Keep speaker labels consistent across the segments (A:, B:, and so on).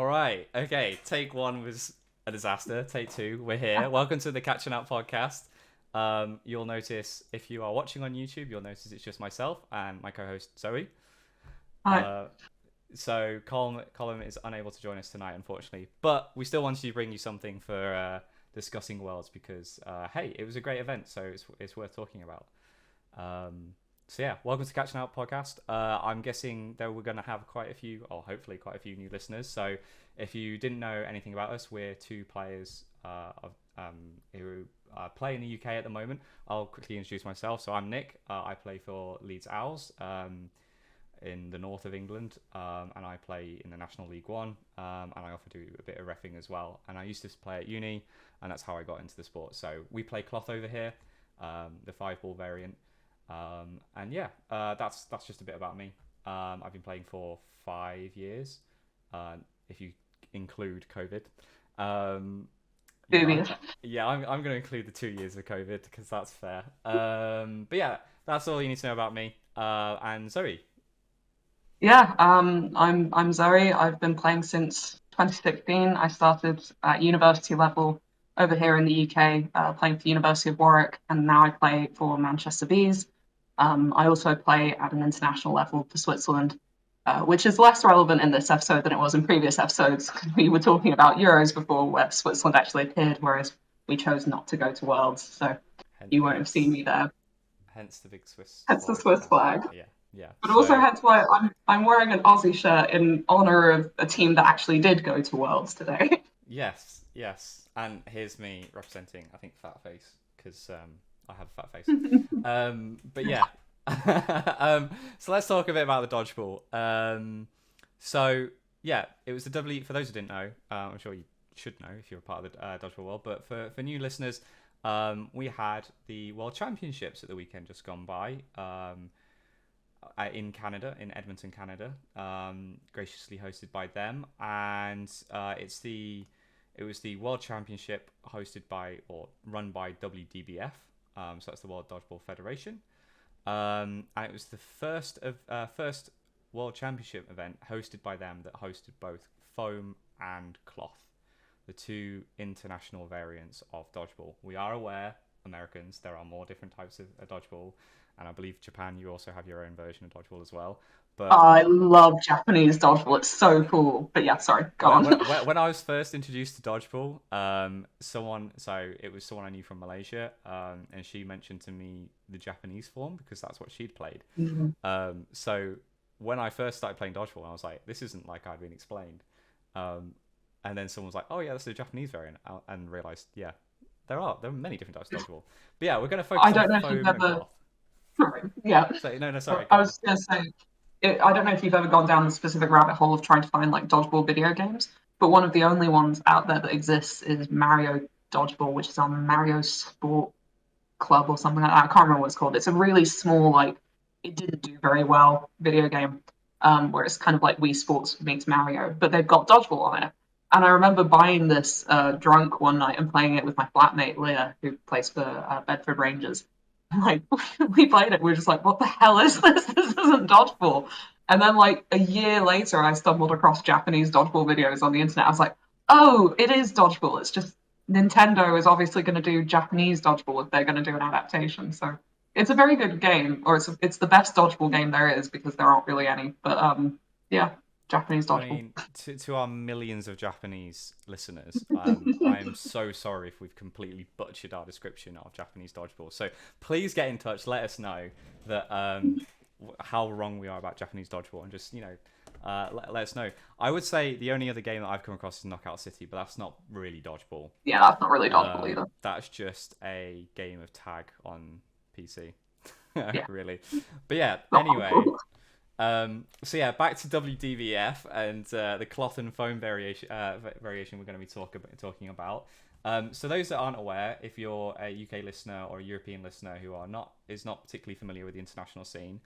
A: All right. Okay. Take one was a disaster. Take two, we're here. Welcome to the Catching Up podcast. You'll notice if you are watching on YouTube, you'll notice it's just myself and my co-host Zoe.
B: Hi.
A: Uh, so Colin is unable to join us tonight, unfortunately, but we still wanted to bring you something for discussing worlds because hey, it was a great event, so it's worth talking about. So yeah, welcome to Catching Up podcast. I'm guessing that we're going to have quite a few, or hopefully quite a few new listeners. So if you didn't know anything about us, we're two players who play in the UK at the moment. I'll quickly introduce myself. So I'm Nick. I play for Leeds Owls in the north of England, and I play in the National League One, and I also do a bit of reffing as well. And I used to play at uni, and that's how I got into the sport. So we play cloth over here, the 5-ball variant. And yeah, that's just a bit about me. I've been playing for 5 years, if you include COVID. Yeah,
B: Boobies.
A: I'm going to include the 2 years of COVID because that's fair. But yeah, that's all you need to know about me. And Zoe.
B: Yeah, I'm Zoe. I've been playing since 2016. I started at university level over here in the UK, playing for the University of Warwick, and now I play for Manchester Bees. I also play at an international level for Switzerland, which is less relevant in this episode than it was in previous episodes. We were talking about Euros before, where Switzerland actually appeared, whereas we chose not to go to Worlds, so you won't have seen
A: Hence,
B: me there.
A: hence the big Swiss
B: Hence the
A: flag.
B: Swiss flag.
A: Yeah, yeah.
B: But also
A: So
B: hence why I'm wearing an Aussie shirt in honor of a team that actually did go to Worlds today.
A: yes, yes. And here's me representing, I think, fat face because I have a fat face. But yeah. So let's talk a bit about the dodgeball. So yeah, it was the W. For those who didn't know, I'm sure you should know if you're a part of the dodgeball world. But for new listeners, we had the World Championships at the weekend just gone by. In Canada, in Edmonton, Canada, graciously hosted by them, and it was the World Championship hosted by or run by WDBF, so that's the World Dodgeball Federation, and it was the first World Championship event hosted by them that hosted both foam and cloth, the two international variants of dodgeball. We are aware, Americans, there are more different types of dodgeball, and I believe Japan, you also have your own version of dodgeball as well. But
B: I love Japanese dodgeball. It's so cool. But yeah, sorry, go
A: when, when,
B: on.
A: when I was first introduced to dodgeball, it was someone I knew from Malaysia, and she mentioned to me the Japanese form because that's what she'd played. So when I first started playing dodgeball, I was like, this isn't like I'd been explained. Um, and then someone was like, oh yeah, that's the Japanese variant, and realized, yeah, there are many different types of dodgeball. But yeah, we're going to
B: I
A: focus on
B: don't know if you've
A: foam and
B: ever.
A: cloth.
B: Sorry, yeah.
A: So no, sorry,
B: I
A: go on.
B: was going to say, I don't know if you've ever gone down the specific rabbit hole of trying to find like dodgeball video games, but one of the only ones out there that exists is Mario Dodgeball, which is on Mario Sport Club or something like that. I can't remember what it's called. It's a really small, like, it didn't do very well video game, where it's kind of like Wii Sports meets Mario, but they've got dodgeball on it. And I remember buying this drunk one night and playing it with my flatmate Leah, who plays for Bedford Rangers. Like we played it, we were just like, "What the hell is this? This isn't dodgeball." And then like a year later, I stumbled across Japanese dodgeball videos on the internet. I was like, "Oh, it is dodgeball. It's just Nintendo is obviously going to do Japanese dodgeball if they're going to do an adaptation." So it's a very good game, or it's the best dodgeball game there is because there aren't really any. But yeah, Japanese
A: I
B: dodgeball.
A: mean, to our millions of Japanese listeners, I am so sorry if we've completely butchered our description of Japanese dodgeball. So please get in touch. Let us know that how wrong we are about Japanese dodgeball, and just let us know. I would say the only other game that I've come across is Knockout City, but that's not really dodgeball.
B: Yeah, that's not really dodgeball either.
A: That's just a game of tag on PC,
B: Yeah,
A: really. But yeah,
B: not
A: anyway.
B: dodgeball.
A: So yeah, back to WDBF and the cloth and foam variation we're going to be talking about. So those that aren't aware, if you're a UK listener or a European listener who is not particularly familiar with the international scene,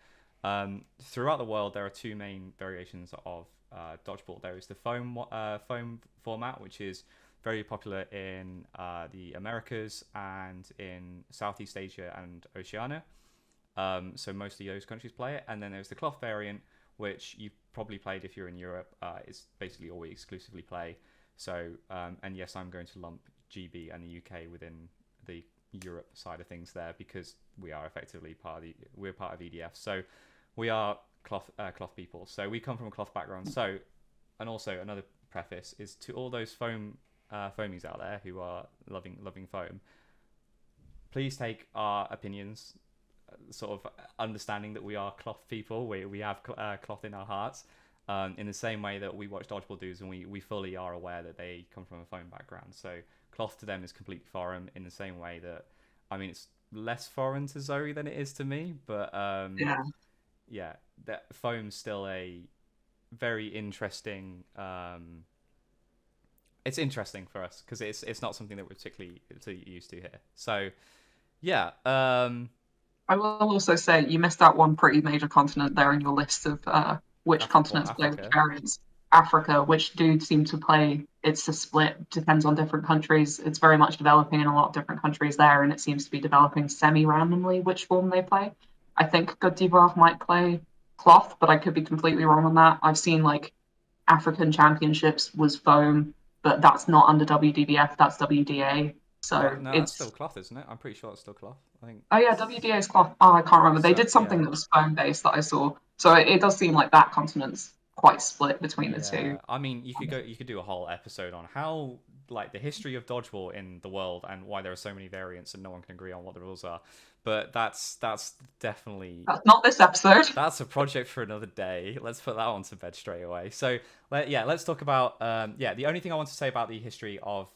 A: throughout the world there are two main variations of dodgeball. There is the foam format, which is very popular in the Americas and in Southeast Asia and Oceania. So most of those countries play it, and then there's the cloth variant, which you probably played if you're in Europe. It's basically all we exclusively play. So, and yes, I'm going to lump GB and the UK within the Europe side of things there, because we are effectively we're part of EDF. So we are cloth people. So we come from a cloth background. So, and also another preface is to all those foamies out there who are loving foam. Please take our opinions, sort of understanding that we are cloth people. We have cloth in our hearts. In the same way that we watch Dodgeball dudes, and we fully are aware that they come from a foam background. So cloth to them is completely foreign, in the same way that, I mean, it's less foreign to Zoe than it is to me, but yeah, that foam's still a very interesting. It's interesting for us because it's not something that we're particularly used to here. So yeah.
B: I will also say you missed out one pretty major continent there in your list of which continents play which variants. Africa, which do seem to play, it's a split, depends on different countries. It's very much developing in a lot of different countries there, and it seems to be developing semi-randomly which form they play. I think Côte d'Ivoire might play cloth, but I could be completely wrong on that. I've seen like African Championships was foam, but that's not under WDBF, that's WDA. So
A: no,
B: it's
A: that's still cloth, isn't it? I'm pretty sure it's still cloth. I think.
B: Oh yeah, WDA is cloth. Oh, I can't remember. They did something that was foam based that I saw. So it does seem like that continent's quite split between the two.
A: I mean, you could do a whole episode on how, like, the history of dodgeball in the world and why there are so many variants and no one can agree on what the rules are. But that's definitely
B: That's not this episode.
A: That's a project for another day. Let's put that one to bed straight away. So let's talk about the only thing I want to say about the history of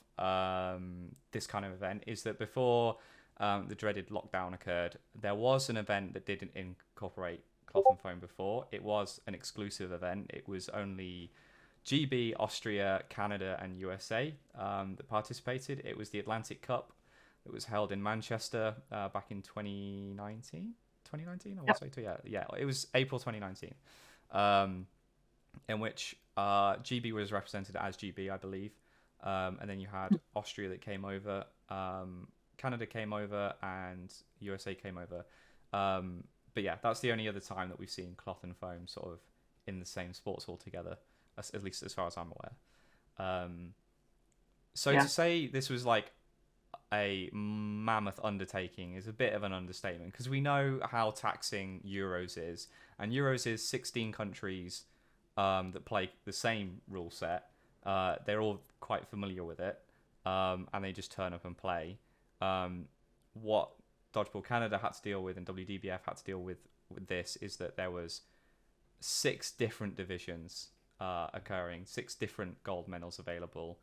A: this kind of event is that before the dreaded lockdown occurred, there was an event that didn't incorporate cloth and foam before. It was an exclusive event. It was only GB, Austria, Canada, and USA that participated. It was the Atlantic Cup. It was held in Manchester back in 2019. 2019, I want to say. Yeah, it was April 2019, in which GB was represented as GB, I believe, and then you had Austria that came over, Canada came over, and USA came over. But yeah, that's the only other time that we've seen cloth and foam sort of in the same sports altogether, at least as far as I'm aware. To say this was like a mammoth undertaking is a bit of an understatement, because we know how taxing Euros is, and Euros is 16 countries that play the same rule set. They're all quite familiar with it, and they just turn up and play. What Dodgeball Canada had to deal with and WDBF had to deal with this is that there was 6 different divisions occurring, 6 different gold medals available,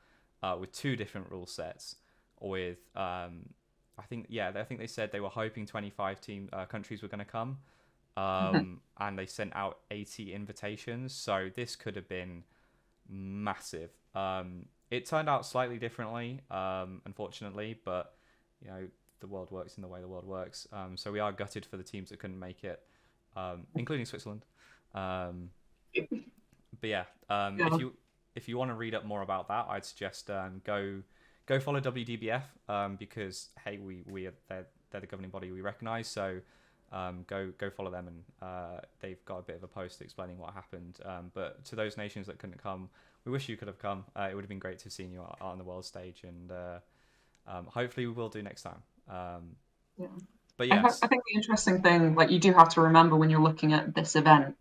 A: with 2 different rule sets, with I think they said they were hoping 25 countries were going to come, and they sent out 80 invitations, so this could have been massive. It turned out slightly differently, unfortunately, but you know, the world works in the way the world works. So we are gutted for the teams that couldn't make it, including Switzerland. But yeah, if you want to read up more about that, I'd suggest go follow WDBF, because hey, they're the governing body we recognise. So go follow them, and they've got a bit of a post explaining what happened. But to those nations that couldn't come, we wish you could have come. It would have been great to have seen you out on the world stage, and hopefully we will do next time. But yes,
B: I think the interesting thing, like, you do have to remember when you're looking at this event,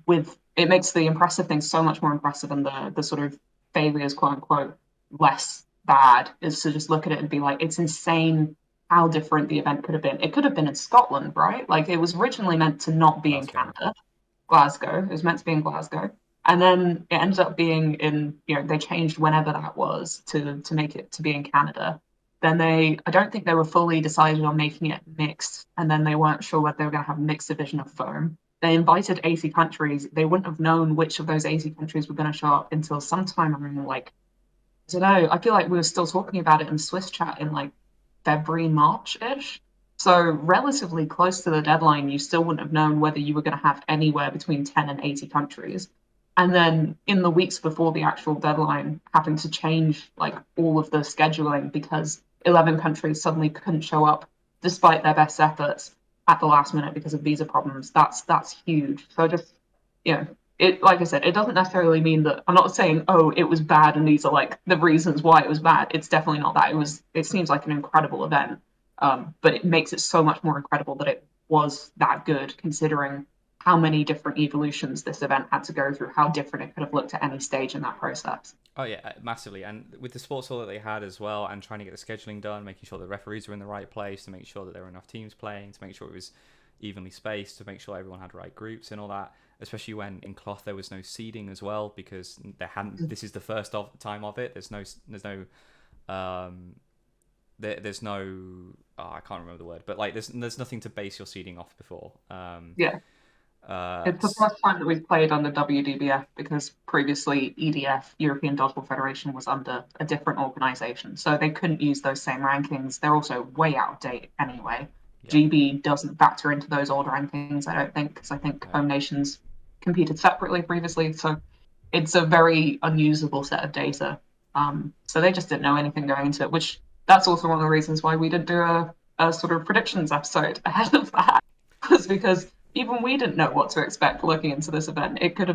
B: it makes the impressive thing so much more impressive, and the sort of failures, quote unquote, less bad, is to just look at it and be like, it's insane how different the event could have been. It could have been in Scotland, right? Like, it was originally meant to not be in Canada. Glasgow. It was meant to be in Glasgow. And then it ended up being in, they changed whenever that was to make it to be in Canada. Then I don't think they were fully decided on making it mixed, and then they weren't sure whether they were going to have a mixed division of foam. They invited 80 countries. They wouldn't have known which of those 80 countries were going to show up until sometime around, like, I don't know, I feel like we were still talking about it in Swiss chat in like February, March-ish. So relatively close to the deadline, you still wouldn't have known whether you were going to have anywhere between 10 and 80 countries. And then in the weeks before the actual deadline, having to change like all of the scheduling because 11 countries suddenly couldn't show up despite their best efforts at the last minute because of visa problems. That's huge. So just, it, like I said, it doesn't necessarily mean that I'm not saying, oh, it was bad and these are like the reasons why it was bad. It's definitely not that. It seems like an incredible event, but it makes it so much more incredible that it was that good, considering how many different evolutions this event had to go through, how different it could have looked at any stage in that process.
A: Oh yeah, massively, and with the sports hall that they had as well, and trying to get the scheduling done, making sure the referees were in the right place, to make sure that there were enough teams playing, to make sure it was evenly spaced, to make sure everyone had right groups and all that. Especially when in cloth there was no seeding as well, because there hadn't. This is the first time of it. Um, there's no. Oh, I can't remember the word, but like there's nothing to base your seeding off before.
B: Yeah. It's the first time that we've played under WDBF because previously EDF, European Dodgeball Federation, was under a different organisation. So they couldn't use those same rankings. They're also way out of date anyway.
A: Yeah,
B: GB doesn't factor into those old rankings, I don't think, because I think
A: no.
B: home nations competed separately previously. So it's a very unusable set of data. So they just didn't know anything going into it, which that's also one of the reasons why we didn't do a sort of predictions episode ahead of that, was because even we didn't know what to expect looking into this event. It could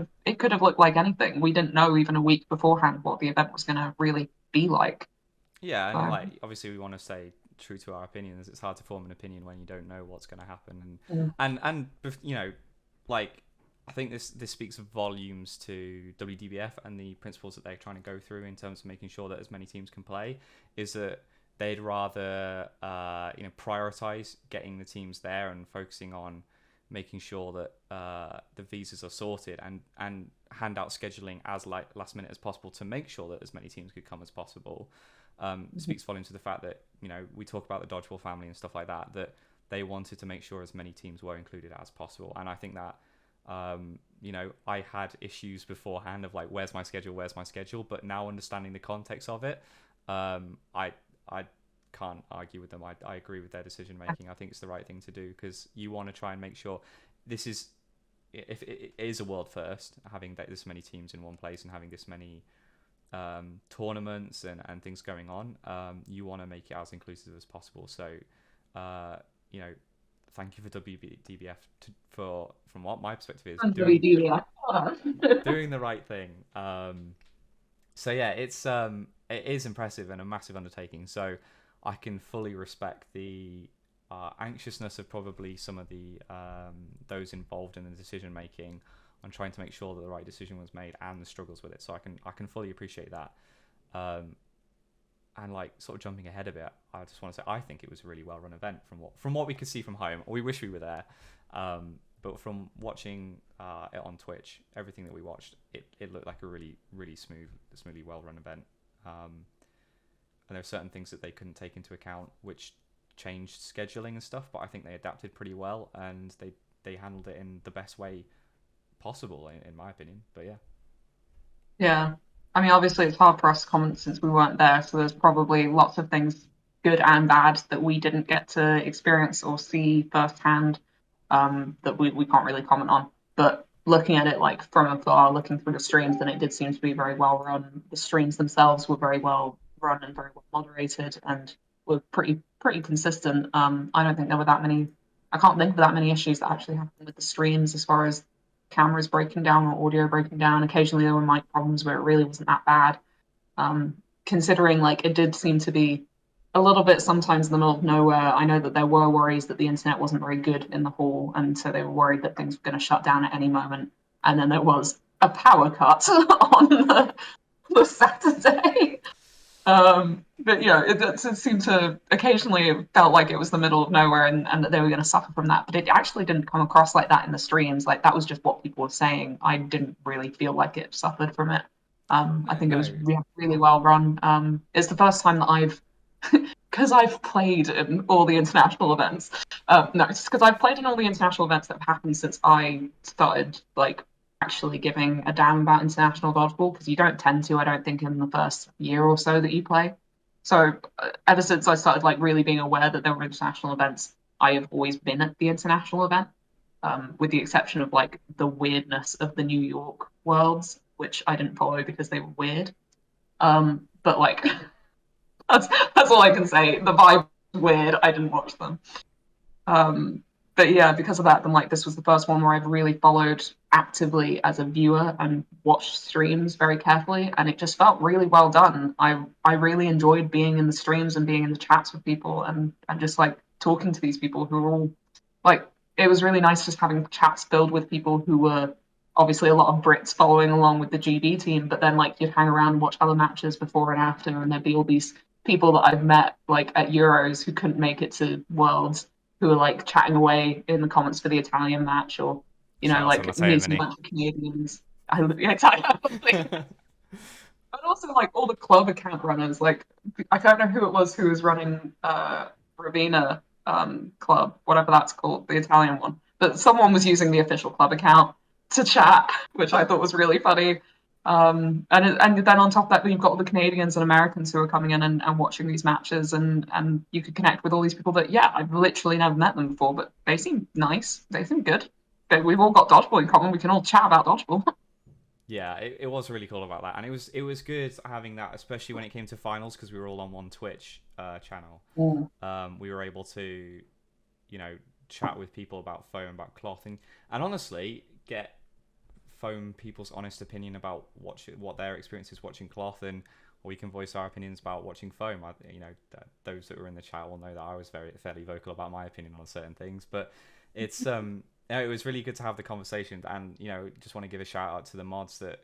B: have looked like anything. We didn't know even a week beforehand what the event was going to really be like.
A: Yeah, and
B: So,
A: like obviously we want to stay true to our opinions. It's hard to form an opinion when you don't know what's going to happen,
B: yeah.
A: and you know, like I think this speaks volumes to WDBF and the principles that they're trying to go through in terms of making sure that as many teams can play. Is that they'd rather prioritize getting the teams there and focusing on making sure that the visas are sorted and hand out scheduling as last minute as possible to make sure that as many teams could come as possible. Speaks volumes to the fact that we talk about the Dodgeball family and stuff like that, that they wanted to make sure as many teams were included as possible. And I think that I had issues beforehand of like, where's my schedule, but now understanding the context of it, I can't argue with them. I agree with their decision making. I think it's the right thing to do, because you want to try and make sure this is, if it is a world first, having this many teams in one place and having this many tournaments and things going on, you want to make it as inclusive as possible. So thank you for WDBF from what my perspective is, doing the right thing. So yeah, it is impressive and a massive undertaking. So I can fully respect the anxiousness of probably some of the those involved in the decision making on trying to make sure that the right decision was made, and the struggles with it. So I can fully appreciate that. And like sort of jumping ahead a bit, I just want to say I think it was a really well run event from what we could see from home. We wish we were there, but from watching it on Twitch, everything that we watched, it looked like a really really smoothly well run event. And there are certain things that they couldn't take into account, which changed scheduling and stuff, but I think they adapted pretty well, and they handled it in the best way possible, in my opinion. But yeah.
B: Yeah. I mean, obviously, it's hard for us to comment since we weren't there, so there's probably lots of things, good and bad, that we didn't get to experience or see firsthand, that we can't really comment on. But looking at it like from afar, looking through the streams, then it did seem to be very well run. The streams themselves were very well run and very well moderated, and were pretty consistent. I don't think there were that many. I can't think of that many issues that actually happened with the streams as far as cameras breaking down or audio breaking down. Occasionally there were mic problems where it really wasn't that bad. Considering like it did seem to be a little bit sometimes in the middle of nowhere. I know that there were worries that the internet wasn't very good in the hall, and so they were worried that things were going to shut down at any moment. And then there was a power cut on the Saturday. But it seemed to occasionally, it felt like it was the middle of nowhere, and that they were going to suffer from that. But it actually didn't come across like that in the streams. Like that was just what people were saying. I didn't really feel like it suffered from it. I think it was
A: No.
B: really well run. It's the first time that because I've played in all the international events. No, it's because I've played in all the international events that have happened since I started like actually giving a damn about international dodgeball, because you don't tend to, I don't think, in the first year or so that you play. So ever since I started like really being aware that there were international events, I have always been at the international event, with the exception of like the weirdness of the New York Worlds, which I didn't follow because they were weird. But like that's all I can say. The vibe was weird. I didn't watch them. but yeah, because of that, then like this was the first one where I've really followed actively as a viewer and watched streams very carefully, and it just felt really well done. I really enjoyed being in the streams and being in the chats with people and just like talking to these people who were all like, it was really nice just having chats filled with people who were obviously a lot of Brits following along with the GB team, but then like you'd hang around and watch other matches before and after, and there'd be all these people that I've met like at Euros who couldn't make it to Worlds, who are like chatting away in the comments for the Italian match, or
A: Shout out to
B: like
A: Matteo
B: meeting a
A: Mini.
B: bunch of Canadians. Yeah, exactly. But also like all the club account runners. Like I don't know who it was who was running Ravina Club, whatever that's called, the Italian one. But someone was using the official club account to chat, which I thought was really funny. And then on top of that, you've got all the Canadians and Americans who are coming in and watching these matches, and you could connect with all these people that, yeah, I've literally never met them before, but they seem nice. They seem good. We've all got dodgeball in common. We can all chat about dodgeball.
A: Yeah, it was really cool about that, and it was good having that, especially when it came to finals, because we were all on one Twitch channel. We were able to, chat with people about foam, about cloth, and honestly get foam people's honest opinion about what their experience is watching cloth, and we can voice our opinions about watching foam. Those that were in the chat will know that I was fairly vocal about my opinion on certain things, but it's it was really good to have the conversation, and just want to give a shout out to the mods that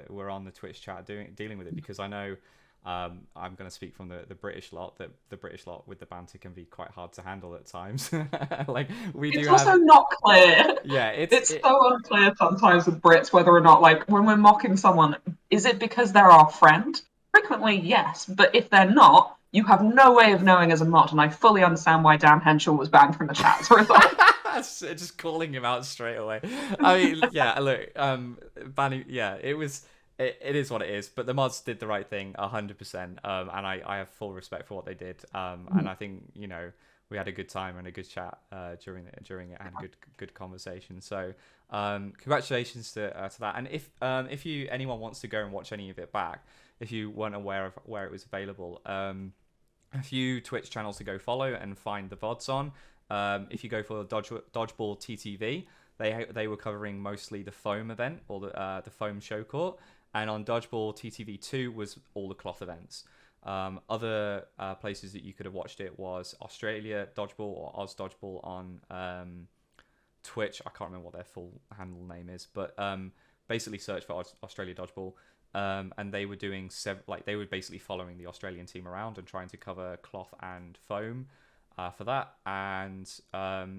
A: were on the Twitch chat dealing with it, because I know I'm going to speak from the British lot, that the British lot with the banter can be quite hard to handle at times. Like
B: it's also not clear.
A: Yeah,
B: it's so unclear sometimes with Brits whether or not, like, when we're mocking someone, is it because they're our friend? Frequently, yes, but if they're not, you have no way of knowing as a mod, and I fully understand why Dan Henschel was banned from the chat as a result.
A: Just calling him out straight away. I mean, yeah, look, banning, yeah, it is what it is, but the mods did the right thing 100%, and I have full respect for what they did, and I think we had a good time and a good chat during it, and a good conversation. So congratulations to that, and if anyone wants to go and watch any of it back, if you weren't aware of where it was available, a few Twitch channels to go follow and find the VODs on. If you go for Dodgeball TTV, they were covering mostly the foam event, or the foam show court, and on Dodgeball TTV 2 was all the cloth events. Other places that you could have watched it was Australia Dodgeball or Oz Dodgeball on Twitch. I can't remember what their full handle name is, but basically search for Australia Dodgeball. And they were doing they were basically following the Australian team around and trying to cover cloth and foam for that. And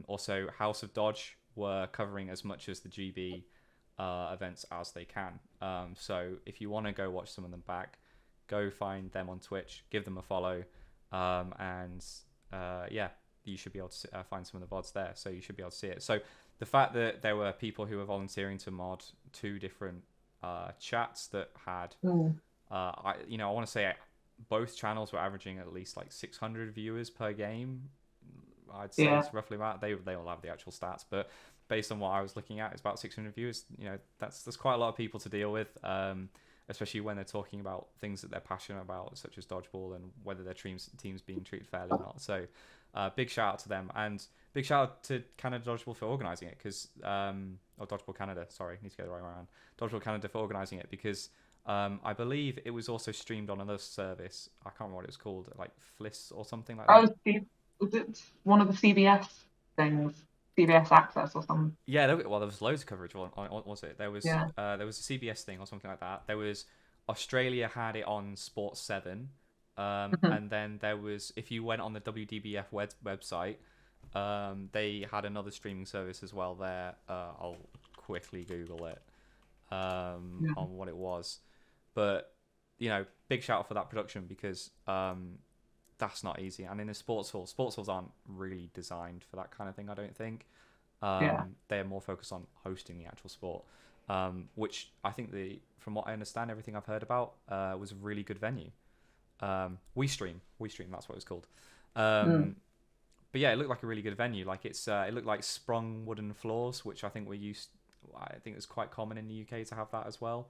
A: also House of Dodge were covering as much as the GB events as they can. So if you want to go watch some of them back, go find them on Twitch, give them a follow, and you should be able to find some of the VODs there. So you should be able to see it. So the fact that there were people who were volunteering to mod 2 different chats that had, I want to say both channels were averaging at least like 600 viewers per game. I'd say it's roughly about. They all have the actual stats, but based on what I was looking at, it's about 600 viewers. That's quite a lot of people to deal with, especially when they're talking about things that they're passionate about, such as dodgeball, and whether their teams being treated fairly or not. So big shout out to them, and big shout out to Canada Dodgeball for organising it, because or Dodgeball Canada, sorry, need to get the right way around. Dodgeball Canada for organising it, because I believe it was also streamed on another service. I can't remember what it was called, like Fliss or something like that.
B: Was it one of the CBS things? CBS Access or something?
A: Yeah, there was loads of coverage on was it? There was a CBS thing or something like that. There was Australia had it on Sports 7, and then there was, if you went on the WDBF website, they had another streaming service as well there. I'll quickly Google it on what it was, but big shout out for that production, because that's not easy. And in a sports halls aren't really designed for that kind of thing, I don't think. They're more focused on hosting the actual sport, which I think from what I understand, everything I've heard about, was a really good venue. We stream, that's what it's called. But yeah, it looked like a really good venue. Like it looked like sprung wooden floors, which I think I think it's quite common in the UK to have that as well.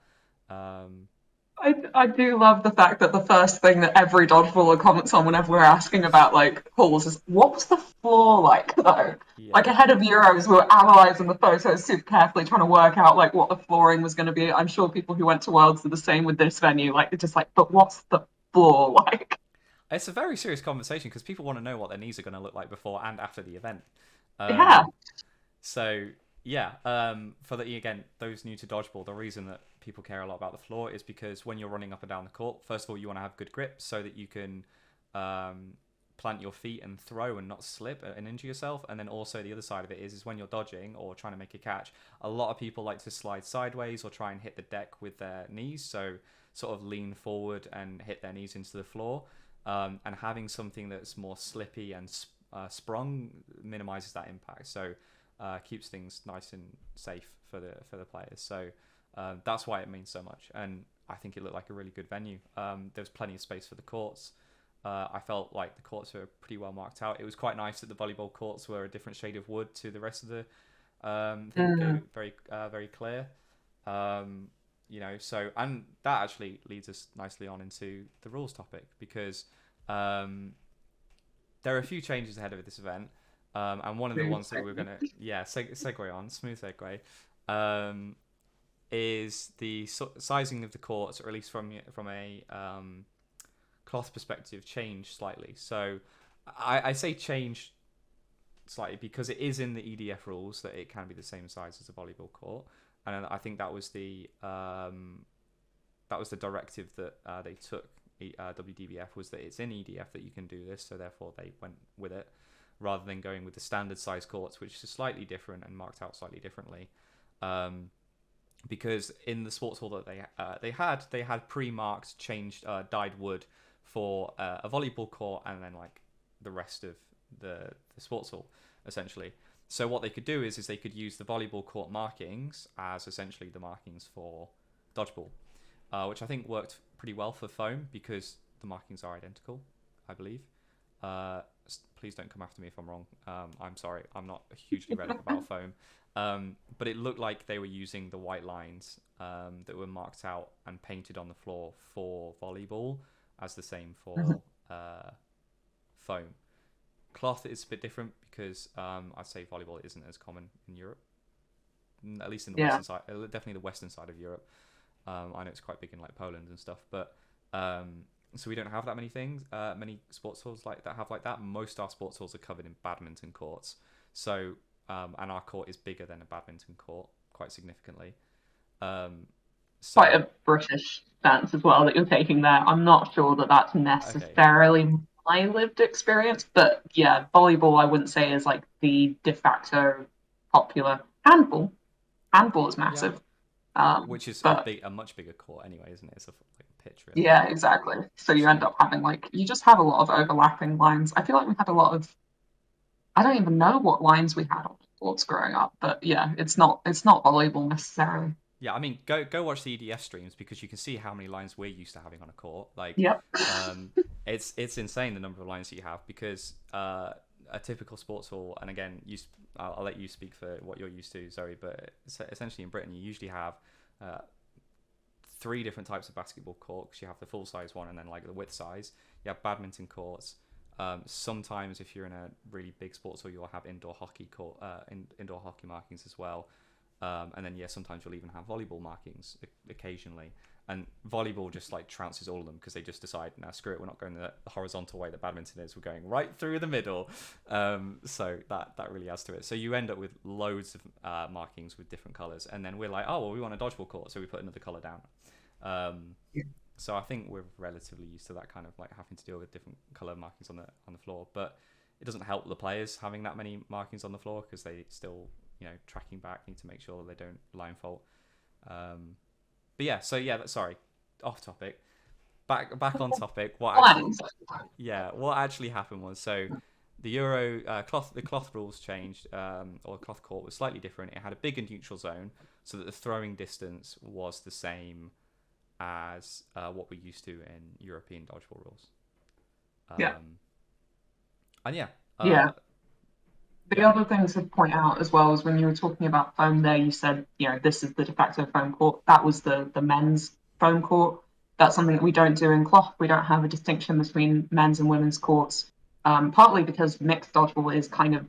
B: I do love the fact that the first thing that every dodgeballer comments on whenever we're asking about like halls is what was the floor like though? Like
A: Yeah.
B: ahead of Euros, we were analysing the photos super carefully, trying to work out like what the flooring was going to be. I'm sure people who went to Worlds are the same with this venue. Like, it's just like, but what's the floor like?
A: It's a very serious conversation because people want to know what their knees are going to look like before and after the event.
B: Yeah.
A: Um, so yeah, for the again those new to dodgeball, the reason that people care a lot about the floor is because when you're running up and down the court, first of all, you want to have good grip so that you can um, plant your feet and throw and not slip and injure yourself. And then also the other side of it is when you're dodging or trying to make a catch, a lot of people like to slide sideways or try and hit the deck with their knees. So sort of lean forward and hit their knees into the floor. And having something that's more slippy and sprung minimizes that impact. So keeps things nice and safe for the players. So that's why it means so much. And I think it looked like a really good venue. There was plenty of space for the courts. I felt like the courts were pretty well marked out. It was quite nice that the volleyball courts were a different shade of wood to the rest of the thing. Gave
B: Mm.
A: it very clear. So and that actually leads us nicely on into the rules topic because um, there are a few changes ahead of this event. And one of the ones that we're gonna segue on smooth segue is the sizing of the courts, or at least from a cloth perspective, changed slightly. So I say change slightly because it is in the EDF rules that it can be the same size as a volleyball court, and I think that was the directive that they took. WDBF was that it's in EDF that you can do this, so therefore they went with it rather than going with the standard size courts, which is slightly different and marked out slightly differently. Because in the sports hall that they had pre-marked changed dyed wood for a volleyball court and then like the rest of the sports hall essentially. So what they could do is they could use the volleyball court markings as essentially the markings for dodgeball, which I think worked pretty well for foam because the markings are identical, I believe. Please don't come after me if I'm wrong. I'm sorry, I'm not hugely read up about foam. But it looked like they were using the white lines that were marked out and painted on the floor for volleyball as the same for foam. Cloth is a bit different because I'd say volleyball isn't as common in Europe, at least in the
B: Yeah.
A: western side, definitely the western side of Europe. I know it's quite big in like Poland and stuff, but so we don't have that many things, many sports halls like that have like that. Most of our sports halls are covered in badminton courts, so and our court is bigger than a badminton court quite significantly. Um,
B: Quite
A: so
B: a British stance as well that you're taking there. I'm not sure that that's
A: okay,
B: necessarily my lived experience, but yeah, volleyball I wouldn't say is like the de facto popular. Handball is
A: yeah,
B: massive.
A: which is
B: But
A: a much bigger court anyway, isn't it? It's a like pitch really.
B: yeah, exactly. So you
A: So
B: end up having like you just have a lot of overlapping lines. I feel like we had a lot of I don't even know what lines we had on sports growing up, but yeah, it's not volleyball necessarily.
A: yeah, I mean, go watch the EDF streams because you can see how many lines we're used to having on a court. Like,
B: Yep.
A: um, it's insane the number of lines that you have because a typical sports hall, and again, I'll let you speak for what you're used to, Zoe. But essentially in Britain, you usually have uh, three different types of basketball courts. You have the full size one, and then like the width size. You have badminton courts. Sometimes, if you're in a really big sports hall, you'll have indoor hockey court, indoor hockey markings as well. And then sometimes you'll even have volleyball markings occasionally. And volleyball just like trounces all of them because they just decide, now screw it, we're not going the horizontal way that badminton is. We're going right through the middle. So that really adds to it. So you end up with loads of markings with different colors, and then we're like, oh well, we want a dodgeball court, so we put another color down. Um, so I think we're relatively used to that kind of like having to deal with different color markings on the floor, but it doesn't help the players having that many markings on the floor because they still tracking back need to make sure that they don't line fault. But yeah, so yeah, sorry, off topic. Back on topic.
B: Lines.
A: What actually happened was the Euro the cloth rules changed, or the cloth court was slightly different. It had a bigger neutral zone, so that the throwing distance was the same as what we're used to in European dodgeball rules.
B: Yeah.
A: And yeah,
B: Yeah. The
A: yeah,
B: other thing to point out as well is when you were talking about foam there, you said, this is the de facto foam court. That was the men's foam court. That's something that we don't do in cloth. We don't have a distinction between men's and women's courts, partly because mixed dodgeball is kind of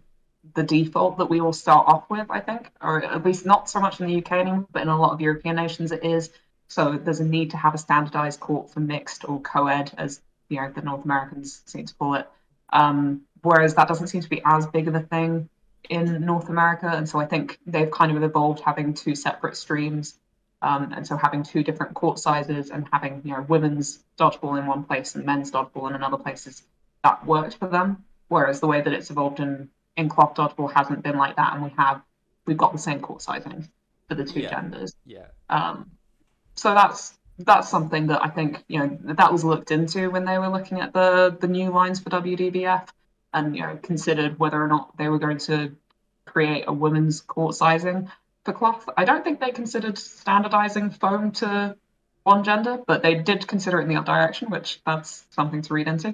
B: the default that we all start off with, I think, or at least not so much in the UK anymore, but in a lot of European nations it is. So there's a need to have a standardized court for mixed or co-ed, as the North Americans seem to call it. Whereas that doesn't seem to be as big of a thing in North America, and so I think they've kind of evolved having two separate streams, and so having two different court sizes and having women's dodgeball in one place and men's dodgeball in another place that worked for them. Whereas the way that it's evolved in cloth dodgeball hasn't been like that, and we've got the same court sizing for the two genders.
A: Yeah.
B: So that's something that I think that was looked into when they were looking at the new lines for WDBF, and considered whether or not they were going to create a women's court sizing for cloth. I don't think they considered standardizing foam to one gender, but they did consider it in the other direction, which that's something to read into.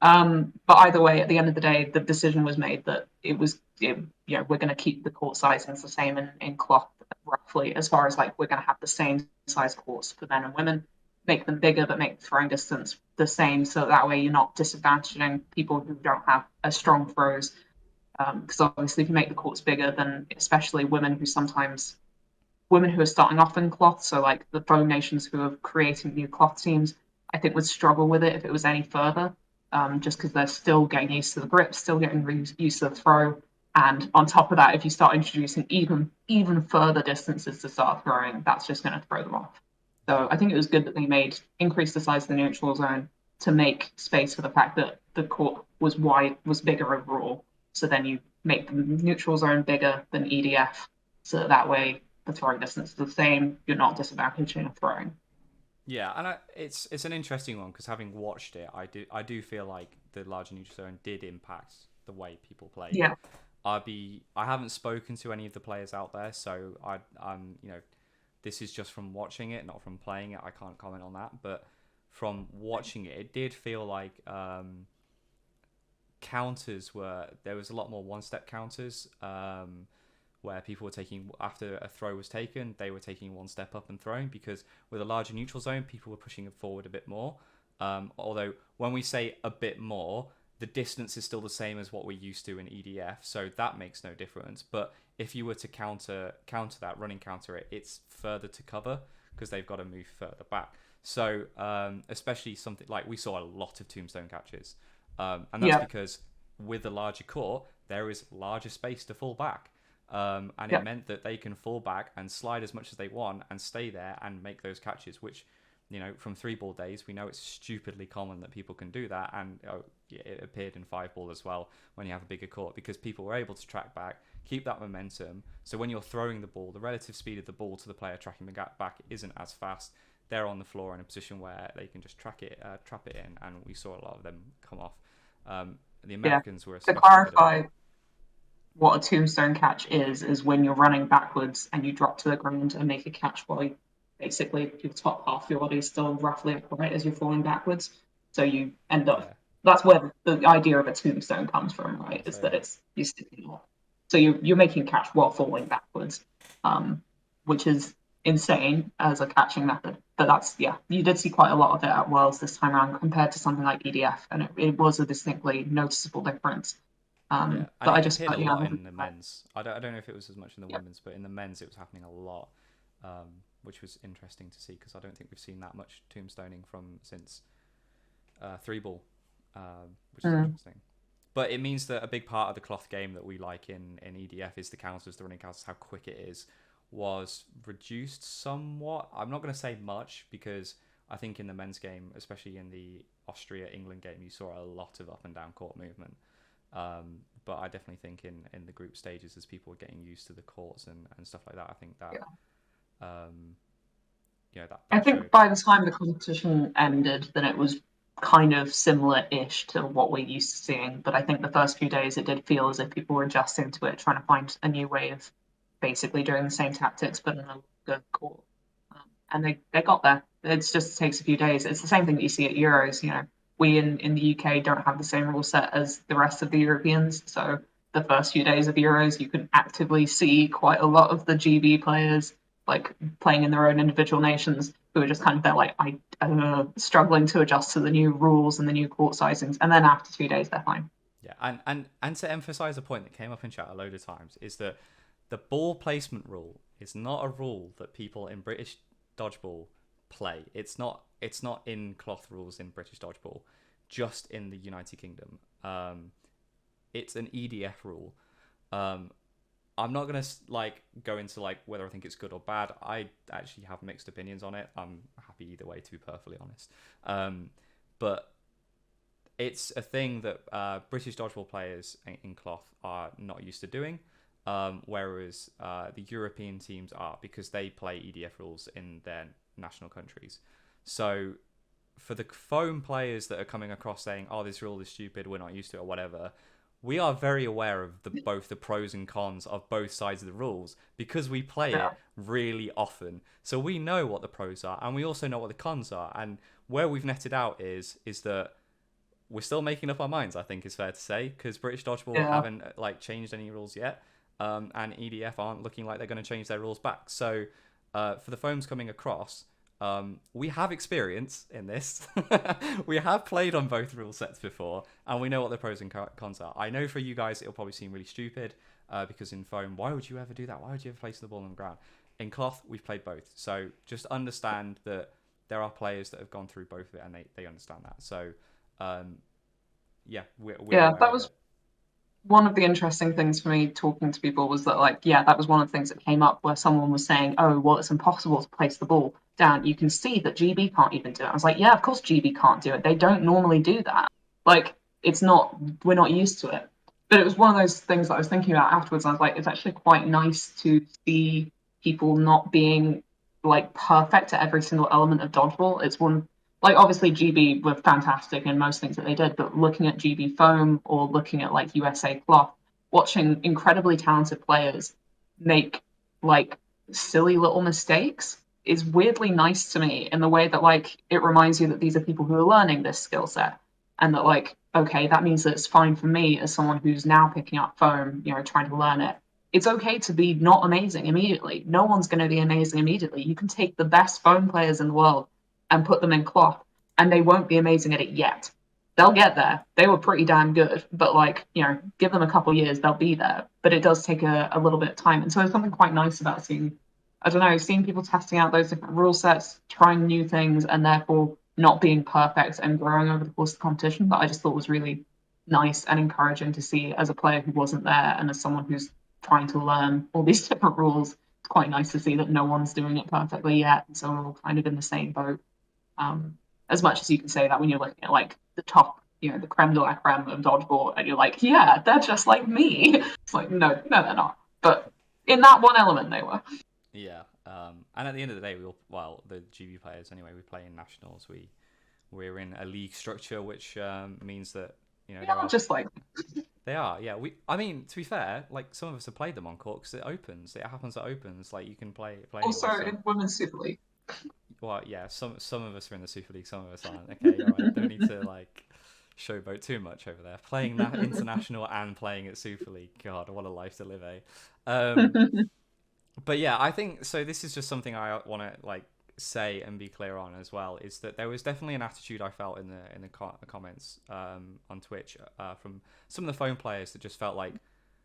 B: But either way, at the end of the day, the decision was made that we're going to keep the court sizings the same in cloth roughly, as far as like we're going to have the same size courts for men and women, make them bigger, but make the throwing distance the same. So that way you're not disadvantaging people who don't have as strong throws. Because obviously if you make the courts bigger, then especially women who are starting off in cloth, so like the foam nations who are creating new cloth teams, I think would struggle with it if it was any further. Just because they're still getting used to the grip, still getting used to the throw. And on top of that, if you start introducing even further distances to start throwing, that's just going to throw them off. So I think it was good that they increased the size of the neutral zone to make space for the fact that the court was bigger overall. So then you make the neutral zone bigger than EDF, so that way the throwing distance is the same. You're not disadvantaging a throwing.
A: Yeah, and it's an interesting one because having watched it, I do feel like the larger neutral zone did impact the way people play.
B: Yeah.
A: I haven't spoken to any of the players out there, so I'm this is just from watching it, not from playing it. I can't comment on that, but from watching it, it did feel like there was a lot more one-step counters. Where people were taking, after a throw was taken, they were taking one step up and throwing, because with a larger neutral zone, people were pushing it forward a bit more. Although when we say a bit more, the distance is still the same as what we're used to in EDF, so that makes no difference. But if you were to counter that, running counter it, it's further to cover because they've got to move further back. So especially something like we saw a lot of tombstone catches, and that's because with a larger court, there is larger space to fall back. It meant that they can fall back and slide as much as they want and stay there and make those catches, which, from 3-ball days, we know it's stupidly common that people can do that. And it appeared in 5-ball as well when you have a bigger court, because people were able to track back, keep that momentum. So when you're throwing the ball, the relative speed of the ball to the player tracking the gap back isn't as fast. They're on the floor in a position where they can just trap it in, and we saw a lot of them come off. The Americans were
B: to clarify. What a tombstone catch is when you're running backwards and you drop to the ground and make a catch while basically your top half of your body is still roughly upright as you're falling backwards. So you end up, that's where the idea of a tombstone comes from, right? Is that it's you're sticking off. So you're making a catch while falling backwards, which is insane as a catching method. But you did see quite a lot of it at Worlds this time around compared to something like EDF, and it was a distinctly noticeable difference.
A: But I just hit a lot in the men's. I don't know if it was as much in the women's, but in the men's it was happening a lot, which was interesting to see, because I don't think we've seen that much tombstoning since 3-ball, which is interesting. But it means that a big part of the cloth game that we like in EDF is the counters, the running counters, how quick it is, was reduced somewhat. I'm not going to say much, because I think in the men's game, especially in the Austria-England game, you saw a lot of up and down court movement. But I definitely think in the group stages, as people were getting used to the courts and stuff like that, I think that
B: I think by the time the competition ended, then it was kind of similar-ish to what we're used to seeing. But I think the first few days it did feel as if people were adjusting to it, trying to find a new way of basically doing the same tactics but in a good court. And they got there. It just takes a few days. It's the same thing that you see at Euros, We in the UK don't have the same rule set as the rest of the Europeans. So the first few days of Euros, you can actively see quite a lot of the GB players like playing in their own individual nations who are just kind of there like struggling to adjust to the new rules and the new court sizings, and then after 2 days they're fine.
A: Yeah, and to emphasize a point that came up in chat a load of times is that the ball placement rule is not a rule that people in British dodgeball play. It's not in cloth rules in British dodgeball, just in the United Kingdom. It's an EDF rule. I'm not gonna like go into like whether I think it's good or bad. I actually have mixed opinions on it. I'm happy either way, to be perfectly honest. But it's a thing that British dodgeball players in cloth are not used to doing, whereas the European teams are, because they play EDF rules in their national countries. So for the foam players that are coming across saying, "Oh, this rule is stupid, we're not used to it," or whatever, we are very aware of both the pros and cons of both sides of the rules because we play it really often. So we know what the pros are, and we also know what the cons are. And where we've netted out is that we're still making up our minds, I think is fair to say, because British Dodgeball haven't like changed any rules yet, and EDF aren't looking like they're going to change their rules back. So for the foams coming across, we have experience in this. We have played on both rule sets before, and we know what the pros and cons are. I know for you guys, it'll probably seem really stupid, because in foam, why would you ever do that? Why would you ever place the ball on the ground? In cloth, we've played both. So just understand that there are players that have gone through both of it, and they understand that. So, we're aware
B: That
A: of
B: was
A: it.
B: one of the interesting things for me talking to people was that, like, yeah, that was one of the things that came up where someone was saying, oh, well, it's impossible to place the ball down. You can see that GB can't even do it. I was like, yeah, of course GB can't do it. They don't normally do that. Like, it's not, we're not used to it. But it was one of those things that I was thinking about afterwards. I was like, it's actually quite nice to see people not being like perfect at every single element of dodgeball. It's one like obviously GB were fantastic in most things that they did, but looking at GB foam or looking at like USA cloth, watching incredibly talented players make like silly little mistakes is weirdly nice to me in the way that like it reminds you that these are people who are learning this skill set, and that like okay, that means that it's fine for me as someone who's now picking up foam, trying to learn it. It's okay to be not amazing immediately. No one's going to be amazing immediately. You can take the best foam players in the world and put them in cloth, and they won't be amazing at it yet. They'll get there. They were pretty damn good, but like, give them a couple years, they'll be there. But it does take a little bit of time. And so there's something quite nice about seeing, I don't know, seeing people testing out those different rule sets, trying new things, and therefore not being perfect and growing over the course of the competition. That I just thought was really nice and encouraging to see as a player who wasn't there and as someone who's trying to learn all these different rules. It's quite nice to see that no one's doing it perfectly yet. And so we're all kind of in the same boat. As much as you can say that when you're looking at like the top, the creme de la creme of dodgeball, and you're like, yeah, they're just like me. It's like, no, they're not. But in that one element, they were.
A: Yeah. And at the end of the day, the GB players anyway, we play in nationals. We're in a league structure, which means that
B: They are just like
A: they are. Yeah. I mean, to be fair, like some of us have played them on court because it opens. It happens at opens. Like you can play
B: also
A: anywhere. So.
B: in Women's Super League.
A: Well, yeah. Some of us are in the Super League. Some of us aren't. Okay. All right. Don't need to like showboat too much over there. Playing that international and playing at Super League. God, what a life to live, eh? But yeah, I think so. This is just something I want to like say and be clear on as well. Is that there was definitely an attitude I felt in the comments on Twitch from some of the phone players that just felt like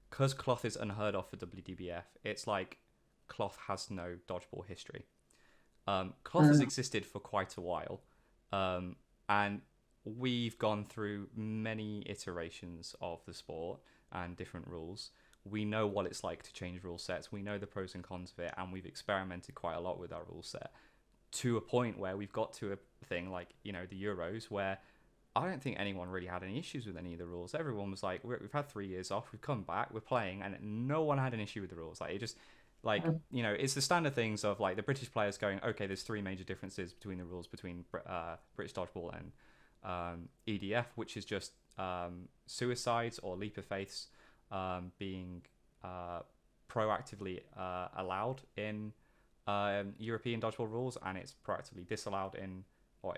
A: because cloth is unheard of for WDBF, it's like cloth has no dodgeball history. Cloth has existed for quite a while, and we've gone through many iterations of the sport and different rules. We know what it's like to change rule sets. We know the pros and cons of it, and we've experimented quite a lot with our rule set to a point where we've got to a thing like the Euros, where I don't think anyone really had any issues with any of the rules. Everyone was like, we've had 3 years off, we've come back, we're playing, and no one had an issue with the rules. Like it just it's the standard things of like the British players going, okay, there's 3 major differences between the rules between British dodgeball and EDF, which is just suicides or leap of faiths being proactively allowed in European dodgeball rules, and it's proactively disallowed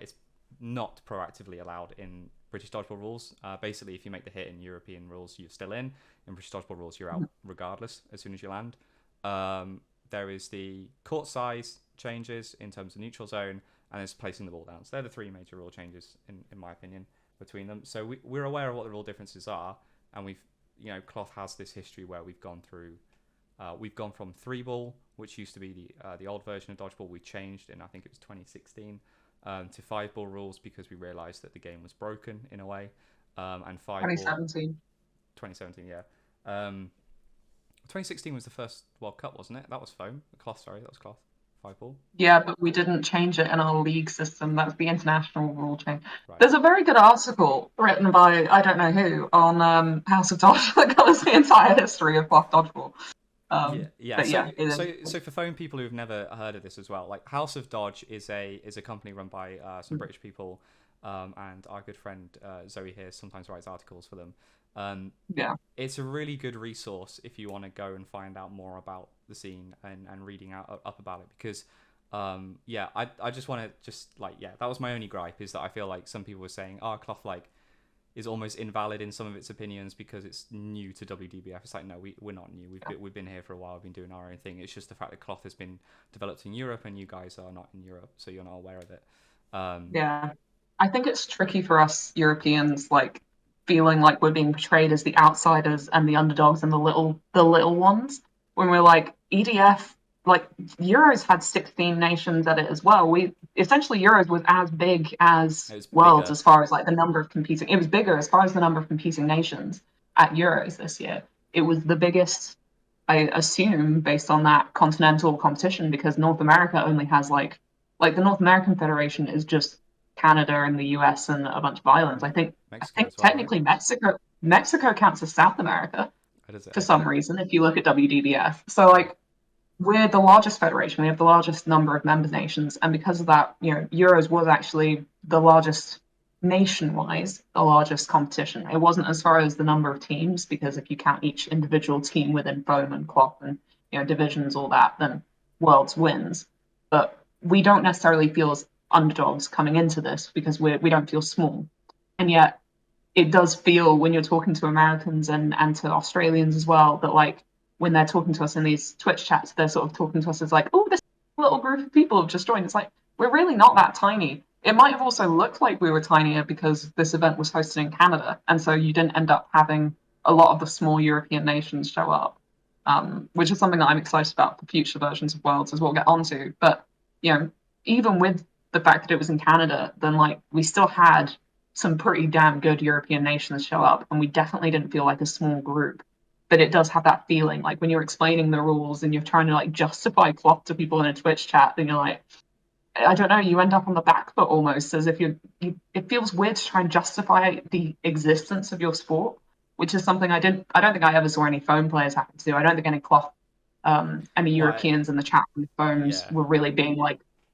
A: it's not proactively allowed in British dodgeball rules. Basically, if you make the hit in European rules, you're still in. In British dodgeball rules, you're out regardless as soon as you land. there is the court size changes in terms of neutral zone, and there's placing the ball down. So they're the three major rule changes, in my opinion, between them. So we're aware of what the rule differences are, and cloth has this history where we've gone from 3-ball, which used to be the old version of dodgeball. We changed in, I think it was 2016, to 5-ball rules because we realised that the game was broken in a way. And 5-ball 2017, yeah. 2016 was the first World Cup, wasn't it? That was foam. Cloth, sorry, that was cloth. 5-ball.
B: Yeah, but we didn't change it in our league system. That's the international rule change.
A: Right.
B: There's a very good article written by, I don't know who, on House of Dodge that covers the entire history of cloth dodgeball.
A: So for foam people who've never heard of this as well, like House of Dodge is a company run by some British people, and our good friend Zoe here sometimes writes articles for them. It's a really good resource if you want to go and find out more about the scene and reading up about it, because I just want to that was my only gripe, is that I feel like some people were saying cloth is almost invalid in some of its opinions because it's new to WDBF. It's like, no, we're not new. We've been here for a while. We've been doing our own thing. It's just the fact that cloth has been developed in Europe and you guys are not in Europe, so you're not aware of it.
B: I think it's tricky for us Europeans, feeling like we're being portrayed as the outsiders and the underdogs and the little ones, when we're like, EDF, Euros had 16 nations at it as well. Essentially Euros was as big as Worlds as far as the number of competing. It was bigger as far as the number of competing nations at Euros this year. It was the biggest, I assume, based on that continental competition, because North America only has the North American Federation is just Canada and the US and a bunch of islands. I think technically right? Mexico counts as South America for some reason if you look at WDBF. So we're the largest federation. We have the largest number of member nations, and because of that, Euros was actually the largest nation-wise, the largest competition. It wasn't as far as the number of teams, because if you count each individual team within foam and cloth and divisions, all that, then Worlds wins. But we don't necessarily feel as underdogs coming into this because we don't feel small, and yet it does feel, when you're talking to Americans and to Australians as well, that when they're talking to us in these Twitch chats, they're sort of talking to us as this little group of people have just joined. It's we're really not that tiny. It might have also looked like we were tinier because this event was hosted in Canada, and so you didn't end up having a lot of the small European nations show up, which is something that I'm excited about for future versions of Worlds, as we'll get onto. But even with the fact that it was in Canada, then we still had some pretty damn good European nations show up, and we definitely didn't feel like a small group. But it does have that feeling, when you're explaining the rules and you're trying to justify cloth to people in a Twitch chat, then you're I don't know, you end up on the back foot almost, as if it feels weird to try and justify the existence of your sport, which is something I don't think I ever saw any foam players happen to do. I don't think any cloth, any Europeans in the chat from foams were really being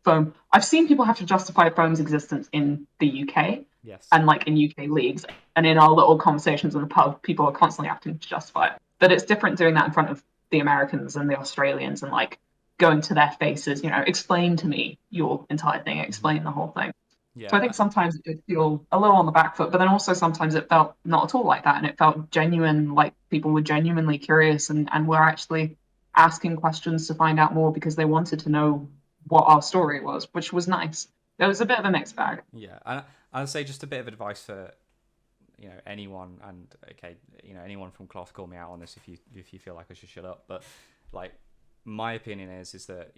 B: foam. I've seen people have to justify foam's existence in the UK.
A: Yes.
B: And in UK leagues, and in our little conversations in the pub, people are constantly having to justify it. But it's different doing that in front of the Americans and the Australians, and going to their faces, explain to me your entire thing, explain the whole thing. Yeah. So I think sometimes it feel a little on the back foot, but then also sometimes it felt not at all like that, and it felt genuine, people were genuinely curious and were actually asking questions to find out more because they wanted to know what our story was, which was nice. It was a bit of a mixed bag.
A: Yeah, and I'd say just a bit of advice for anyone, and anyone from cloth, call me out on this if you feel like I should shut up, but my opinion is that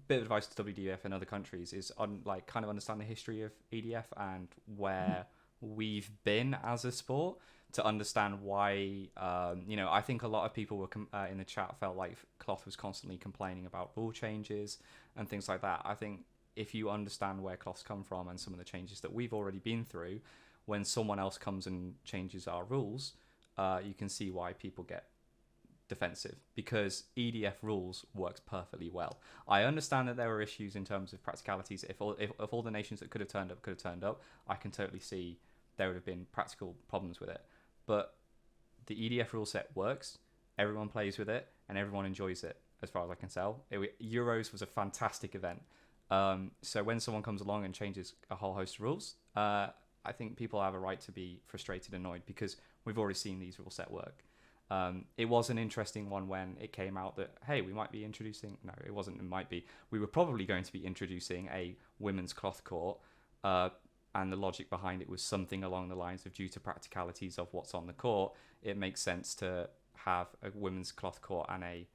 A: bit of advice to WDF and other countries is on kind of understand the history of EDF and where we've been as a sport, to understand why I think a lot of people were in the chat felt like cloth was constantly complaining about rule changes and things like that. I think if you understand where cloth's come from and some of the changes that we've already been through, when someone else comes and changes our rules, you can see why people get defensive, because EDF rules works perfectly well. I understand that there were issues in terms of practicalities. If all the nations that could have turned up, I can totally see there would have been practical problems with it. But the EDF rule set works, everyone plays with it, and everyone enjoys it, as far as I can tell. Euros was a fantastic event. So when someone comes along and changes a whole host of rules, I think people have a right to be frustrated and annoyed, because we've already seen these rule set work. It was an interesting one when it came out that, hey, we might be introducing. No, it wasn't. It might be. We were probably going to be introducing a women's cloth court, and the logic behind it was something along the lines of, due to practicalities of what's on the court, it makes sense to have a women's cloth court and a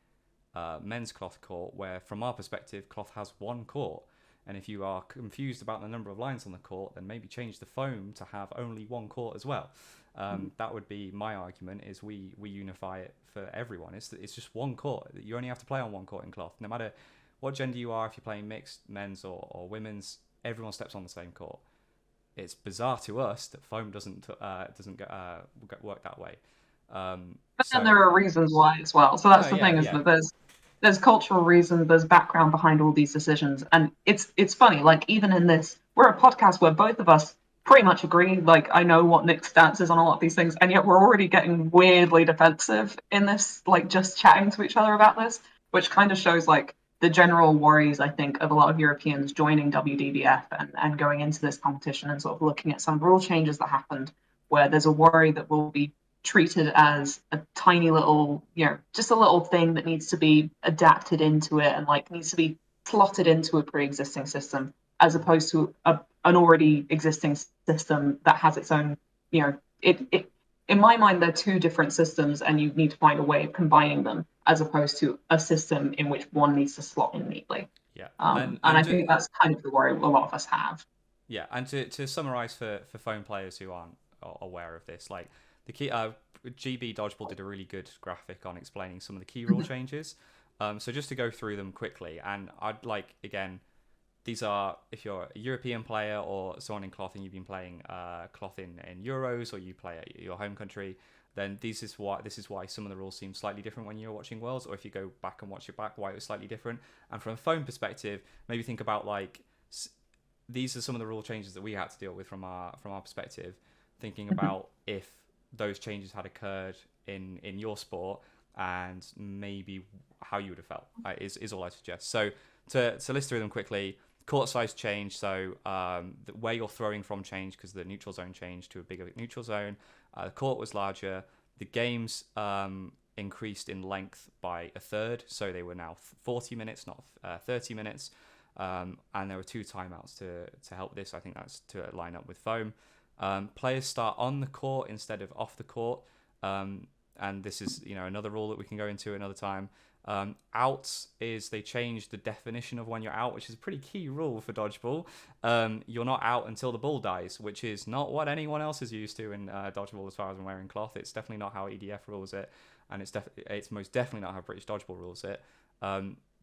A: men's cloth court, where from our perspective, cloth has one court. And if you are confused about the number of lines on the court, then maybe change the foam to have only one court as well. That would be my argument, is we unify it for everyone. It's just one court. You only have to play on one court in cloth. No matter what gender you are, if you're playing mixed, men's or women's, everyone steps on the same court. It's bizarre to us that foam doesn't work that way.
B: But then there are reasons why as well. So that's the thing, is that there's cultural reasons, there's background behind all these decisions, and it's funny. Like, even in this, we're a podcast where both of us pretty much agree. Like, I know what Nick's stance is on a lot of these things, and yet we're already getting weirdly defensive in this, like, just chatting to each other about this, which kind of shows like the general worries, I think, of a lot of Europeans joining WDBF and going into this competition and sort of looking at some rule changes that happened, where there's a worry that we'll be treated as a tiny little, just a little thing that needs to be adapted into it and like needs to be slotted into a pre-existing system, as opposed to an already existing system that has its own, it in my mind, they're two different systems, and you need to find a way of combining them, as opposed to a system in which one needs to slot in neatly.
A: Yeah.
B: And I think that's kind of the worry a lot of us have.
A: Yeah, and to summarize for phone players who aren't aware of this, like, the key, GB Dodgeball did a really good graphic on explaining some of the key rule changes. So just to go through them quickly, and I'd like, again, these are, if you're a European player or someone in cloth and you've been playing cloth in Euros, or you play at your home country, then this is why some of the rules seem slightly different when you're watching Worlds, or if you go back and watch it back, why it was slightly different. And from a phone perspective, maybe think about, like, these are some of the rule changes that we had to deal with from our perspective, thinking about if those changes had occurred in your sport, and maybe how you would have felt, is all I suggest. So to list through them quickly: court size change, so where you're throwing from changed because the neutral zone changed to a bigger neutral zone. The court was larger. The games increased in length by a third, so they were now 40 minutes, not 30 minutes. And there were 2 timeouts to help this. I think that's to line up with foam. Players start on the court instead of off the court, and this is another rule that we can go into another time. Outs is, they changed the definition of when you're out, which is a pretty key rule for Dodgeball. You're not out until the ball dies, which is not what anyone else is used to in Dodgeball, as far as I'm wearing cloth. It's definitely not how EDF rules it, and it's most definitely not how British Dodgeball rules it.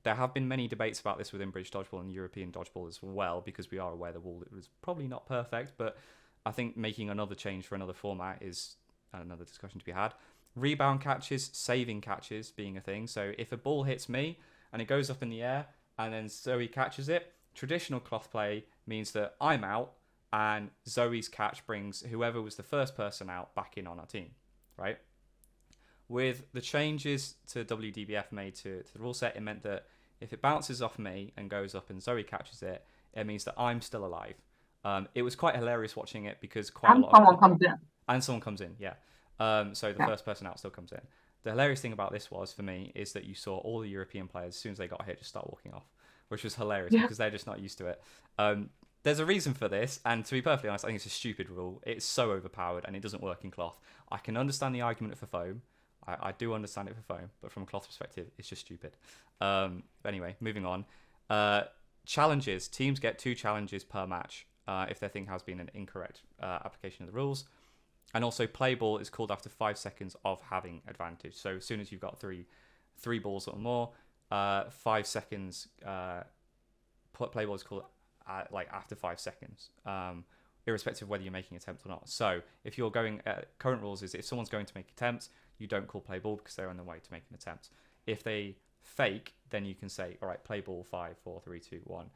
A: There have been many debates about this within British Dodgeball and European Dodgeball as well, because we are aware the rule was probably not perfect, but I think making another change for another format is another discussion to be had. Rebound catches, saving catches being a thing. So if a ball hits me and it goes up in the air and then Zoe catches it, traditional cloth play means that I'm out and Zoe's catch brings whoever was the first person out back in on our team, right? With the changes to WDBF made to the rule set, it meant that if it bounces off me and goes up and Zoe catches it, it means that I'm still alive. It was quite hilarious watching it, because
B: someone comes in.
A: And someone comes in, yeah. So the first person out still comes in. The hilarious thing about this was, for me, is that you saw all the European players, as soon as they got hit, just start walking off, which was hilarious because they're just not used to it. There's a reason for this, and to be perfectly honest, I think it's a stupid rule. It's so overpowered, and it doesn't work in cloth. I can understand the argument for foam. I do understand it for foam, but from a cloth perspective, it's just stupid. Anyway, moving on. Challenges. Teams get 2 challenges per match if their thing has been an incorrect application of the rules. And also, play ball is called after 5 seconds of having advantage. So as soon as you've got three balls or more, 5 seconds, play ball is called after 5 seconds, irrespective of whether you're making attempts or not. So if you're going, current rules is if someone's going to make attempts, you don't call play ball because they're on the way to make an attempt. If they fake, then you can say, all right, play ball, 5, 4, 3, 2, 1.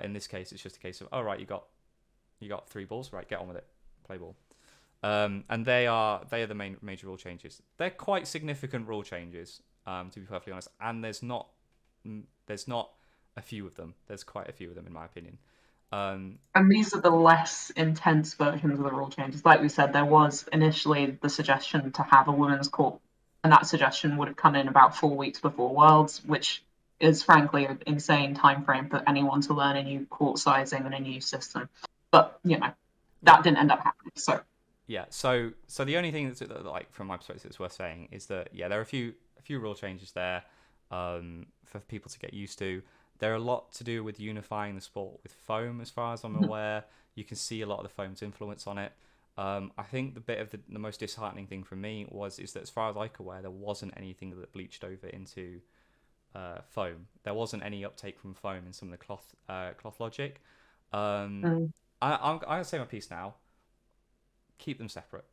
A: In this case, it's just a case of, all right, you got 3 balls, right? Get on with it, play ball. And they are the major rule changes. They're quite significant rule changes, to be perfectly honest. And there's not a few of them. There's quite a few of them, in my opinion.
B: And these are the less intense versions of the rule changes. Like we said, there was initially the suggestion to have a women's court and that suggestion would have come in about 4 weeks before Worlds, which is frankly an insane time frame for anyone to learn a new court sizing and a new system. But that didn't end up happening. So
A: yeah, so the only thing that's like from my perspective that's worth saying is that there are a few rule changes there for people to get used to. There are a lot to do with unifying the sport with foam, as far as I'm aware. You can see a lot of the foam's influence on it. I think the bit of the most disheartening thing for me is that, as far as I could aware, there wasn't anything that bleached over into foam. There wasn't any uptake from foam in some of the cloth logic. I'm gonna say my piece now. Keep them separate.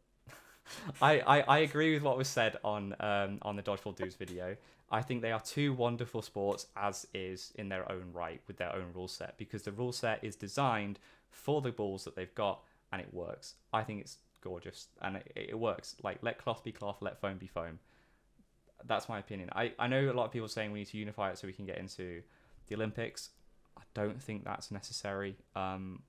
A: I agree with what was said on the Dodgeball Dudes video. I think they are two wonderful sports as is in their own right with their own rule set, because the rule set is designed for the balls that they've got and it works. I think it's gorgeous and it works. Like, let cloth be cloth, let foam be foam. That's my opinion. I know a lot of people saying we need to unify it so we can get into the Olympics. I don't think that's necessary.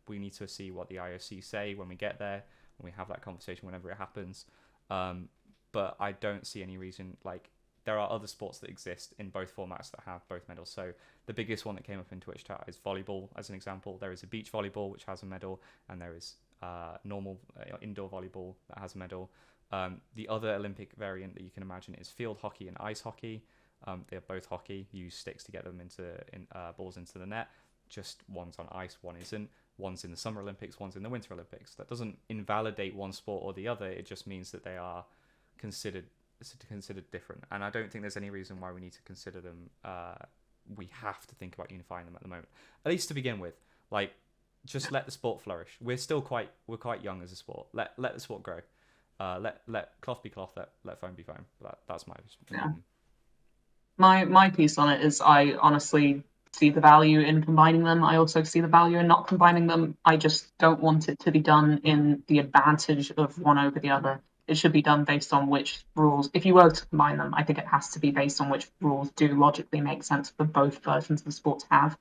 A: We need to see what the IOC say when we get there, when we have that conversation whenever it happens. But I don't see any reason. Like, there are other sports that exist in both formats that have both medals. So the biggest one that came up in Twitch chat is volleyball, as an example. There is a beach volleyball, which has a medal, and there is normal indoor volleyball that has a medal. The other Olympic variant that you can imagine is field hockey and ice hockey. They are both hockey. You use sticks to get them balls into the net. Just one's on ice, one isn't. One's in the Summer Olympics, one's in the Winter Olympics. That doesn't invalidate one sport or the other. It just means that they are considered different. And I don't think there's any reason why we need to consider them. We have to think about unifying them at the moment, at least to begin with. Like, just let the sport flourish. We're quite young as a sport. Let the sport grow. Let cloth be cloth. Let foam be foam. That's my opinion.
B: My piece on it is, I honestly see the value in combining them. I also see the value in not combining them. I just don't want it to be done in the advantage of one over the other. It should be done based on which rules. If you were to combine them, I think it has to be based on which rules do logically make sense for both versions of the sport to have.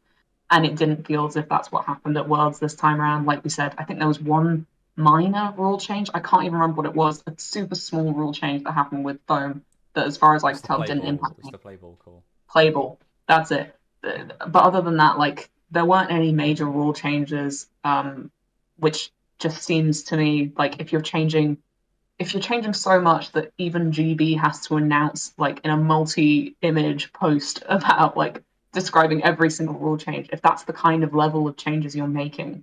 B: And it didn't feel as if that's what happened at Worlds this time around. Like we said, I think there was one minor rule change. I can't even remember what it was. A super small rule change that happened with foam that, as far as I could tell, didn't impact me.
A: It's the play ball call.
B: Play ball. That's it. But other than that, like, there weren't any major rule changes, which just seems to me like if you're changing so much that even GB has to announce, like, in a multi-image post about, like, describing every single rule change, if that's the kind of level of changes you're making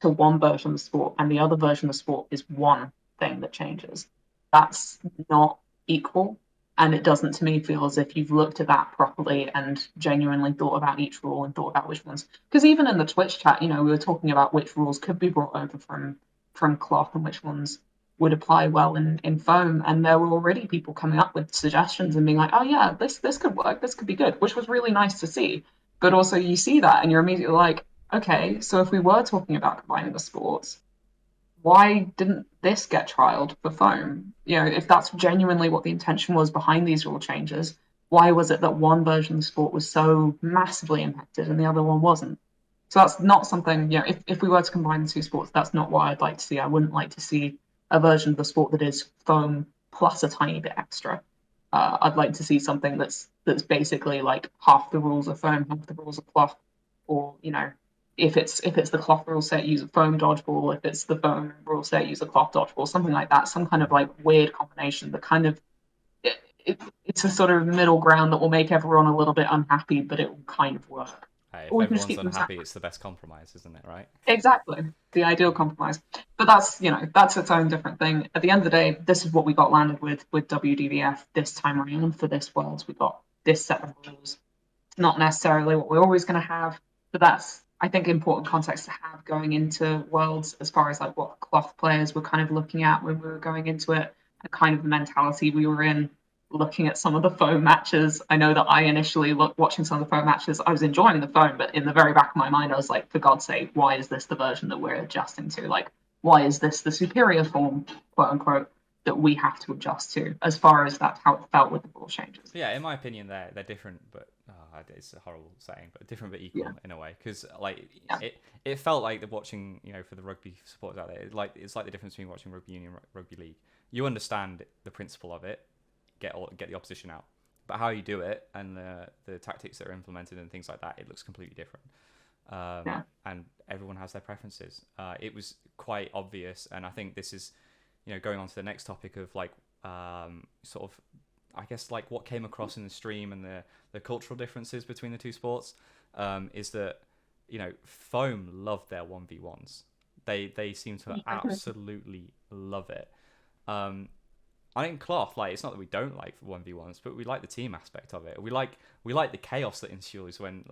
B: to one version of the sport and the other version of the sport is one thing that changes, that's not equal. And it doesn't, to me, feel as if you've looked at that properly and genuinely thought about each rule and thought about which ones. Because even in the Twitch chat, we were talking about which rules could be brought over from cloth and which ones would apply well in foam. And there were already people coming up with suggestions and being like, oh yeah, this could work, this could be good, which was really nice to see. But also you see that and you're immediately like, okay, so if we were talking about combining the sports, why didn't this get trialed for foam? If that's genuinely what the intention was behind these rule changes, why was it that one version of the sport was so massively impacted and the other one wasn't? So that's not something, if we were to combine the two sports, that's not what I'd like to see. I wouldn't like to see a version of the sport that is foam plus a tiny bit extra. I'd like to see something that's basically like half the rules are foam, half the rules are cloth, or if it's the cloth rule set, use a foam dodgeball. If it's the foam rule set, use a cloth dodgeball. Something like that. Some kind of like weird combination that kind of it's a sort of middle ground that will make everyone a little bit unhappy, but it will kind of work.
A: Hey, if everyone's unhappy, it's the best compromise, isn't it? Right?
B: Exactly, the ideal compromise. But that's its own different thing. At the end of the day, this is what we got landed with WDBF this time around for this Worlds. We got this set of rules. It's not necessarily what we're always going to have, but that's, I think, important context to have going into Worlds, as far as like what cloth players were kind of looking at when we were going into it, and kind of the mentality we were in looking at some of the foam matches. I know that I initially watching some of the foam matches, I was enjoying the foam, but in the very back of my mind, I was like, for God's sake, why is this the version that we're adjusting to? Like, why is this the superior form, quote unquote, that we have to adjust to, as far as that's how it felt with the rule changes?
A: Yeah, in my opinion, they're different, but it's a horrible saying, but different but equal in a way. Because it felt like the watching, for the rugby supporters out there, it's like the difference between watching rugby union and rugby league. You understand the principle of it. get the opposition out. But how you do it and the tactics that are implemented and things like that, it looks completely different. And everyone has their preferences. It was quite obvious, and I think this is, going on to the next topic of like sort of, I guess, like what came across in the stream and the cultural differences between the two sports, is that foam loved their 1v1s. They seem to absolutely love it. I think cloth, like, it's not that we don't like 1v1s, but we like the team aspect of it. We like the chaos that ensues when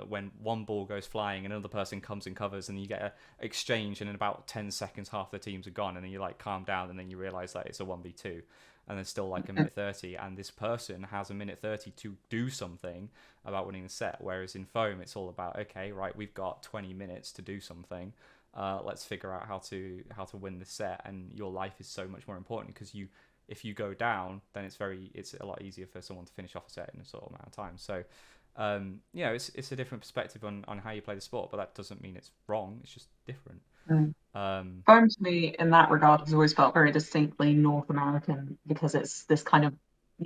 A: one ball goes flying and another person comes and covers, and you get an exchange, and in about 10 seconds half the teams are gone, and then you like calm down, and then you realise that it's a 1v2, and there's still like a minute 30, and this person has a minute 30 to do something about winning the set. Whereas in foam, it's all about, okay, right, we've got 20 minutes to do something. Let's figure out how to win the set, and your life is so much more important because if you go down, then it's a lot easier for someone to finish off a set in a sort of amount of time. So, it's a different perspective on how you play the sport, but that doesn't mean it's wrong. It's just different.
B: Foam to me, in that regard, has always felt very distinctly North American, because it's this kind of,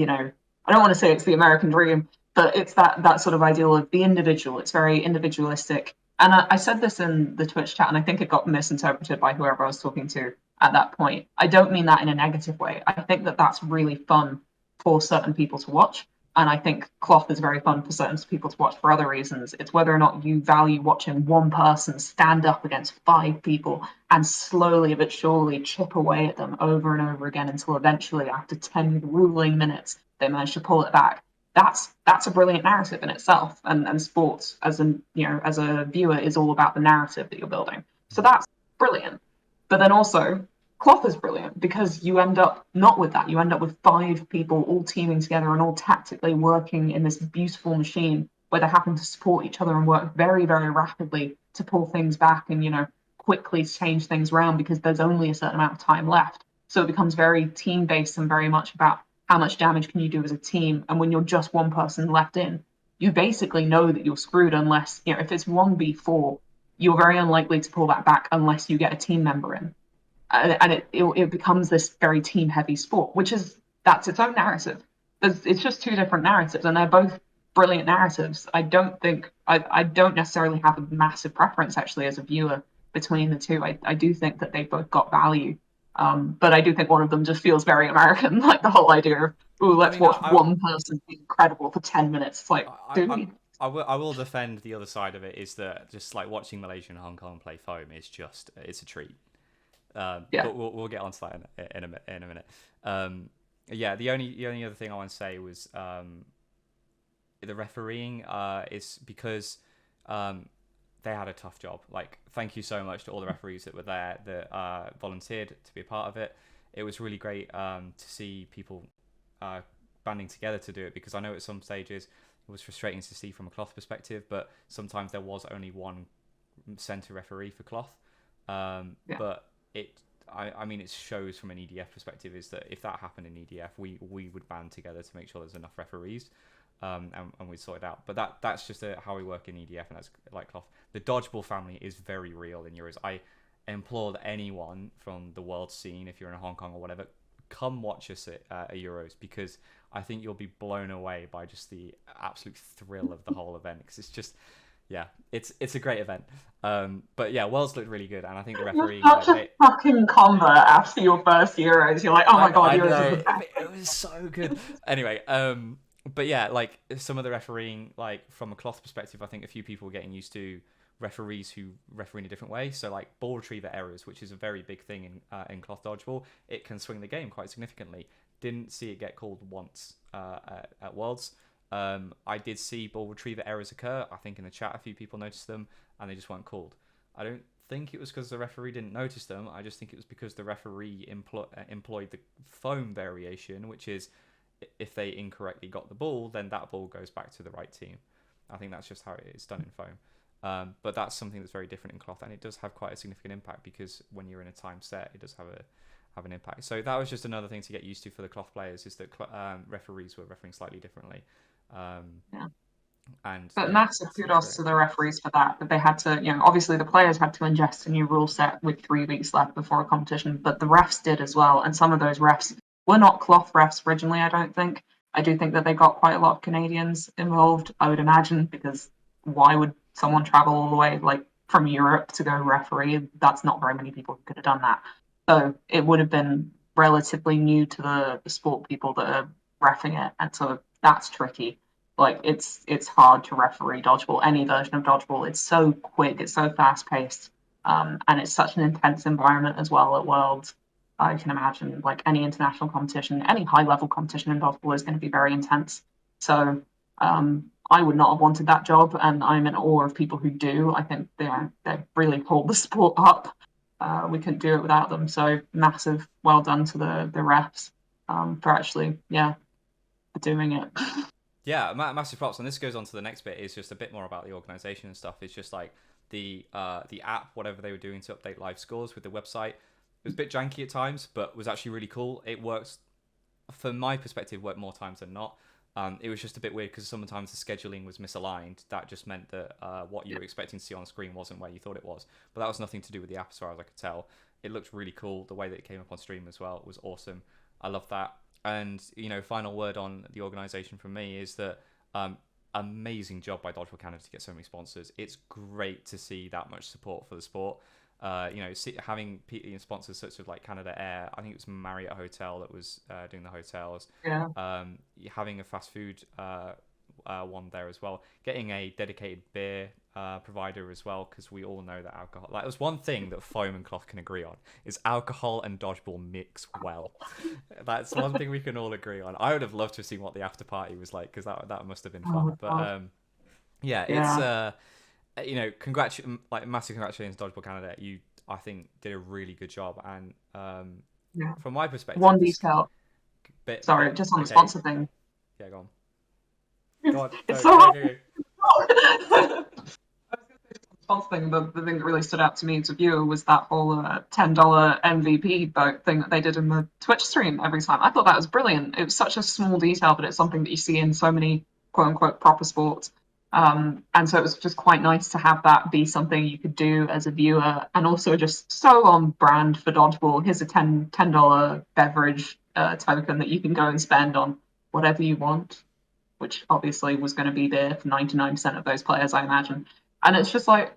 B: I don't want to say it's the American dream, but it's that sort of ideal of the individual. It's very individualistic. And I said this in the Twitch chat, and I think it got misinterpreted by whoever I was talking to at that point. I don't mean that in a negative way. I think that that's really fun for certain people to watch. And I think cloth is very fun for certain people to watch for other reasons. It's whether or not you value watching one person stand up against 5 people and slowly but surely chip away at them over and over again until eventually, after 10 grueling minutes, they manage to pull it back. That's a brilliant narrative in itself. And sports, as a viewer, is all about the narrative that you're building. So that's brilliant. But then also, cloth is brilliant because you end up not with that. You end up with 5 people all teaming together and all tactically working in this beautiful machine where they happen to support each other and work very, very rapidly to pull things back and, quickly change things around because there's only a certain amount of time left. So it becomes very team-based and very much about how much damage can you do as a team. And when you're just one person left in, you basically know that you're screwed unless, if it's 1v4, you're very unlikely to pull that back unless you get a team member in. And it becomes this very team-heavy sport, that's its own narrative. It's just 2 different narratives, and they're both brilliant narratives. I don't necessarily have a massive preference, actually, as a viewer between the two. I do think that they've both got value, but I do think one of them just feels very American, like the whole idea of, let's watch one person be incredible for 10 minutes. It's like,
A: I will defend the other side of it, is that just like watching Malaysia and Hong Kong play foam is it's a treat. But we'll get onto that in a minute. The only other thing I want to say was the refereeing is because they had a tough job. Like, thank you so much to all the referees that were there that volunteered to be a part of it. It was really great to see people banding together to do it, because I know at some stages it was frustrating to see from a cloth perspective, but sometimes there was only one centre referee for cloth. But it shows from an EDF perspective is that if that happened in EDF, we would band together to make sure there's enough referees, and we'd sort it out. But that's just how we work in EDF, and that's like cloth. The dodgeball family is very real in Euros. I implore anyone from the world scene, if you're in Hong Kong or whatever, come watch us at Euros, because I think you'll be blown away by just the absolute thrill of the whole event, because it's just... Yeah, it's a great event. But yeah, Worlds looked really good, and I think the refereeing...
B: Such a fucking convert after your first Euros. You're like, oh my god, Euros is the best.
A: It was so good. Anyway, but yeah, like some of the refereeing, like from a cloth perspective, I think a few people were getting used to referees who referee in a different way. So like ball retriever errors, which is a very big thing in cloth dodgeball, it can swing the game quite significantly. Didn't see it get called once at Worlds. I did see ball retriever errors occur. I think in the chat a few people noticed them and they just weren't called. I don't think it was because the referee didn't notice them. I just think it was because the referee employed the foam variation, which is if they incorrectly got the ball, then that ball goes back to the right team. I think that's just how it is done in foam. But that's something that's very different in cloth, and it does have quite a significant impact, because when you're in a time set, it does have an impact. So that was just another thing to get used to for the cloth players, is that referees were refereeing slightly differently. But
B: massive kudos to the referees for that they had to, obviously the players had to ingest a new rule set with 3 weeks left before a competition, but the refs did as well, and some of those refs were not cloth refs originally, I don't think. I do think that they got quite a lot of Canadians involved, I would imagine, because why would someone travel all the way like from Europe to go referee? That's not very many people who could have done that. So it would have been relatively new to the sport people that are reffing it, and so that's tricky. Like it's hard to referee dodgeball, any version of dodgeball. It's so quick, it's so fast paced, and it's such an intense environment as well at Worlds. I can imagine like any international competition, any high level competition in dodgeball is going to be very intense. So I would not have wanted that job, and I'm in awe of people who do. I think they really pulled the sport up. We couldn't do it without them. So massive well done to the refs for actually for doing it.
A: Yeah, massive props. And this goes on to the next bit. Is just a bit more about the organization and stuff. It's just like the app, whatever they were doing to update live scores with the website. It was a bit janky at times, but was actually really cool. It works, from my perspective, worked more times than not. It was just a bit weird because sometimes the scheduling was misaligned. That just meant that what you were expecting to see on screen wasn't where you thought it was. But that was nothing to do with the app as far as I could tell. It looked really cool. The way that it came up on stream as well was awesome. I love that. And, final word on the organisation from me is that amazing job by Dodgeball Canada to get so many sponsors. It's great to see that much support for the sport. Having sponsors such as like Canada Air, I think it was Marriott Hotel that was doing the hotels.
B: Yeah.
A: Having a fast food one there as well. Getting a dedicated beer provider as well, because we all know that alcohol. Like, there's one thing that foam and cloth can agree on is alcohol and dodgeball mix well. That's one thing we can all agree on. I would have loved to have seen what the after party was like, because that must have been fun. Massive congratulations to Dodgeball Canada. You, I think, did a really good job, and from my perspective,
B: one detail. Just on the sponsor thing.
A: Yeah, go on. Go on.
B: It's so hard. Sponsor thing, the thing that really stood out to me as a viewer was that whole $10 MVP vote thing that they did in the Twitch stream every time. I thought that was brilliant. It was such a small detail, but it's something that you see in so many quote unquote proper sports. And so it was just quite nice to have that be something you could do as a viewer, and also just so on brand for dodgeball. Here's a $10 beverage token that you can go and spend on whatever you want, which obviously was going to be there for 99% of those players, I imagine. And it's just like,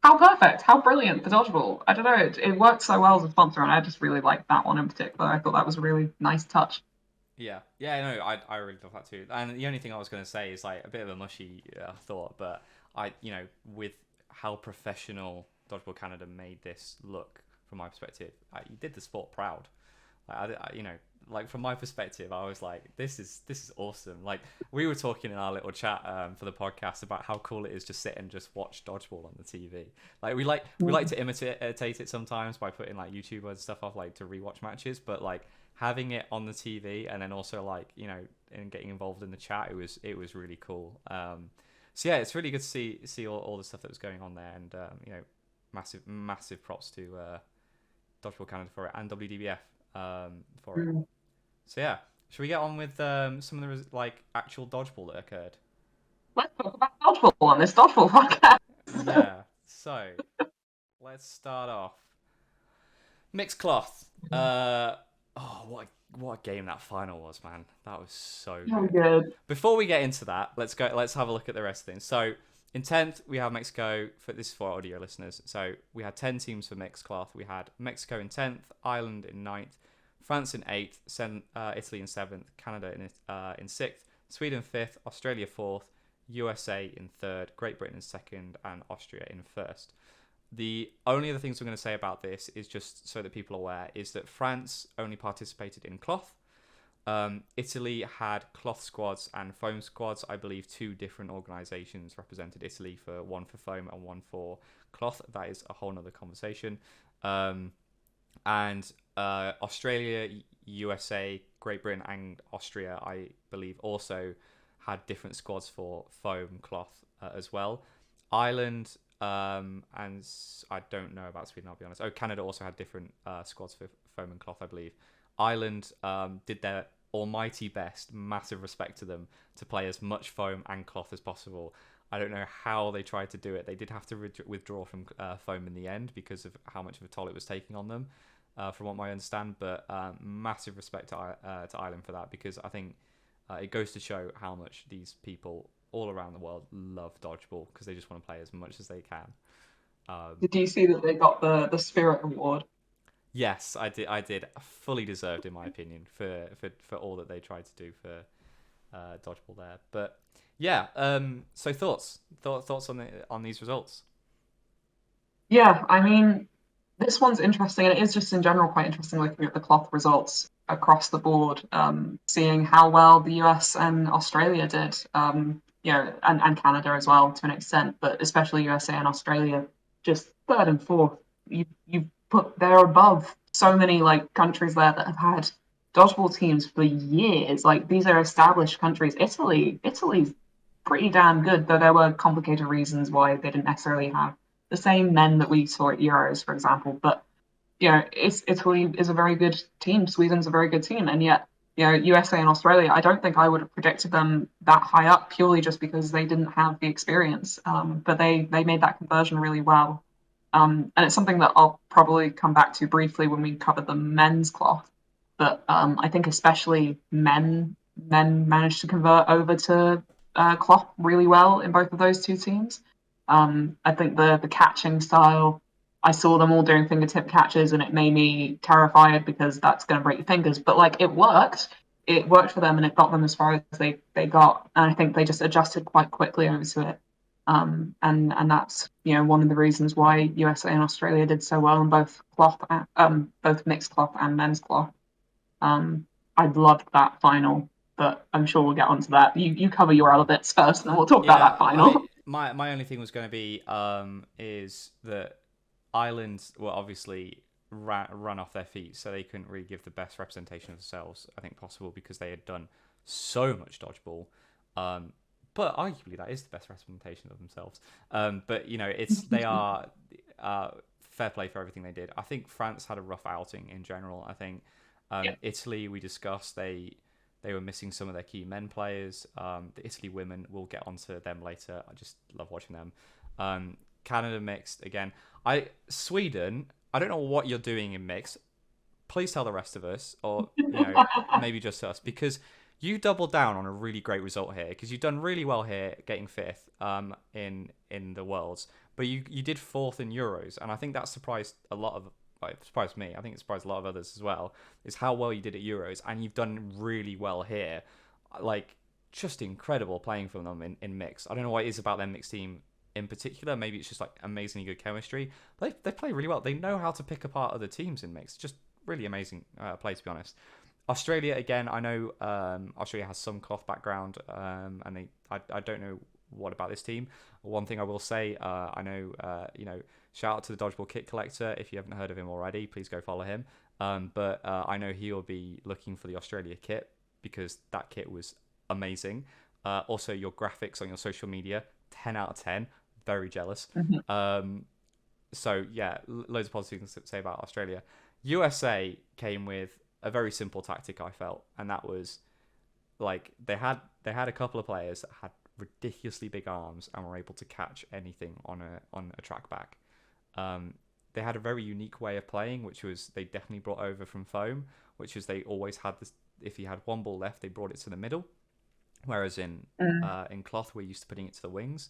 B: how perfect, how brilliant for dodgeball. I don't know, it worked so well as a sponsor, and I just really liked that one in particular. I thought that was a really nice touch.
A: Yeah, no, I really thought that too. And the only thing I was going to say is like a bit of a mushy thought, but with how professional Dodgeball Canada made this look, from my perspective, you did the sport proud. Like from my perspective, I was like, this is awesome. Like, we were talking in our little chat for the podcast about how cool it is to sit and just watch dodgeball on the TV. Like, we like to imitate it sometimes by putting like YouTubers and stuff off, like, to rewatch matches, but like having it on the TV and then also like and getting involved in the chat, it was really cool. So yeah, it's really good to see all the stuff that was going on there, and massive props to Dodgeball Canada for it, and WDBF for it. So yeah, should we get on with some of the like actual dodgeball that occurred?
B: Let's talk about dodgeball on this dodgeball podcast.
A: Yeah, so let's start off. Mixed cloth. What a game that final was, man. That was so good. Before we get into that, let's have a look at the rest of things. So in 10th, we have Mexico. This is for audio listeners. So we had 10 teams for mixed cloth. We had Mexico in 10th, Ireland in 9th, France in 8th, Italy in 7th, Canada in 6th, Sweden 5th, Australia 4th, USA in 3rd, Great Britain in 2nd, and Austria in 1st. The only other things we're going to say about this is, just so that people are aware, is that France only participated in cloth. Italy had cloth squads and foam squads. I believe 2 different organisations represented Italy, for one for foam and one for cloth. That is a whole nother conversation. And Australia, USA, Great Britain, and Austria, I believe, also had different squads for foam, cloth as well. Ireland, and I don't know about Sweden, I'll be honest. Canada also had different squads for foam and cloth, I believe. Ireland did their almighty best, massive respect to them, to play as much foam and cloth as possible. I don't know how they tried to do it. They did have to withdraw from foam in the end because of how much of a toll it was taking on them, from what I understand. But massive respect to Ireland for that, because I think it goes to show how much these people all around the world love dodgeball because they just want to play as much as they can.
B: Did you see that they got the Spirit Award?
A: Yes, I did. I did. Fully deserved, in my opinion, for all that they tried to do for dodgeball there. But yeah. So thoughts on these results?
B: Yeah, I mean, this one's interesting, and it is just in general quite interesting looking at the cloth results across the board, seeing how well the US and Australia did, and Canada as well to an extent, but especially USA and Australia, just third and fourth. You put they're above so many like countries there that have had dodgeball teams for years. Like these are established countries. Italy's pretty damn good, though there were complicated reasons why they didn't necessarily have the same men that we saw at Euros, for example. But Italy is a very good team. Sweden's a very good team, and yet USA and Australia, I don't think I would have predicted them that high up purely just because they didn't have the experience. But they made that conversion really well, and it's something that I'll probably come back to briefly when we cover the men's cloth. But I think especially men managed to convert over to cloth really well in both of those two teams. I think the catching style, I saw them all doing fingertip catches, and it made me terrified because that's going to break your fingers. But like it worked. It worked for them, and it got them as far as they got. And I think they just adjusted quite quickly over to it. And that's one of the reasons why USA and Australia did so well in both both mixed cloth and men's cloth. I loved that final, but I'm sure we'll get onto that. You cover your other bits first, and then we'll talk about
A: Yeah,
B: that final.
A: my only thing was going to be is that Ireland were obviously run off their feet, so they couldn't really give the best representation of themselves, I think, possible because they had done so much dodgeball. But arguably that is the best representation of themselves. But it's they are fair play for everything they did. I think France had a rough outing in general. I think Italy, we discussed, they were missing some of their key men players. The Italy women, we'll get onto them later. I just love watching them. Canada mixed again. Sweden, I don't know what you're doing in mixed. Please tell the rest of us, or maybe just us, because you doubled down on a really great result here. Because you've done really well here, getting fifth in the worlds, but you did fourth in Euros, and I think that surprised a lot of. It surprised me. I think it surprised a lot of others as well. Is how well you did at Euros, and you've done really well here. Like just incredible playing from them in mix. I don't know what it is about their mixed team in particular. Maybe it's just like amazingly good chemistry. But they play really well. They know how to pick apart other teams in mix. Just really amazing play, to be honest. Australia again. I know Australia has some cloth background, and I don't know what about this team. One thing I will say, I know shout out to the Dodgeball Kit Collector. If you haven't heard of him already, please go follow him. But I know he'll be looking for the Australia kit because that kit was amazing. Also, your graphics on your social media, 10 out of 10. Very jealous. So yeah, loads of positive things to say about Australia. USA came with a very simple tactic, I felt, and that was like they had a couple of players that had ridiculously big arms and were able to catch anything on a track back. They had a very unique way of playing, which was they definitely brought over from foam, which is they always had this. If you had one ball left, they brought it to the middle, whereas in cloth we're used to putting it to the wings.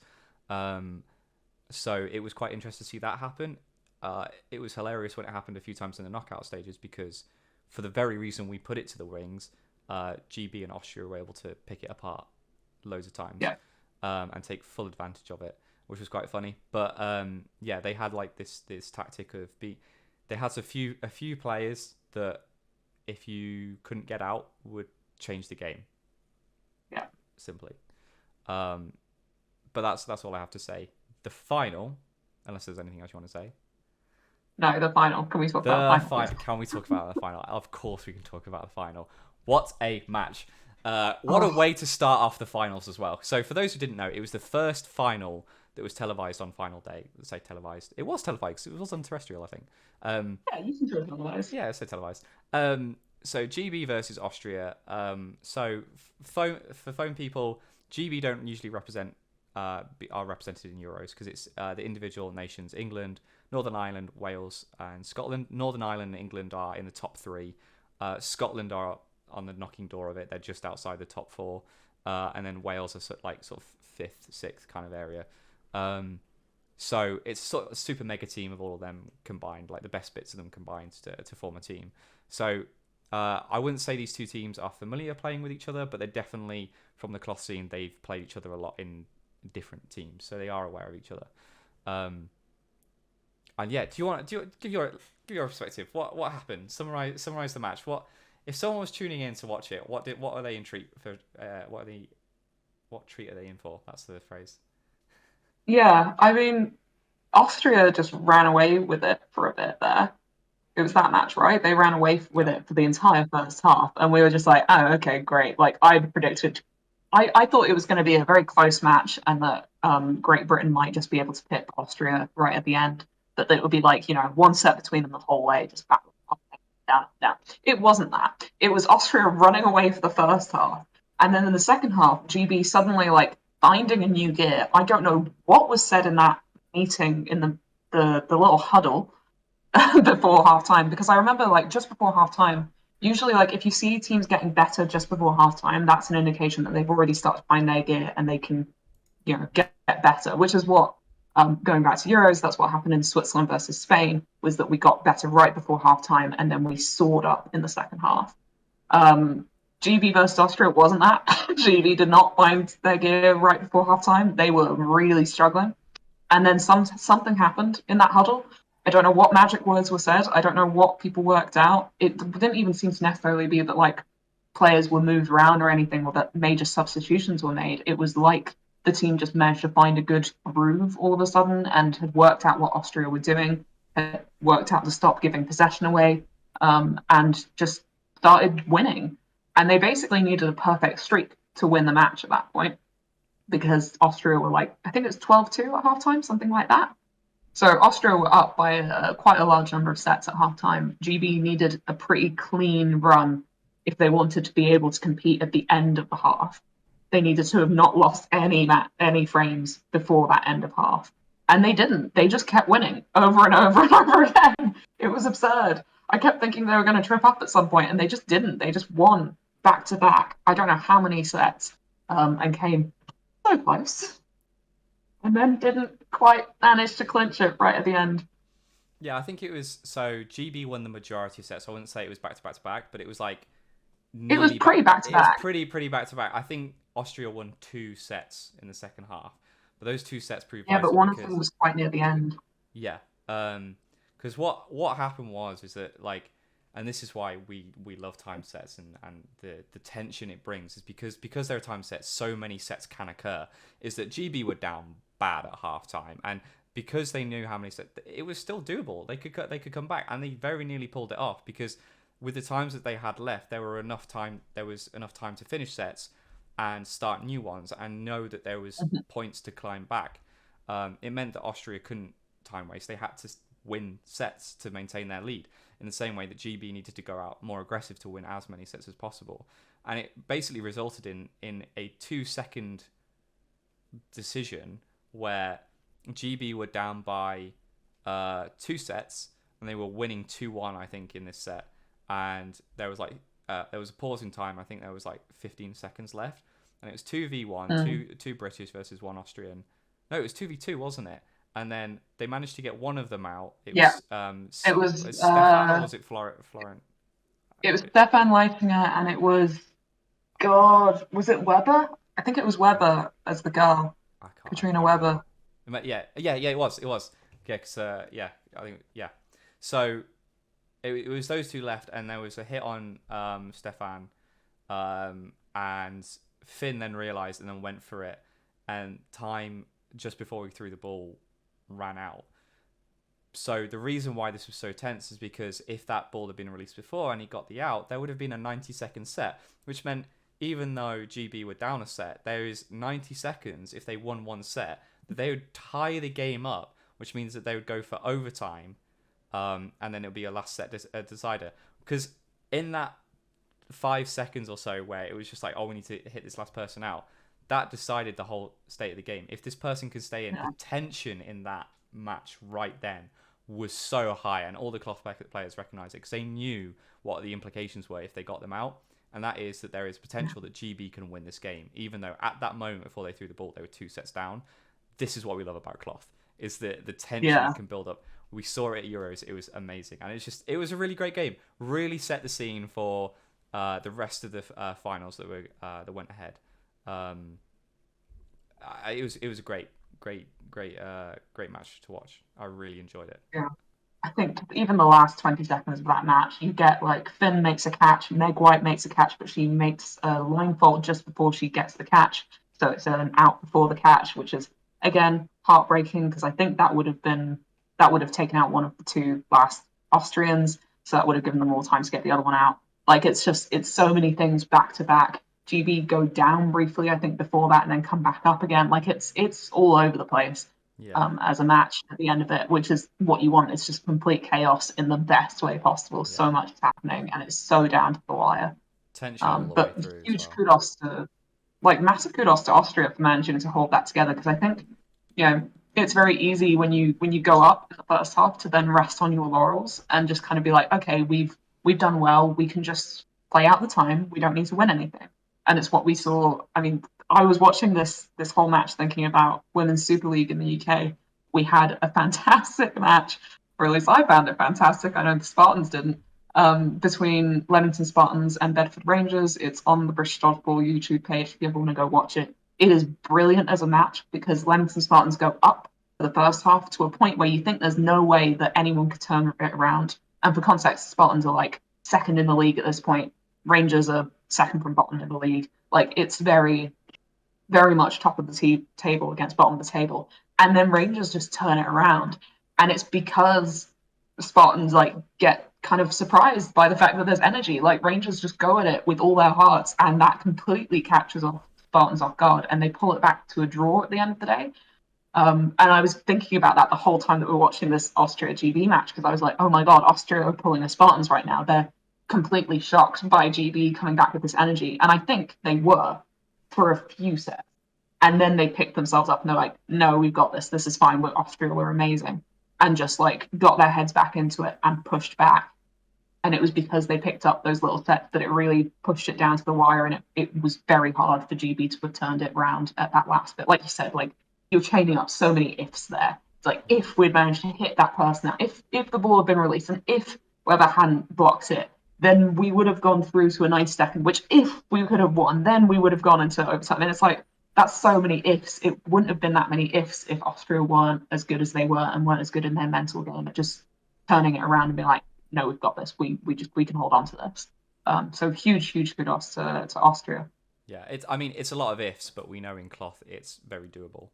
A: So it was quite interesting to see that happen. It was hilarious when it happened a few times in the knockout stages because for the very reason we put it to the wings, GB and Austria were able to pick it apart loads of times and take full advantage of it, which was quite funny. But they had like this tactic of they had a few players that if you couldn't get out would change the game.
B: Yeah.
A: Simply. But that's all I have to say. The final, unless there's anything else you want to say.
B: No, the final. Can we talk about the final?
A: Can we talk about the final? Of course we can talk about the final. What a match. What a way to start off the finals as well. So for those who didn't know, it was the first final that was televised on final day. Let's say televised. It was televised because it was on terrestrial, I think.
B: Yeah, you can do it televised.
A: Yeah, it's televised. So GB versus Austria. So for phone people, GB don't usually are represented in Euros because it's the individual nations: England, Northern Ireland, Wales, and Scotland. Northern Ireland and England are in the top three. Scotland are on the knocking door of it. They're just outside the top four, and then Wales are sort of fifth, sixth kind of area. So it's sort of a super mega team of all of them combined, like the best bits of them combined to form a team. So I wouldn't say these two teams are familiar playing with each other, but they're definitely, from the cloth scene, they've played each other a lot in different teams, so they are aware of each other. And yeah, do you give your perspective? What happened? Summarize the match. What if someone was tuning in to watch it? What are they in treat for? What treat are they in for? That's the phrase.
B: Yeah, I mean, Austria just ran away with it for a bit there. It was that match, right? They ran away with
A: Yeah.
B: it for the entire first half, and we were just like, oh, okay, great. Like I predicted, I thought it was going to be a very close match, and that Great Britain might just be able to pick Austria right at the end. That it would be like, one set between them the whole way, just back up, down, down. It wasn't that. It was Austria running away for the first half, and then in the second half, GB suddenly like finding a new gear. I don't know what was said in that meeting in the little huddle before halftime, because I remember like just before halftime, usually like if you see teams getting better just before halftime, that's an indication that they've already started to find their gear and they can, get better, which is what going back to Euros, that's what happened in Switzerland versus Spain, was that we got better right before halftime and then we soared up in the second half. GB versus Austria wasn't that. GB did not find their gear right before halftime. They were really struggling. And then something happened in that huddle. I don't know what magic words were said. I don't know what people worked out. It didn't even seem to necessarily be that like players were moved around or anything, or that major substitutions were made. It was like the team just managed to find a good groove all of a sudden and had worked out what Austria were doing, had worked out to stop giving possession away, and just started winning. And they basically needed a perfect streak to win the match at that point, because Austria were like, I think it was 12-2 at halftime, something like that. So Austria were up by quite a large number of sets at halftime. GB needed a pretty clean run if they wanted to be able to compete at the end of the half. They needed to have not lost any frames before that end of half. And they didn't. They just kept winning over and over and over again. It was absurd. I kept thinking they were going to trip up at some point, and they just didn't. They just won back to back. I don't know how many sets, and came so close, and then didn't quite manage to clinch it right at the end.
A: Yeah, I think it was, so GB won the majority of sets. So I wouldn't say it was back to back to back, but it was like
B: It was
A: nearly
B: pretty back to
A: It was
B: back.
A: pretty back to back. I think Austria won 2 sets in the second half, but those 2 sets proved
B: Yeah, but
A: vital
B: one of them
A: because
B: was quite near the end.
A: yeah, because what happened was is that like, and this is why we love time sets and the tension it brings is because there are time sets, so many sets can occur. Is that GB were down bad at halftime, and because they knew how many sets, it was still doable. They could come back, and they very nearly pulled it off because with the times that they had left, there was enough time to finish sets and start new ones, and know that there was points to climb back. It meant that Austria couldn't time waste. They had to win sets to maintain their lead, in the same way that GB needed to go out more aggressive to win as many sets as possible. And it basically resulted in a 2-second decision where GB were down by 2 sets and they were winning 2-1, I think, in this set. And there was there was a pause in time. I think there was like 15 seconds left, and it was 2v1, two British versus 1 Austrian. No, it was 2v2, wasn't it? And then they managed to get one of them out. It was
B: It was
A: Stefan, or was it Florent?
B: it was Stefan Leitinger, and it was, God, was it Weber? I think it was Weber as the girl,
A: I
B: Katrina
A: can't remember.
B: Weber.
A: Yeah. It was. Yeah, because I think yeah. So it was those two left, and there was a hit on Stefan, and Finn then realised and then went for it, and time just before he threw the ball ran out. So the reason why this was so tense is because if that ball had been released before and he got the out, there would have been a 90-second set, which meant even though GB were down a set, there is 90 seconds if they won one set that they would tie the game up, which means that they would go for overtime, and then it would be a last set decider. Because in that 5 seconds or so where it was just like, oh, we need to hit this last person out, that decided the whole state of the game. If this person can stay in, the tension in that match right then was so high, and all the Cloth players recognised it because they knew what the implications were if they got them out. And that is that there is potential that GB can win this game, even though at that moment before they threw the ball, they were 2 sets down. This is what we love about Cloth, is the tension it can build up. We saw it at Euros. It was amazing. And it was a really great game. Really set the scene for the rest of the finals that went ahead. It was a great match to watch. I really enjoyed it.
B: Yeah. I think even the last 20 seconds of that match, you get like Finn makes a catch, Meg White makes a catch, but she makes a line fault just before she gets the catch. So it's an out before the catch, which is, again, heartbreaking because I think that would have taken out one of the 2 last Austrians. So that would have given them more time to get the other one out. Like, it's so many things back to back. GB go down briefly, I think, before that and then come back up again. Like, it's all over the place. As a match at the end of it, which is what you want. It's just complete chaos in the best way possible. So much is happening, and it's so down to the wire.
A: Tension all the way through.
B: Huge kudos to, massive kudos to Austria for managing to hold that together. Because I think, it's very easy when you go up in the first half to then rest on your laurels and just kind of be like, okay, we've done well. We can just play out the time. We don't need to win anything. And it's what we saw. I mean, I was watching this whole match thinking about Women's Super League in the UK. We had a fantastic match, or at least I found it fantastic. I know the Spartans didn't, between Leamington Spartans and Bedford Rangers. It's on the British Dodgeball YouTube page if you ever want to go watch it. It is brilliant as a match because Leamington Spartans go up for the first half to a point where you think there's no way that anyone could turn it around. And for context, Spartans are like second in the league at this point. Rangers are second from bottom in the league. Like, it's very, very much top of the table against bottom of the table. And then Rangers just turn it around. And it's because Spartans get kind of surprised by the fact that there's energy. Like, Rangers just go at it with all their hearts, and that completely catches Spartans off guard, and they pull it back to a draw at the end of the day. And I was thinking about that the whole time that we were watching this Austria GB match, because I was like, oh my god, Austria are pulling the Spartans right now. They're completely shocked by GB coming back with this energy. And I think they were for a few sets. And then they picked themselves up and they're like, no, we've got this. This is fine. We're Austria. We're amazing. And just got their heads back into it and pushed back. And it was because they picked up those little sets that it really pushed it down to the wire. And it was very hard for GB to have turned it round at that last bit. Like you said, you're chaining up so many ifs there. It's like, if we'd managed to hit that person out, if the ball had been released, and if Weber hadn't blocked it, then we would have gone through to a 90-second, which if we could have won, then we would have gone into overtime. And it's like, that's so many ifs. It wouldn't have been that many ifs if Austria weren't as good as they were and weren't as good in their mental game at just turning it around and being like, no, we've got this. We can hold on to this. So huge kudos to Austria.
A: Yeah, it's a lot of ifs, but we know in Cloth it's very doable.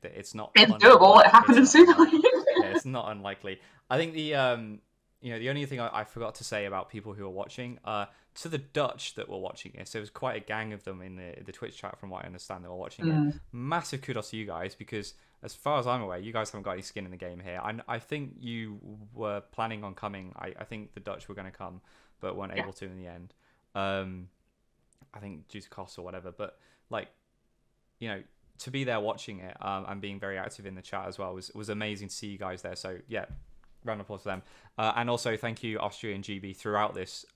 A: It's not.
B: It's doable. It happened in Super League.
A: Yeah, it's not unlikely. I think the only thing I forgot to say about people who are watching, to the Dutch that were watching this, there was quite a gang of them in the Twitch chat, from what I understand, they were watching it. Massive kudos to you guys, because as far as I'm aware, you guys haven't got any skin in the game here. I think you were planning on coming. I think the Dutch were going to come, but weren't able to in the end. I think due to costs or whatever. But to be there watching it and being very active in the chat as well was amazing to see you guys there. So yeah, round of applause for them. And also thank you, Austria and GB, throughout this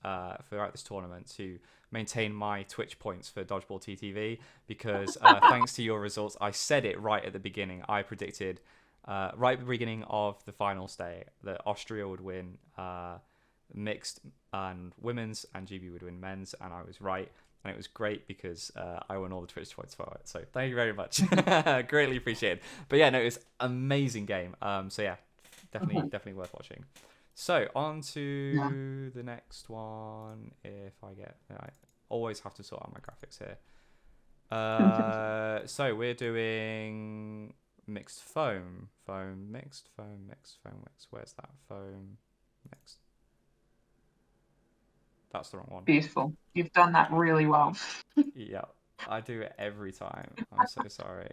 A: tournament to maintain my Twitch points for Dodgeball TTV, because thanks to your results, I said it right at the beginning. I predicted right at the beginning of the finals day that Austria would win mixed and women's, and GB would win men's, and I was right. And it was great because I won all the Twitch points for it. So thank you very much. Greatly appreciated. But yeah, no, it was an amazing game. So yeah, definitely worth watching. So on to the next one. I always have to sort out my graphics here. So we're doing mixed foam. Mixed. Where's that? Foam mixed. That's the wrong one.
B: Beautiful. You've done that really well.
A: Yeah, I do it every time. I'm so sorry.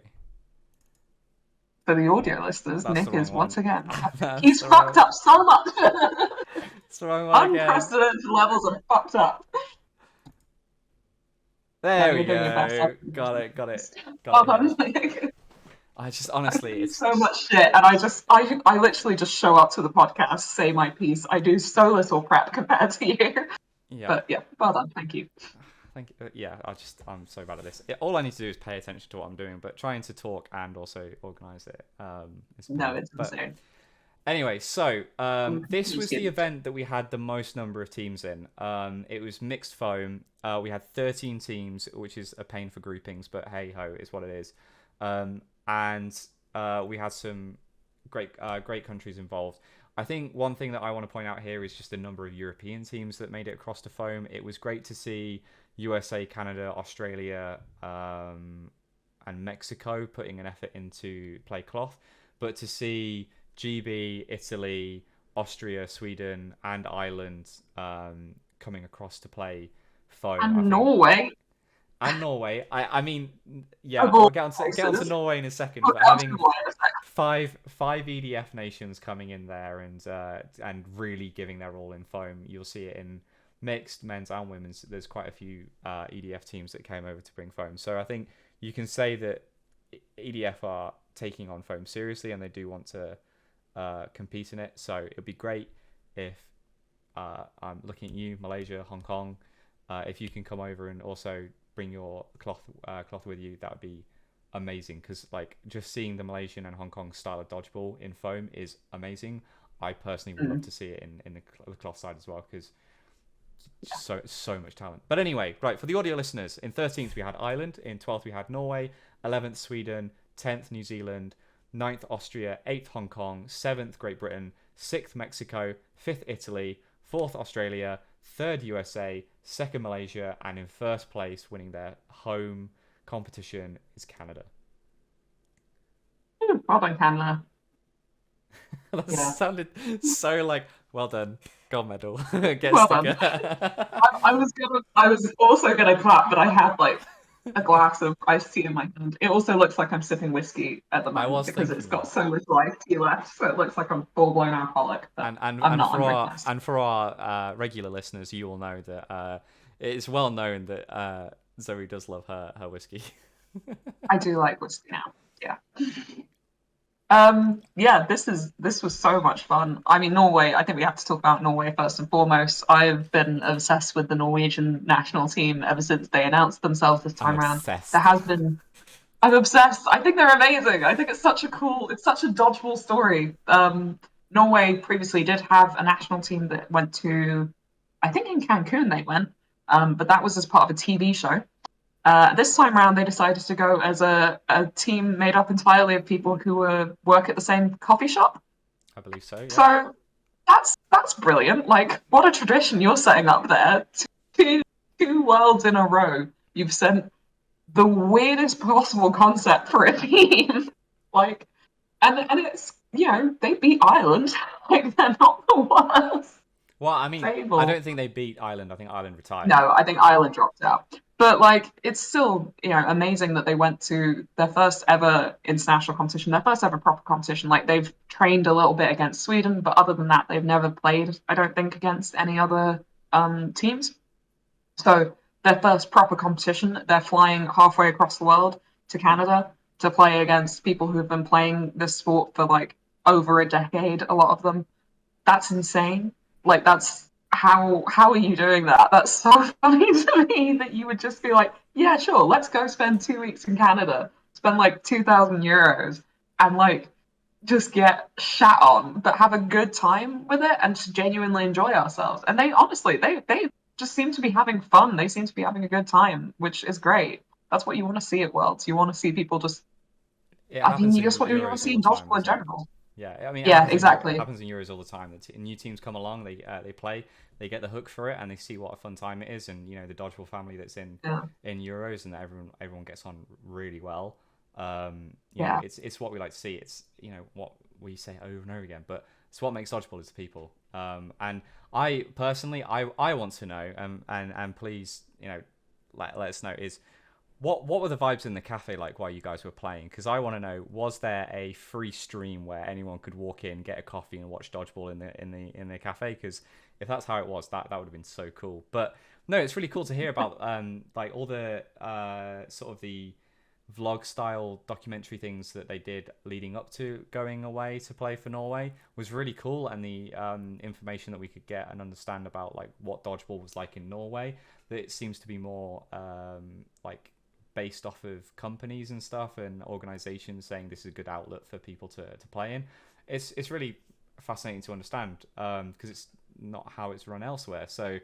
B: For the audio listeners,
A: That's
B: Nick is once again.
A: He's
B: fucked up so much.
A: It's the wrong one again.
B: Unprecedented levels of fucked up.
A: There we go. Got it. I just
B: I
A: honestly,
B: do
A: it's
B: so much shit, and I literally just show up to the podcast, say my piece. I do so little prep compared to you.
A: yeah.
B: But yeah, well done, thank you.
A: Thank you. Yeah, I'm so bad at this. All I need to do is pay attention to what I'm doing, but trying to talk and also organize it is a
B: No,
A: pain.
B: it's
A: But
B: insane.
A: anyway, so this was the
B: Excuse me.
A: event that we had the most number of teams in. It was mixed foam. We had 13 teams, which is a pain for groupings, but hey ho, is what it is. And we had some great countries involved. I think one thing that I want to point out here is just the number of European teams that made it across the foam. It was great to see USA, Canada, Australia, and Mexico putting an effort into play cloth, but to see GB, Italy, Austria, Sweden, and Ireland coming across to play foam, I
B: And
A: think,
B: Norway.
A: and Norway. I mean, yeah,
B: Of
A: I'll
B: all
A: get onto
B: places.
A: Norway in a second,
B: We'll
A: but
B: get onto
A: having
B: Norway in a second.
A: five EDF nations coming in there and really giving their all in foam. You'll see it in mixed men's and women's. There's quite a few EDF teams that came over to bring foam. So I think you can say that EDF are taking on foam seriously and they do want to compete in it. So it'd be great if I'm looking at you, Malaysia, Hong Kong, if you can come over and also bring your cloth with you, that would be amazing, because like just seeing the Malaysian and Hong Kong style of dodgeball in foam is amazing. I personally would love to see it in the cloth side as well, because so much talent. But anyway, right, for the audio listeners, in 13th we had Ireland, in 12th we had Norway, 11th Sweden, 10th New Zealand, 9th Austria, 8th Hong Kong, 7th Great Britain, 6th Mexico, 5th Italy, 4th Australia, 3rd USA, 2nd Malaysia, and in first place, winning their home competition, is Canada.
B: Well done, Canada.
A: That
B: Yeah.
A: sounded so like, well done, gold medal, get
B: Well
A: sticker.
B: done. I was also gonna clap, but I had like a glass of iced tea in my hand. It also looks like I'm sipping whiskey at the
A: I
B: moment
A: was
B: because it's
A: thinking
B: got
A: that.
B: so little iced tea left, so it looks like I'm full blown alcoholic. But I'm
A: And
B: not. I'm
A: for
B: drinking
A: our
B: this.
A: regular listeners, you will know that it's well known that Zoe does love her whiskey.
B: I do like whiskey now. Yeah. Yeah, this was so much fun. I mean, Norway, I think we have to talk about Norway first and foremost. I've been obsessed with the Norwegian national team ever since they announced themselves this
A: I'm
B: time around. There
A: obsessed.
B: has been I'm obsessed. I think they're amazing. I think it's such a dodgeball story. Norway previously did have a national team that went to, I think in Cancun they went, but that was as part of a TV show. This time round, they decided to go as a team made up entirely of people who work at the same coffee shop.
A: I believe so. Yeah.
B: So that's brilliant. Like, what a tradition you're setting up there. Two two worlds in a row. You've sent the weirdest possible concept for a team. Like, and it's they beat Ireland. Like, they're not the worst
A: Well, I mean, I
B: table.
A: don't think they beat Ireland. I think Ireland retired.
B: No, I think Ireland dropped out. But like, it's still amazing that they went to their first ever international competition, their first ever proper competition. Like, they've trained a little bit against Sweden, but other than that, they've never played. I don't think against any other teams. So their first proper competition, they're flying halfway across the world to Canada to play against people who've been playing this sport for like over a decade. A lot of them. That's insane. Like, that's how are you doing that? That's so funny to me that you would just be like, yeah, sure, let's go spend 2 weeks in Canada, spend like €2,000, and like just get shat on, but have a good time with it and just genuinely enjoy ourselves. And they honestly, they just seem to be having fun. They seem to be having a good time, which is great. That's what you want to see at Worlds. You want to see people just.
A: It
B: I mean,
A: happens
B: you
A: in
B: just what you want
A: Euros
B: to
A: all
B: see
A: the
B: in
A: time,
B: dodgeball in
A: doesn't it?
B: general.
A: Yeah, I mean,
B: Yeah,
A: it
B: exactly.
A: happens in Euros all the time. New teams come along, they play, they get the hook for it, and they see what a fun time it is. And the dodgeball family that's
B: Yeah,
A: in Euros, and everyone gets on really well.
B: yeah.
A: It's what we like to see. It's what we say over and over again, but it's what makes dodgeball is the people. And I personally, I want to know, and please, let us know is. What were the vibes in the cafe like while you guys were playing? Because I want to know, was there a free stream where anyone could walk in, get a coffee, and watch dodgeball in the cafe? Because if that's how it was, that would have been so cool. But no, it's really cool to hear about like all the sort of the vlog style documentary things that they did leading up to going away to play for Norway was really cool, and the information that we could get and understand about like what dodgeball was like in Norway, that it seems to be more like based off of companies and stuff and organizations saying this is a good outlet for people to play in. It's really fascinating to understand because it's not how it's run elsewhere. So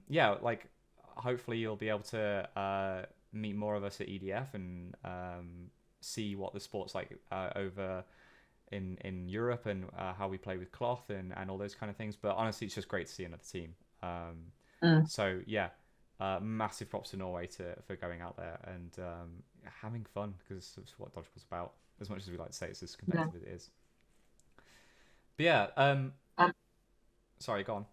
A: yeah, like hopefully you'll be able to meet more of us at EDF and see what the sport's like over in Europe, and how we play with cloth and all those kind of things. But honestly, it's just great to see another team.
B: Mm.
A: So yeah, massive props to Norway for going out there and having fun, because it's what dodgeball's about. As much as we like to say it's as
B: Yeah.
A: competitive as it is. But yeah,
B: Um,
A: sorry, go on.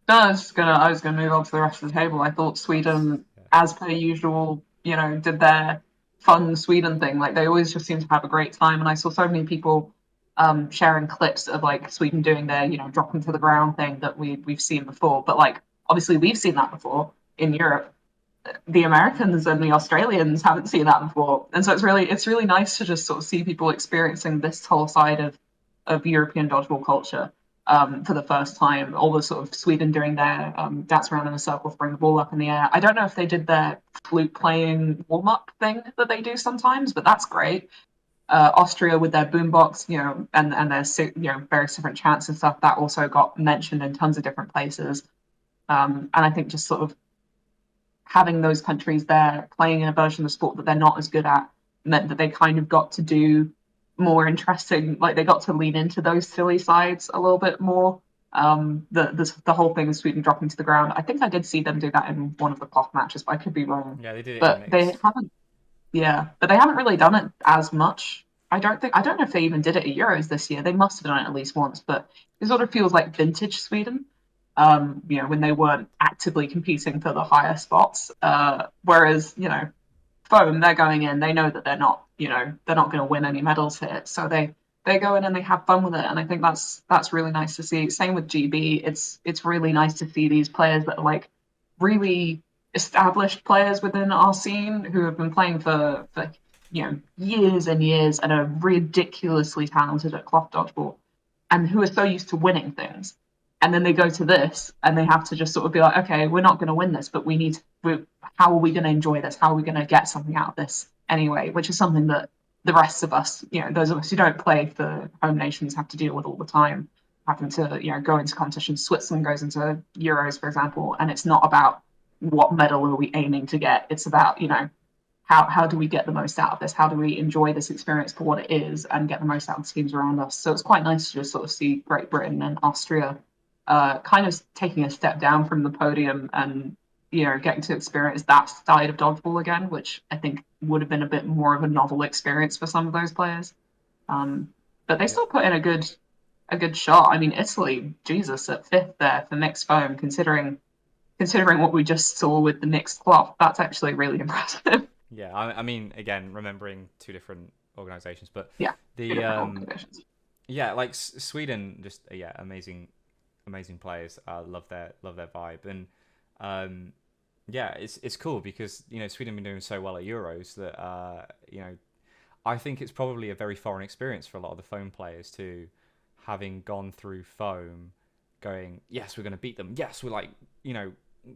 B: no, I was gonna move on to the rest of the table. I thought Sweden,
A: Yeah.
B: as per usual, did their fun Sweden thing. Like they always just seem to have a great time. And I saw so many people sharing clips of like Sweden doing their, dropping to the ground thing that we've seen before. But like obviously we've seen that before in Europe. The Americans and the Australians haven't seen that before. And so it's really nice to just sort of see people experiencing this whole side of European dodgeball culture for the first time. All the sort of Sweden doing their dance around in a circle to bring the ball up in the air. I don't know if they did their flute playing warm up thing that they do sometimes, but that's great. Austria with their boombox, and their various different chants and stuff that also got mentioned in tons of different places. And I think just sort of having those countries there playing in a version of the sport that they're not as good at meant that they kind of got to do more interesting, like they got to lean into those silly sides a little bit more. The whole thing of Sweden dropping to the ground. I think I did see them do that in one of the cloth matches, but I could be wrong.
A: Yeah, they did it in
B: But they
A: mixed.
B: haven't, yeah, but they haven't really done it as much. I don't know if they even did it at Euros this year. They must have done it at least once, but it sort of feels like vintage Sweden. When they weren't actively competing for the higher spots. Whereas, foam, they're going in, they know that they're not going to win any medals here, so they go in and they have fun with it, and I think that's really nice to see. Same with GB, it's really nice to see these players that are like really established players within our scene who have been playing for years and years and are ridiculously talented at cloth dodgeball and who are so used to winning things. And then they go to this and they have to just sort of be like, okay, we're not going to win this, but how are we going to enjoy this? How are we going to get something out of this anyway? Which is something that the rest of us, those of us who don't play for home nations have to deal with all the time, having to, go into competitions. Switzerland goes into Euros, for example, and it's not about what medal are we aiming to get. It's about, how do we get the most out of this? How do we enjoy this experience for what it is and get the most out of the teams around us? So it's quite nice to just sort of see Great Britain and Austria kind of taking a step down from the podium and getting to experience that side of dodgeball again, which I think would have been a bit more of a novel experience for some of those players. But they
A: Yeah.
B: still put in a good shot. I mean, Italy, Jesus, at fifth there for mixed foam, considering what we just saw with the mixed cloth, that's actually really impressive.
A: Yeah, I mean, again, remembering two different organizations, but
B: Yeah, two
A: the
B: different organizations.
A: yeah, like Sweden, just yeah, amazing players. Love their vibe, and yeah, it's cool because Sweden have been doing so well at Euros that I think it's probably a very foreign experience for a lot of the foam players too, having gone through foam, going yes, we're going to beat them. Yes, we're like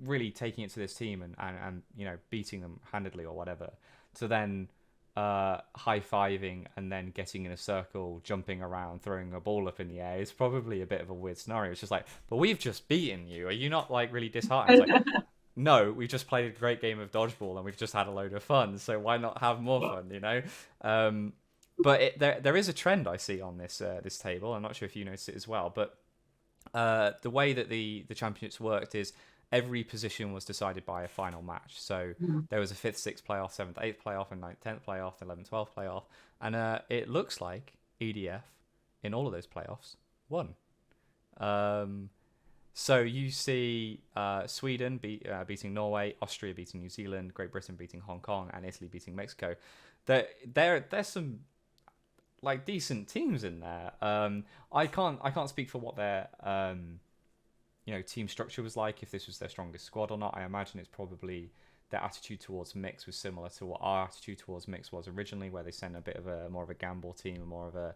A: really taking it to this team and beating them handedly or whatever, to then high-fiving and then getting in a circle, jumping around, throwing a ball up in the air is probably a bit of a weird scenario. It's just like, but we've just beaten you. Are you not like really disheartened? It's like, no, we've just played a great game of dodgeball and we've just had a load of fun. So why not have more fun? But there is a trend I see on this table. I'm not sure if you noticed it as well, but the way that the championships worked is every position was decided by a final match. So there was a 5th, 6th playoff, 7th, 8th playoff, and 9th, 10th playoff, 11th, 12th playoff. And it looks like EDF, in all of those playoffs, won. So you see Sweden beating Norway, Austria beating New Zealand, Great Britain beating Hong Kong, and Italy beating Mexico. There's some like decent teams in there. I can't speak for what their team structure was like, if this was their strongest squad or not. I imagine it's probably their attitude towards mix was similar to what our attitude towards mix was originally, where they sent a bit of a more of a gamble team, and more of a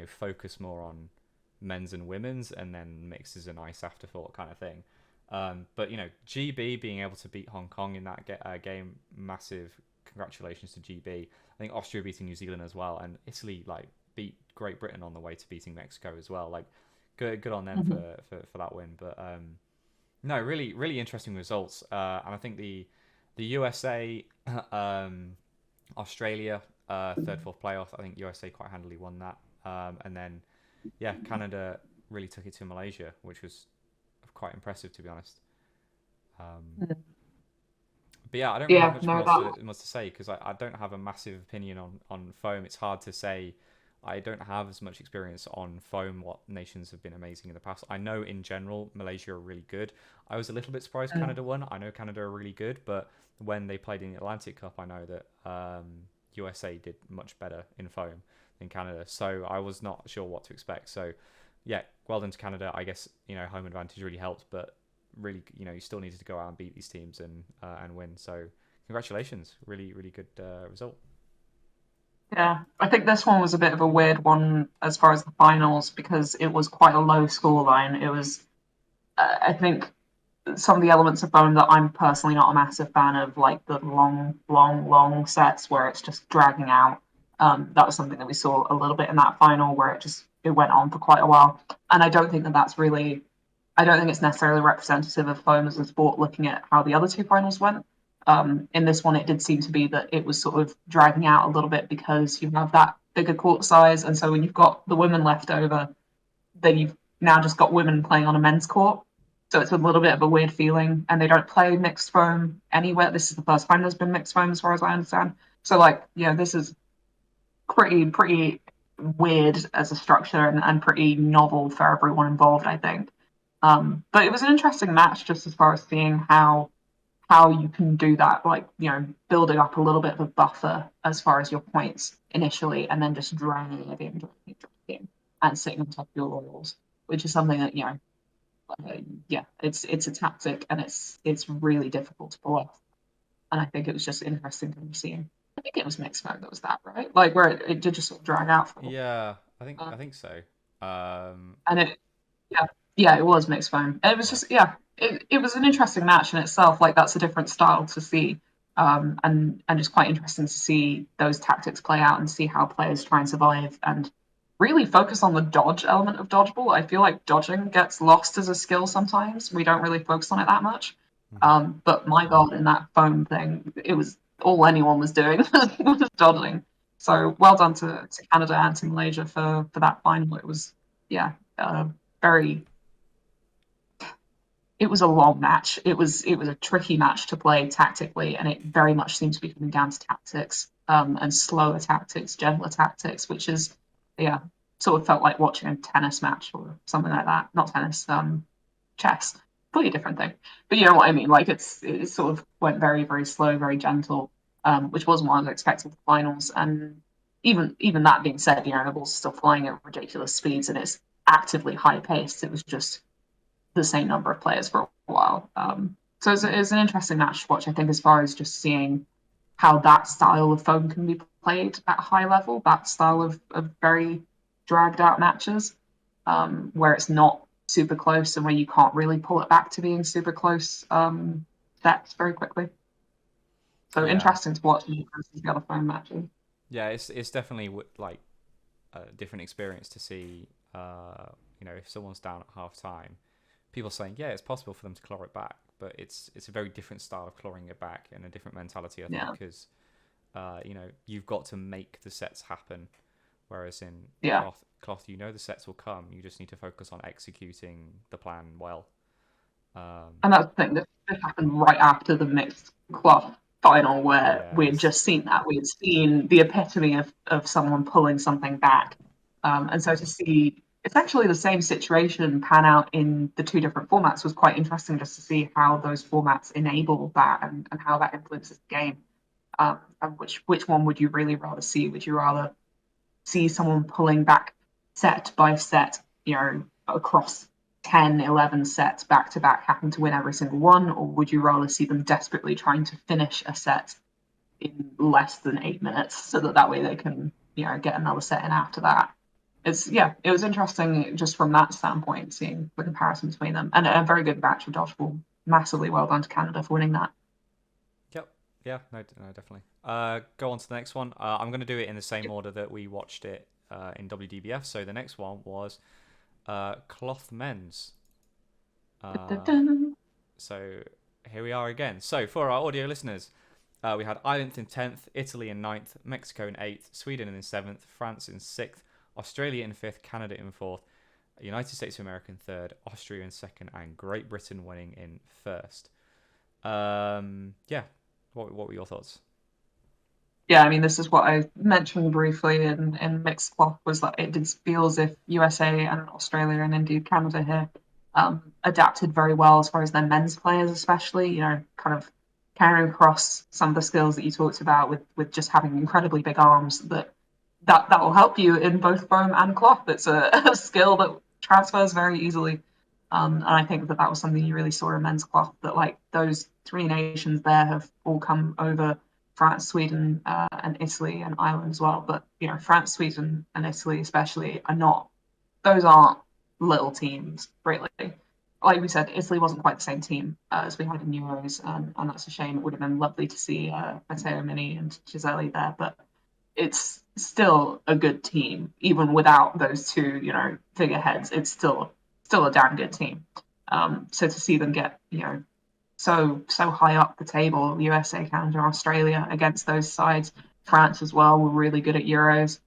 A: focus more on men's and women's, and then mix is a nice afterthought kind of thing. But GB being able to beat Hong Kong in that game, massive congratulations to GB. I think Austria beating New Zealand as well, and Italy beat Great Britain on the way to beating Mexico as well. Good on them for that win. But no, really really interesting results. And I think the USA, Australia, third fourth playoff. I think USA quite handily won that. And then Canada really took it to Malaysia, which was quite impressive, to be honest. But I don't really have much to say, because I don't have a massive opinion on foam. It's hard to say. I don't have as much experience on foam, what nations have been amazing in the past. I know in general Malaysia are really good. I was a little bit surprised Canada won. I know Canada are really good, but when they played in the Atlantic Cup, I know that USA did much better in foam than Canada. So I was not sure what to expect. So well done to Canada. I guess home advantage really helped, but really you still needed to go out and beat these teams and win. So congratulations, really really good result.
B: Yeah, I think this one was a bit of a weird one as far as the finals, because it was quite a low scoreline. It was, I think, some of the elements of foam that I'm personally not a massive fan of, like the long sets where it's just dragging out. That was something that we saw a little bit in that final, where it went on for quite a while. And I don't think it's necessarily representative of foam as a sport, looking at how the other two finals went. In this one, it did seem to be that it was sort of dragging out a little bit, because you have that bigger court size, and so when you've got the women left over, then you've now just got women playing on a men's court. So it's a little bit of a weird feeling, and they don't play mixed foam anywhere. This is the first time there's been mixed foam, as far as I understand. So this is pretty weird as a structure, and pretty novel for everyone involved, I think. But it was an interesting match, just as far as seeing how you can do that, building up a little bit of a buffer as far as your points initially, and then just draining it and sitting on top of your laurels, which is something that it's a tactic, and it's really difficult to pull off. And I think it was just interesting to see. I think it was mixed mode that was that, right? Where it did just sort of drag out for.
A: Yeah, I think so.
B: And it was mixed foam. It was just it was an interesting match in itself. That's a different style to see, and just quite interesting to see those tactics play out, and see how players try and survive, and really focus on the dodge element of dodgeball. I feel like dodging gets lost as a skill sometimes. We don't really focus on it that much. But my God, in that foam thing, it was all anyone was doing was dodging. So well done to Canada and to Malaysia for that final. It was very. It was a long match. It was a tricky match to play tactically, and it very much seemed to be coming down to tactics, and slower tactics, gentler tactics, which is sort of felt like watching a tennis match or something like that. Not tennis, chess. Completely different thing. But you know what I mean? It sort of went very, very slow, very gentle, which wasn't what I was expecting for the finals. And even that being said, the ball's still flying at ridiculous speeds, and it's actively high paced. It was just the same number of players for a while. So it's an interesting match to watch, I think, as far as just seeing how that style of foam can be played at a high level, that style of very dragged out matches, where it's not super close, and where you can't really pull it back to being super close sets very quickly. So interesting to watch the other foam matches.
A: Yeah, it's definitely a different experience to see. If someone's down at half time, people saying it's possible for them to claw it back, but it's a very different style of clawing it back, and a different mentality, I think, because you've got to make the sets happen, whereas in cloth, the sets will come. You just need to focus on executing the plan well.
B: And that's the thing, this happened right after the mixed cloth final, where we had just seen that. We had seen the epitome of someone pulling something back, and so to see it's actually the same situation pan out in the two different formats was quite interesting, just to see how those formats enable that, and how that influences the game. And which one would you really rather see? Would you rather see someone pulling back set by set, across 10, 11 sets back to back, having to win every single one, or would you rather see them desperately trying to finish a set in less than 8 minutes so that way they can, get another set in after that? It was interesting just from that standpoint, seeing the comparison between them, and a very good match of dodgeball. Massively well done to Canada for winning that.
A: Yep. Yeah. No. Definitely. Go on to the next one. I'm going to do it in the same order that we watched it in WDBF. So the next one was cloth men's. So here we are again. So for our audio listeners, we had Ireland in 10th, Italy in 9th, Mexico in 8th, Sweden in 7th, France in 6th, Australia in 5th, Canada in 4th, United States of America in 3rd, Austria in 2nd, and Great Britain winning in 1st. Yeah, what were your thoughts?
B: Yeah, I mean, this is what I mentioned briefly in mixed cloth, was that it did feel as if USA and Australia and indeed Canada here adapted very well as far as their men's players, especially, kind of carrying across some of the skills that you talked about with just having incredibly big arms that will help you in both foam and cloth. It's a skill that transfers very easily. And I think that was something you really saw in men's cloth, that like those three nations there have all come over: France, Sweden, and Italy and Ireland as well. But France, Sweden, and Italy especially those aren't little teams, really. Like we said, Italy wasn't quite the same team as we had in Euros, and that's a shame. It would have been lovely to see Matteo Mini and Gisele there, but it's still a good team, even without those two, figureheads. It's still a damn good team. So to see them get, so high up the table, USA, Canada, Australia, against those sides, France as well were really good at Euros.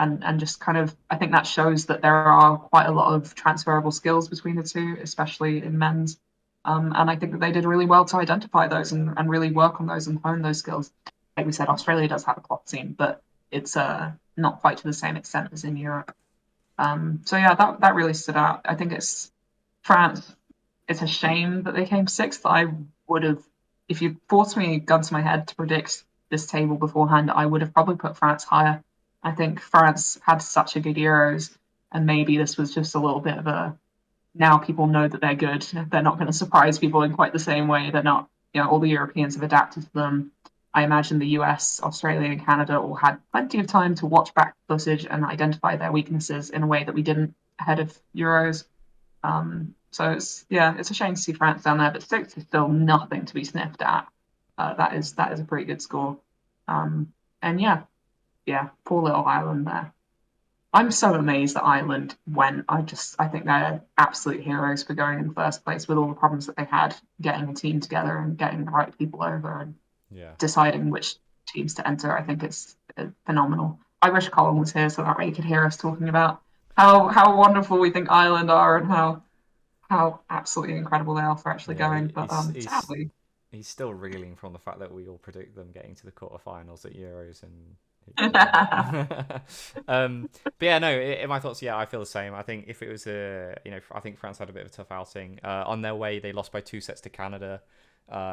B: And just kind of, I think that shows that there are quite a lot of transferable skills between the two, especially in men's. And I think that they did really well to identify those and really work on those and hone those skills. Like we said, Australia does have a cloth scene, but it's not quite to the same extent as in Europe. So yeah, that really stood out. I think it's France. It's a shame that they came sixth. I would have, if you forced me, gun to my head, to predict this table beforehand, I would have probably put France higher. I think France had such a good Euros, and maybe this was just a little bit of a, now people know that they're good. They're not going to surprise people in quite the same way. They're not, all the Europeans have adapted to them. I imagine the US, Australia, and Canada all had plenty of time to watch back footage and identify their weaknesses in a way that we didn't ahead of Euros. So it's a shame to see France down there, but sixth is still nothing to be sniffed at. That is a pretty good score. And poor little Ireland there. I'm so amazed that Ireland went. I think they're absolute heroes for going in first place with all the problems that they had getting a team together and getting the right people over and deciding which teams to enter. I think it's phenomenal. I wish Colin was here so that way he could hear us talking about how wonderful we think Ireland are and how absolutely incredible they are for actually going. But sadly,
A: he's still reeling from the fact that we all predict them getting to the quarterfinals at Euros and. But yeah, no. In my thoughts, I feel the same. I think if it was I think France had a bit of a tough outing. On their way, they lost by 2 sets to Canada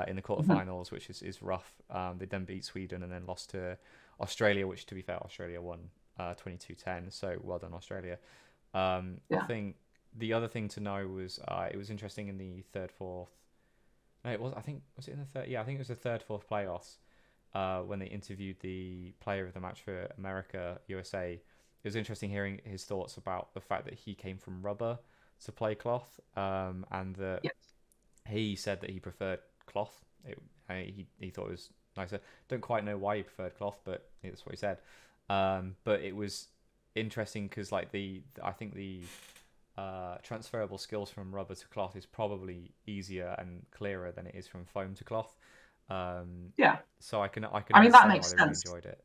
A: in the quarterfinals, which is rough. They then beat Sweden and then lost to Australia, which, to be fair, Australia won 22-10. So well done, Australia. I think the other thing to know was it was interesting in the third, fourth. No, it was. I think was it in the third? Yeah, I think it was the third, fourth playoffs. When they interviewed the player of the match for America, USA, it was interesting hearing his thoughts about the fact that he came from rubber to play cloth, and that he said that he preferred cloth. He thought it was nicer. Don't quite know why he preferred cloth, but that's what he said. But it was interesting because I think the transferable skills from rubber to cloth is probably easier and clearer than it is from foam to cloth. So I can
B: I mean, that makes sense.
A: Really enjoyed it.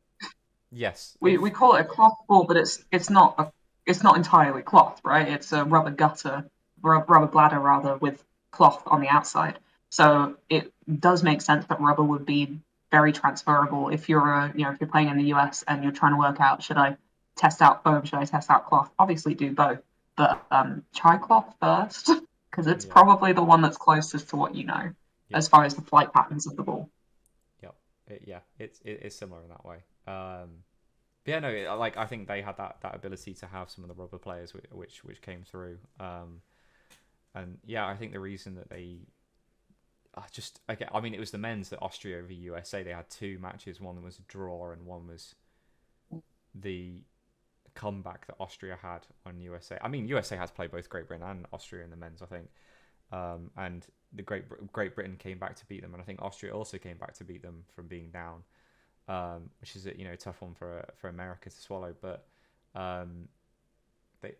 A: Yes,
B: we call it a cloth ball, but it's not entirely cloth, right? It's a rubber gutter, rubber bladder rather, with cloth on the outside. So it does make sense that rubber would be very transferable if you're if you're playing in the US and you're trying to work out, should I test out foam, should I test out cloth? Obviously do both, but try cloth first because it's probably the one that's closest to what as far as the flight patterns of the ball.
A: It's similar in that way. I think they had that ability to have some of the rubber players which came through. And yeah, I think the reason that they just okay, I mean, it was the men's that Austria over USA. They had two matches. One was a draw, and one was the comeback that Austria had on USA. I mean, USA has played both Great Britain and Austria in the men's, I think. And the Great Britain came back to beat them, and I think Austria also came back to beat them from being down, which is a tough one for America to swallow. But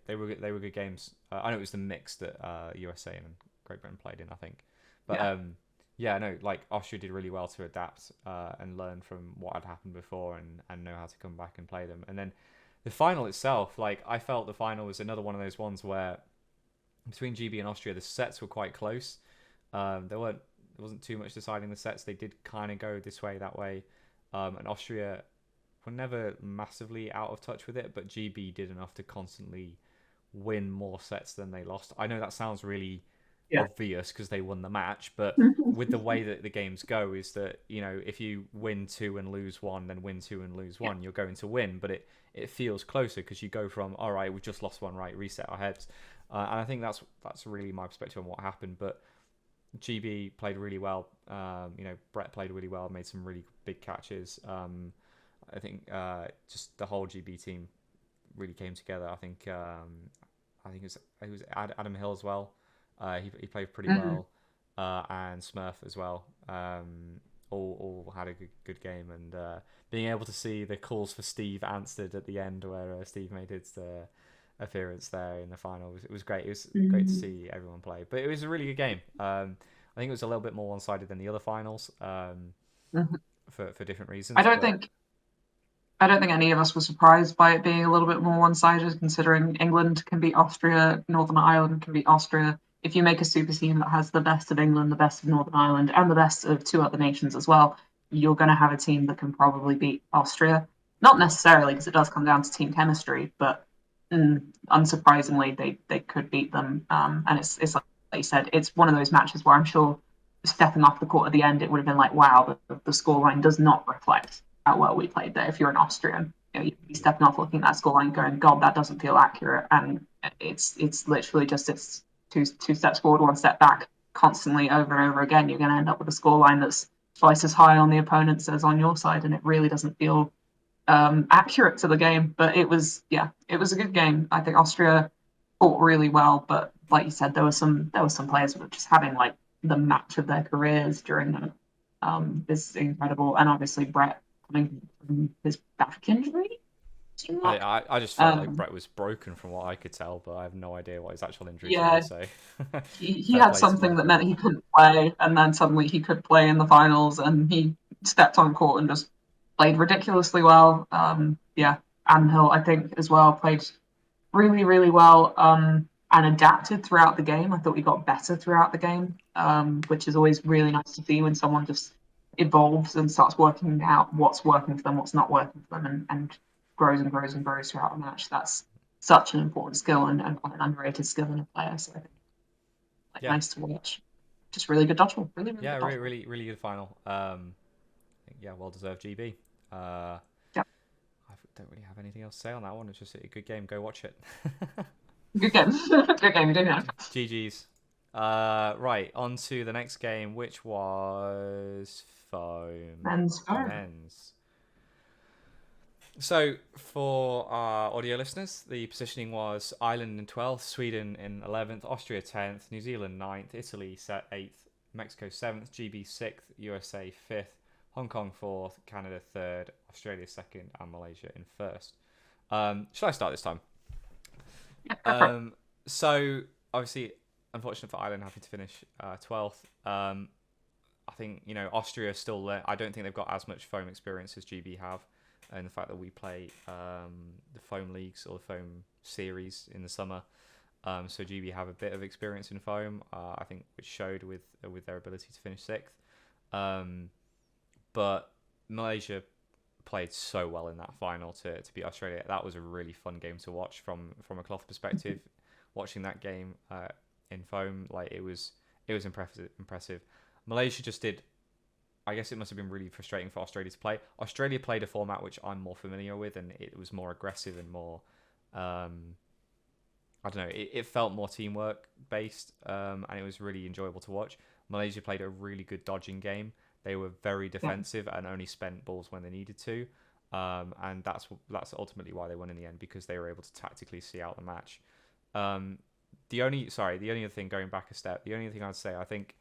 A: they were good games. I know it was the mix that USA and Great Britain played in, I think. But yeah, no, like Austria did really well to adapt and learn from what had happened before and know how to come back and play them. And then the final itself, like I felt the final was another one of those ones where between GB and Austria, the sets were quite close. There wasn't too much deciding the sets. They did kind of go this way, that way, and Austria were never massively out of touch with it, but GB did enough to constantly win more sets than they lost. I know that sounds really obvious because they won the match, but with the way that the games go is that, if you win two and lose one, then win two and lose one, you're going to win, but it feels closer because you go from, all right, we just lost one, right, reset our heads. And I think that's really my perspective on what happened. But GB played really well. Brett played really well, made some really big catches. I think just the whole GB team really came together. I think it was Adam Hill as well. He played pretty well, and Smurf as well. All had a good game, and being able to see the calls for Steve answered at the end, where Steve made his appearance there in the final, it was great. It was great to see everyone play, but it was a really good game. I think it was a little bit more one-sided than the other finals, for different reasons.
B: I don't think any of us were surprised by it being a little bit more one-sided, considering England can beat Austria, Northern Ireland can beat Austria. If you make a super team that has the best of England, the best of Northern Ireland, and the best of two other nations as well, you're going to have a team that can probably beat Austria. Not necessarily, because it does come down to team chemistry, but unsurprisingly, they could beat them. And it's like you said, it's one of those matches where I'm sure stepping off the court at the end, it would have been like, wow, the scoreline does not reflect how well we played there. If you're an Austrian, you'd be stepping off looking at that scoreline going, God, that doesn't feel accurate. And it's literally just it's two steps forward, one step back, constantly over and over again. You're going to end up with a scoreline that's twice as high on the opponent's as on your side, and it really doesn't feel accurate to the game. But it was a good game. I think Austria fought really well, but like you said, there was some players who were just having like the match of their careers during that. Is incredible, and obviously Brett coming from his back injury.
A: I just felt like Brett was broken from what I could tell, but I have no idea what his actual injury was. So
B: he had something that meant he couldn't play, and then suddenly he could play in the finals, and he stepped on court and just played ridiculously well. Anhill, I think, as well, played really, really well, and adapted throughout the game. I thought we got better throughout the game, which is always really nice to see when someone just evolves and starts working out what's working for them, what's not working for them, and grows and grows and grows throughout the match. That's such an important skill and quite an underrated skill in a player. So I think nice to watch. Just really good dodgeball. Really good dodgeball.
A: Really good final. Well deserved GB. I don't really have anything else to say on that one. It's just a good game. Go watch it.
B: Good game. Good game. You didn't know.
A: GG's. Right, on to the next game, which was foam. Men's. So, for our audio listeners, the positioning was Ireland in 12th, Sweden in 11th, Austria 10th, New Zealand 9th, Italy 8th, Mexico 7th, GB 6th, USA 5th, Hong Kong 4th, Canada 3rd, Australia 2nd, and Malaysia in 1st. Shall I start this time? So, obviously, unfortunate for Ireland having to finish 12th. I think, Austria still there. I don't think they've got as much foam experience as GB have. And the fact that we play the foam leagues or the foam series in the summer. So GB have a bit of experience in foam, I think, which showed with their ability to finish 6th. But Malaysia played so well in that final to beat Australia. That was a really fun game to watch from a cloth perspective. Watching that game in foam, it was impressive. Malaysia just did. I guess it must have been really frustrating for Australia to play. Australia played a format which I'm more familiar with, and it was more aggressive and more I don't know, it felt more teamwork based, and it was really enjoyable to watch. Malaysia played a really good dodging game. They were very
B: Yeah.
A: defensive and only spent balls when they needed to, and that's ultimately why they won in the end, because they were able to tactically see out the match. Um, the only other thing, going back a step, the only thing I'd say, I think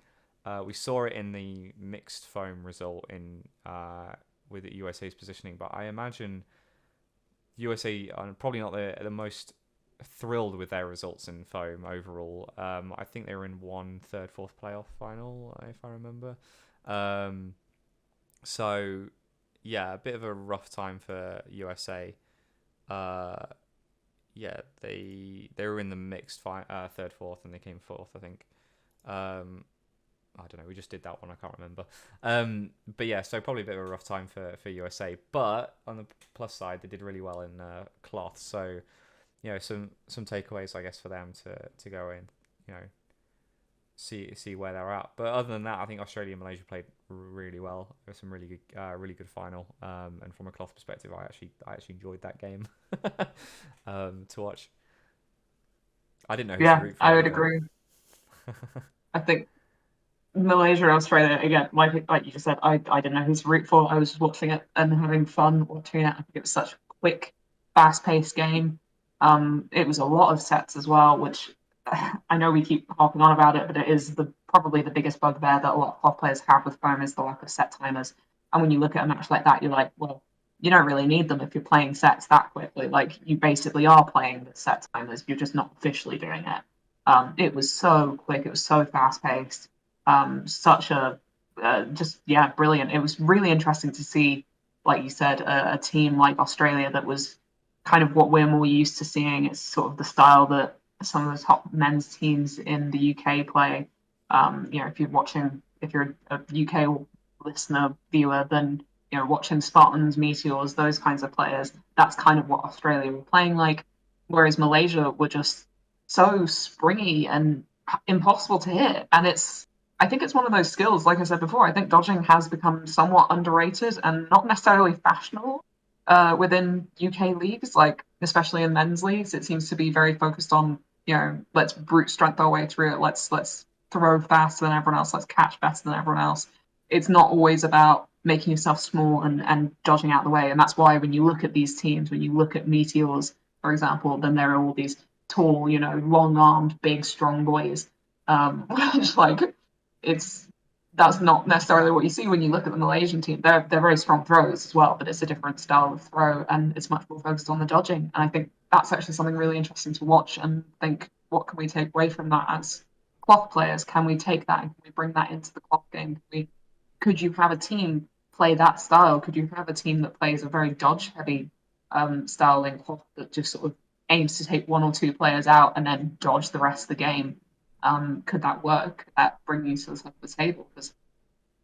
A: we saw it in the mixed foam result in with the USA's positioning, but I imagine USA are probably not the most thrilled with their results in foam overall. I think they were in one third, fourth playoff final, if I remember. Um, so yeah, a bit of a rough time for USA. Uh, yeah, they were in the mixed third, fourth, and they came fourth, I think. Um, I don't know. We just did that one. I can't remember. But yeah, so probably a bit of a rough time for USA. But on the plus side, they did really well in cloth. So some takeaways, I guess, for them to go in. You know, see where they're at. But other than that, I think Australia and Malaysia played really well. It was some really good final. And from a cloth perspective, I actually enjoyed that game to watch. I didn't know who to
B: Yeah,
A: root
B: I
A: for
B: would
A: either.
B: agree. I think Malaysia and Australia again, like you just said, I didn't know who to root for. I was just watching it and having fun watching it. I think it was such a quick, fast-paced game. It was a lot of sets as well, which I know we keep harping on about it, but it is probably the biggest bugbear that a lot of players have with foam is the lack of set timers. And when you look at a match like that, you're like, well, you don't really need them if you're playing sets that quickly. Like you basically are playing the set timers, you're just not officially doing it. It was so quick, it was so fast paced, such a just yeah, brilliant. It was really interesting to see, like you said, a team like Australia that was kind of what we're more used to seeing. It's sort of the style that some of the top men's teams in the UK play. If you're a UK listener viewer, then watching Spartans, Meteors, those kinds of players. That's kind of what Australia were playing like, whereas Malaysia were just so springy and impossible to hit. And I think it's one of those skills, like I said before, I think dodging has become somewhat underrated and not necessarily fashionable within UK leagues, like especially in men's leagues. It seems to be very focused on, let's brute strength our way through it. Let's throw faster than everyone else. Let's catch better than everyone else. It's not always about making yourself small and dodging out the way. And that's why when you look at these teams, when you look at Meteors, for example, then there are all these tall, long-armed, big, strong boys. Which it's that's not necessarily what you see when you look at the Malaysian team. They're very strong throwers as well, but it's a different style of throw and it's much more focused on the dodging. And I think that's actually something really interesting to watch and think what can we take away from that as cloth players? Can we take that and can we bring that into the cloth game? Could you have a team play that style? Could you have a team that plays a very dodge heavy style in cloth that just sort of aims to take one or two players out and then dodge the rest of the game? Could that work? Could that bring you to the top of the table? Because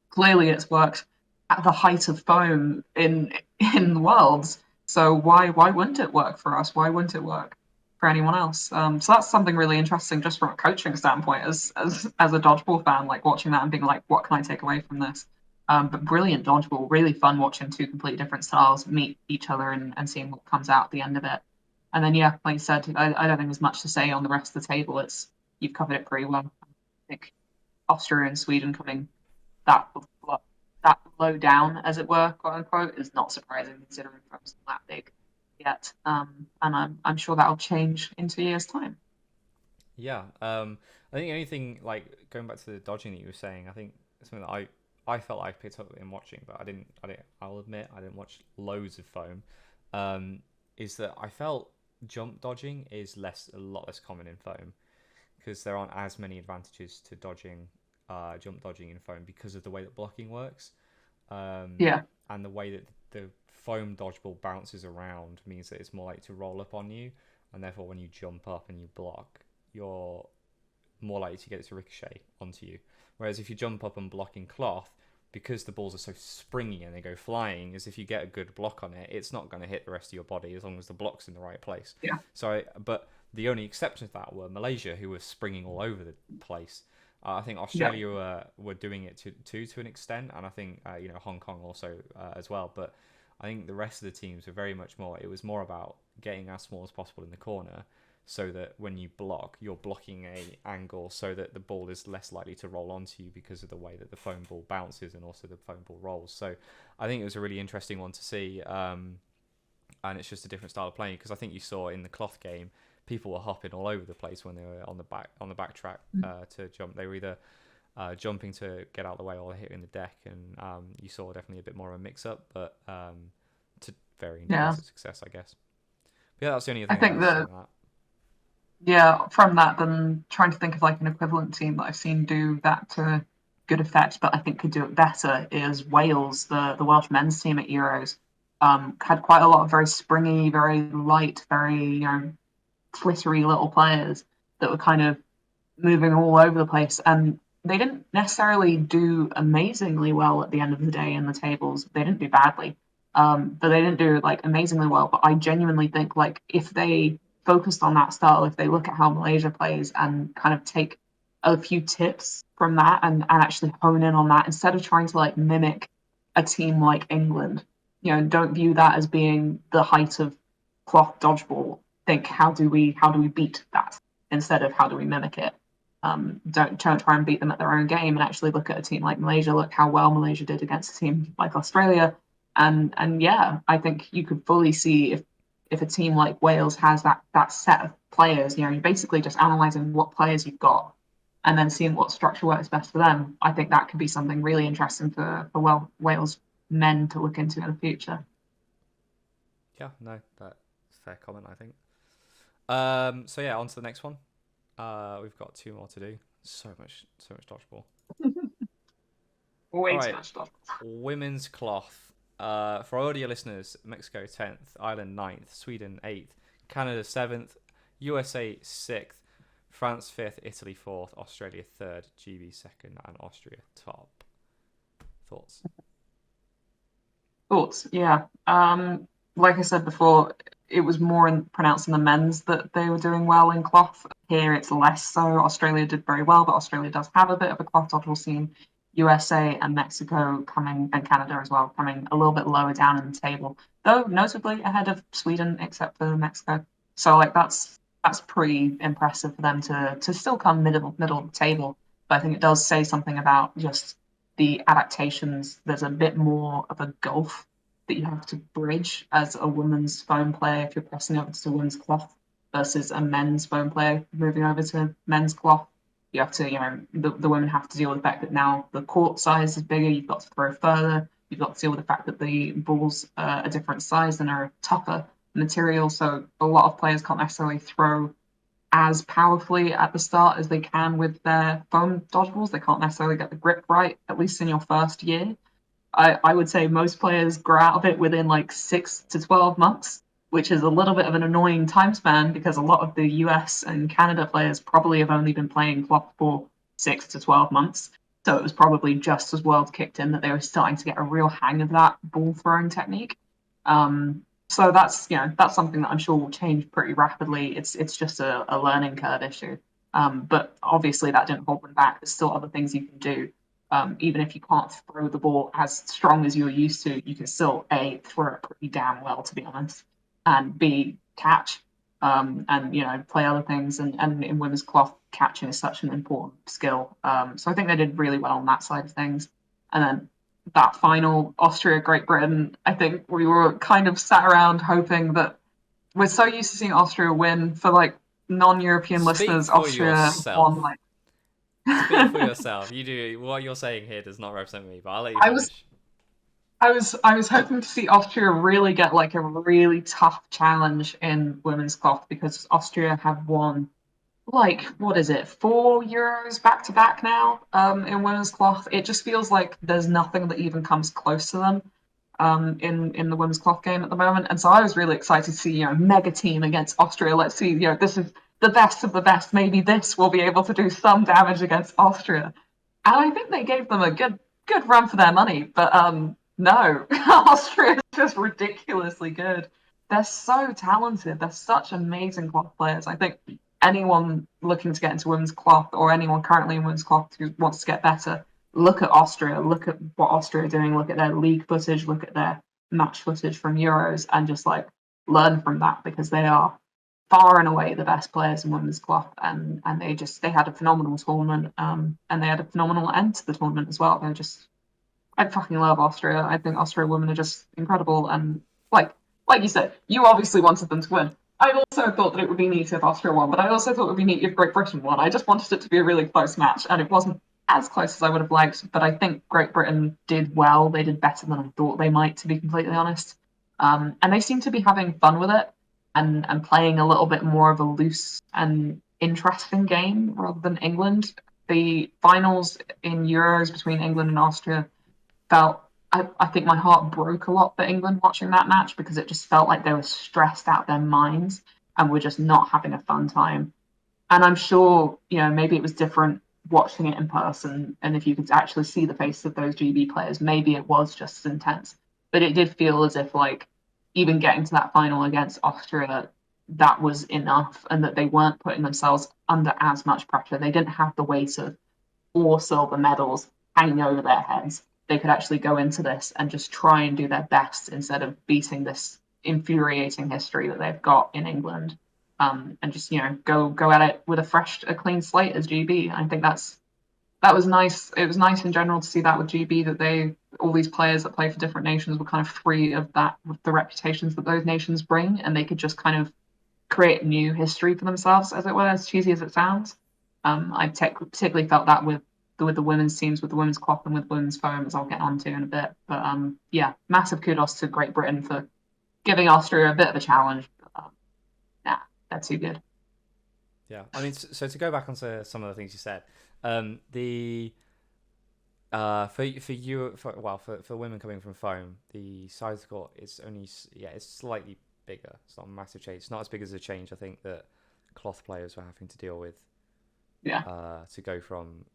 B: clearly it's worked at the height of foam in the worlds. So why wouldn't it work for us? Why wouldn't it work for anyone else? So that's something really interesting, just from a coaching standpoint, as a dodgeball fan, like watching that and being like, what can I take away from this? But brilliant dodgeball, really fun watching two completely different styles meet each other and seeing what comes out at the end of it. And then yeah, like you said, I don't think there's much to say on the rest of the table. It's you've covered it pretty well. I think Austria and Sweden coming that that low down, as it were, quote unquote, is not surprising considering Trump's not that big yet. And I'm sure that'll change in 2 years' time.
A: Yeah, I think anything like going back to the dodging that you were saying, I think something that I felt I picked up in watching, but I didn't. I'll admit I didn't watch loads of foam. Um, is that I felt jump dodging is a lot less common in foam because there aren't as many advantages to dodging, jump dodging in foam because of the way that blocking works, um,
B: Yeah,
A: and the way that the foam dodgeball bounces around means that it's more likely to roll up on you, and therefore when you jump up and you block, you're more likely to get it to ricochet onto you. Whereas if you jump up and block in cloth, because the balls are so springy and they go flying, as if you get a good block on it, it's not going to hit the rest of your body as long as the block's in the right place.
B: yeah,
A: But the only exceptions to that were Malaysia, who were springing all over the place. I think
B: yeah,
A: Australia were doing it to an extent, and I think Hong Kong also as well. But I think the rest of the teams were very much more. It was more about getting as small as possible in the corner, so that when you block, you're blocking a angle so that the ball is less likely to roll onto you because of the way that the foam ball bounces and also the foam ball rolls. So I think it was a really interesting one to see, and it's just a different style of playing, because I think you saw in the cloth game people were hopping all over the place when they were on the back track to jump. They were either jumping to get out of the way or hitting the deck, and you saw definitely a bit more of a mix up, but to varying degrees of success, I guess. But yeah, that's the only thing I
B: think
A: was saying
B: that
A: that.
B: Yeah, from that, then trying to think of like an equivalent team that I've seen do that to good effect, but I think could do it better is Wales, the Welsh men's team at Euros. Had quite a lot of very springy, very light, very flittery little players that were kind of moving all over the place, and they didn't necessarily do amazingly well at the end of the day in the tables. They didn't do badly, but they didn't do like amazingly well. But I genuinely think like if they focused on that style, if they look at how Malaysia plays and kind of take a few tips from that and actually hone in on that instead of trying to like mimic a team like England, don't view that as being the height of cloth dodgeball. Think how do we beat that instead of how do we mimic it. Don't try and beat them at their own game and actually look at a team like Malaysia. Look how well Malaysia did against a team like Australia, and yeah, I think you could fully see if a team like Wales has that set of players. You're basically just analysing what players you've got and then seeing what structure works best for them. I think that could be something really interesting for Wales men to look into in the future.
A: Yeah, no, that's a fair comment, I think. So yeah, on to the next one. We've got two more to do. So much dodgeball. All
B: Way too
A: right,
B: much stuff.
A: women's cloth. For audio listeners, Mexico 10th, Ireland 9th, Sweden 8th, Canada 7th, USA 6th, France 5th, Italy 4th, Australia 3rd, GB 2nd, and Austria top. Thoughts?
B: Thoughts, yeah. Like I said before, it was more pronounced in the men's that they were doing well in cloth. Here it's less so. Australia did very well, but Australia does have a bit of a cloth dodgeball scene. USA and Mexico coming, and Canada as well, coming a little bit lower down in the table, though notably ahead of Sweden, except for Mexico. So like that's pretty impressive for them to still come middle of the table. But I think it does say something about just the adaptations. There's a bit more of a gulf that you have to bridge as a women's foam player if you're crossing over to women's cloth versus a men's foam player moving over to men's cloth. You have to, the women have to deal with the fact that now the court size is bigger, you've got to throw further, you've got to deal with the fact that the balls are a different size and are a tougher material, so a lot of players can't necessarily throw as powerfully at the start as they can with their foam dodgeballs. They can't necessarily get the grip right, at least in your first year. I would say most players grow out of it within like 6 to 12 months, which is a little bit of an annoying time span because a lot of the US and Canada players probably have only been playing cloth for 6 to 12 months. So it was probably just as World kicked in that they were starting to get a real hang of that ball throwing technique. So that's something that I'm sure will change pretty rapidly. It's just a learning curve issue. But obviously that didn't hold them back. There's still other things you can do. Even if you can't throw the ball as strong as you're used to, you can still A, throw it pretty damn well, to be honest, and B, catch, and play other things. And in women's cloth, catching is such an important skill. So I think they did really well on that side of things. And then that final Austria Great Britain, I think we were kind of sat around hoping that we're so used to seeing Austria win. For like non-European
A: Speak
B: listeners,
A: for
B: Austria
A: yourself.
B: won like
A: Speak for yourself. You do what you're saying here does not represent me, but I'll let you
B: I was
A: finish.
B: I was hoping to see Austria really get like a really tough challenge in women's cloth because Austria have won like what is it, 4 Euros back to back now in women's cloth. It just feels like there's nothing that even comes close to them in the women's cloth game at the moment. And so I was really excited to see mega team against Austria. Let's see, this is the best of the best. Maybe this will be able to do some damage against Austria. And I think they gave them a good run for their money. But no, Austria is just ridiculously good. They're so talented. They're such amazing cloth players. I think anyone looking to get into women's cloth or anyone currently in women's cloth who wants to get better, look at Austria, look at what Austria are doing, look at their league footage, look at their match footage from Euros, and just like learn from that because they are far and away the best players in women's cloth, and they had a phenomenal tournament, and they had a phenomenal end to the tournament as well. They're just I fucking love Austria. I think Austria women are just incredible, and like you said, you obviously wanted them to win. I also thought that it would be neat if Austria won, but I also thought it would be neat if Great Britain won. I just wanted it to be a really close match, and it wasn't as close as I would have liked. But I think Great Britain did well. They did better than I thought they might, to be completely honest. And they seem to be having fun with it and playing a little bit more of a loose and interesting game rather than England. The finals in Euros between England and Austria felt I think my heart broke a lot for England watching that match because it just felt like they were stressed out their minds and were just not having a fun time. And I'm sure, maybe it was different watching it in person. And if you could actually see the faces of those GB players, maybe it was just as intense. But it did feel as if, like, even getting to that final against Austria, that was enough and that they weren't putting themselves under as much pressure. They didn't have the weight of 4 silver medals hanging over their heads. They could actually go into this and just try and do their best instead of beating this infuriating history that they've got in England, and just go at it with a clean slate as GB. I think that was nice. It was nice in general to see that with GB that all these players that play for different nations were kind of free of that with the reputations that those nations bring, and they could just kind of create new history for themselves, as it were, as cheesy as it sounds. I particularly felt that with the women's teams, with the women's cloth and with women's foam, as I'll get onto in a bit. But yeah, massive kudos to Great Britain for giving Austria a bit of a challenge. Nah, they're too good.
A: Yeah, I mean, so to go back onto some of the things you said, the for women coming from foam, the size court is only it's slightly bigger. It's not a massive change. It's not as big as a change I think that cloth players were having to deal with.
B: Yeah.
A: To go from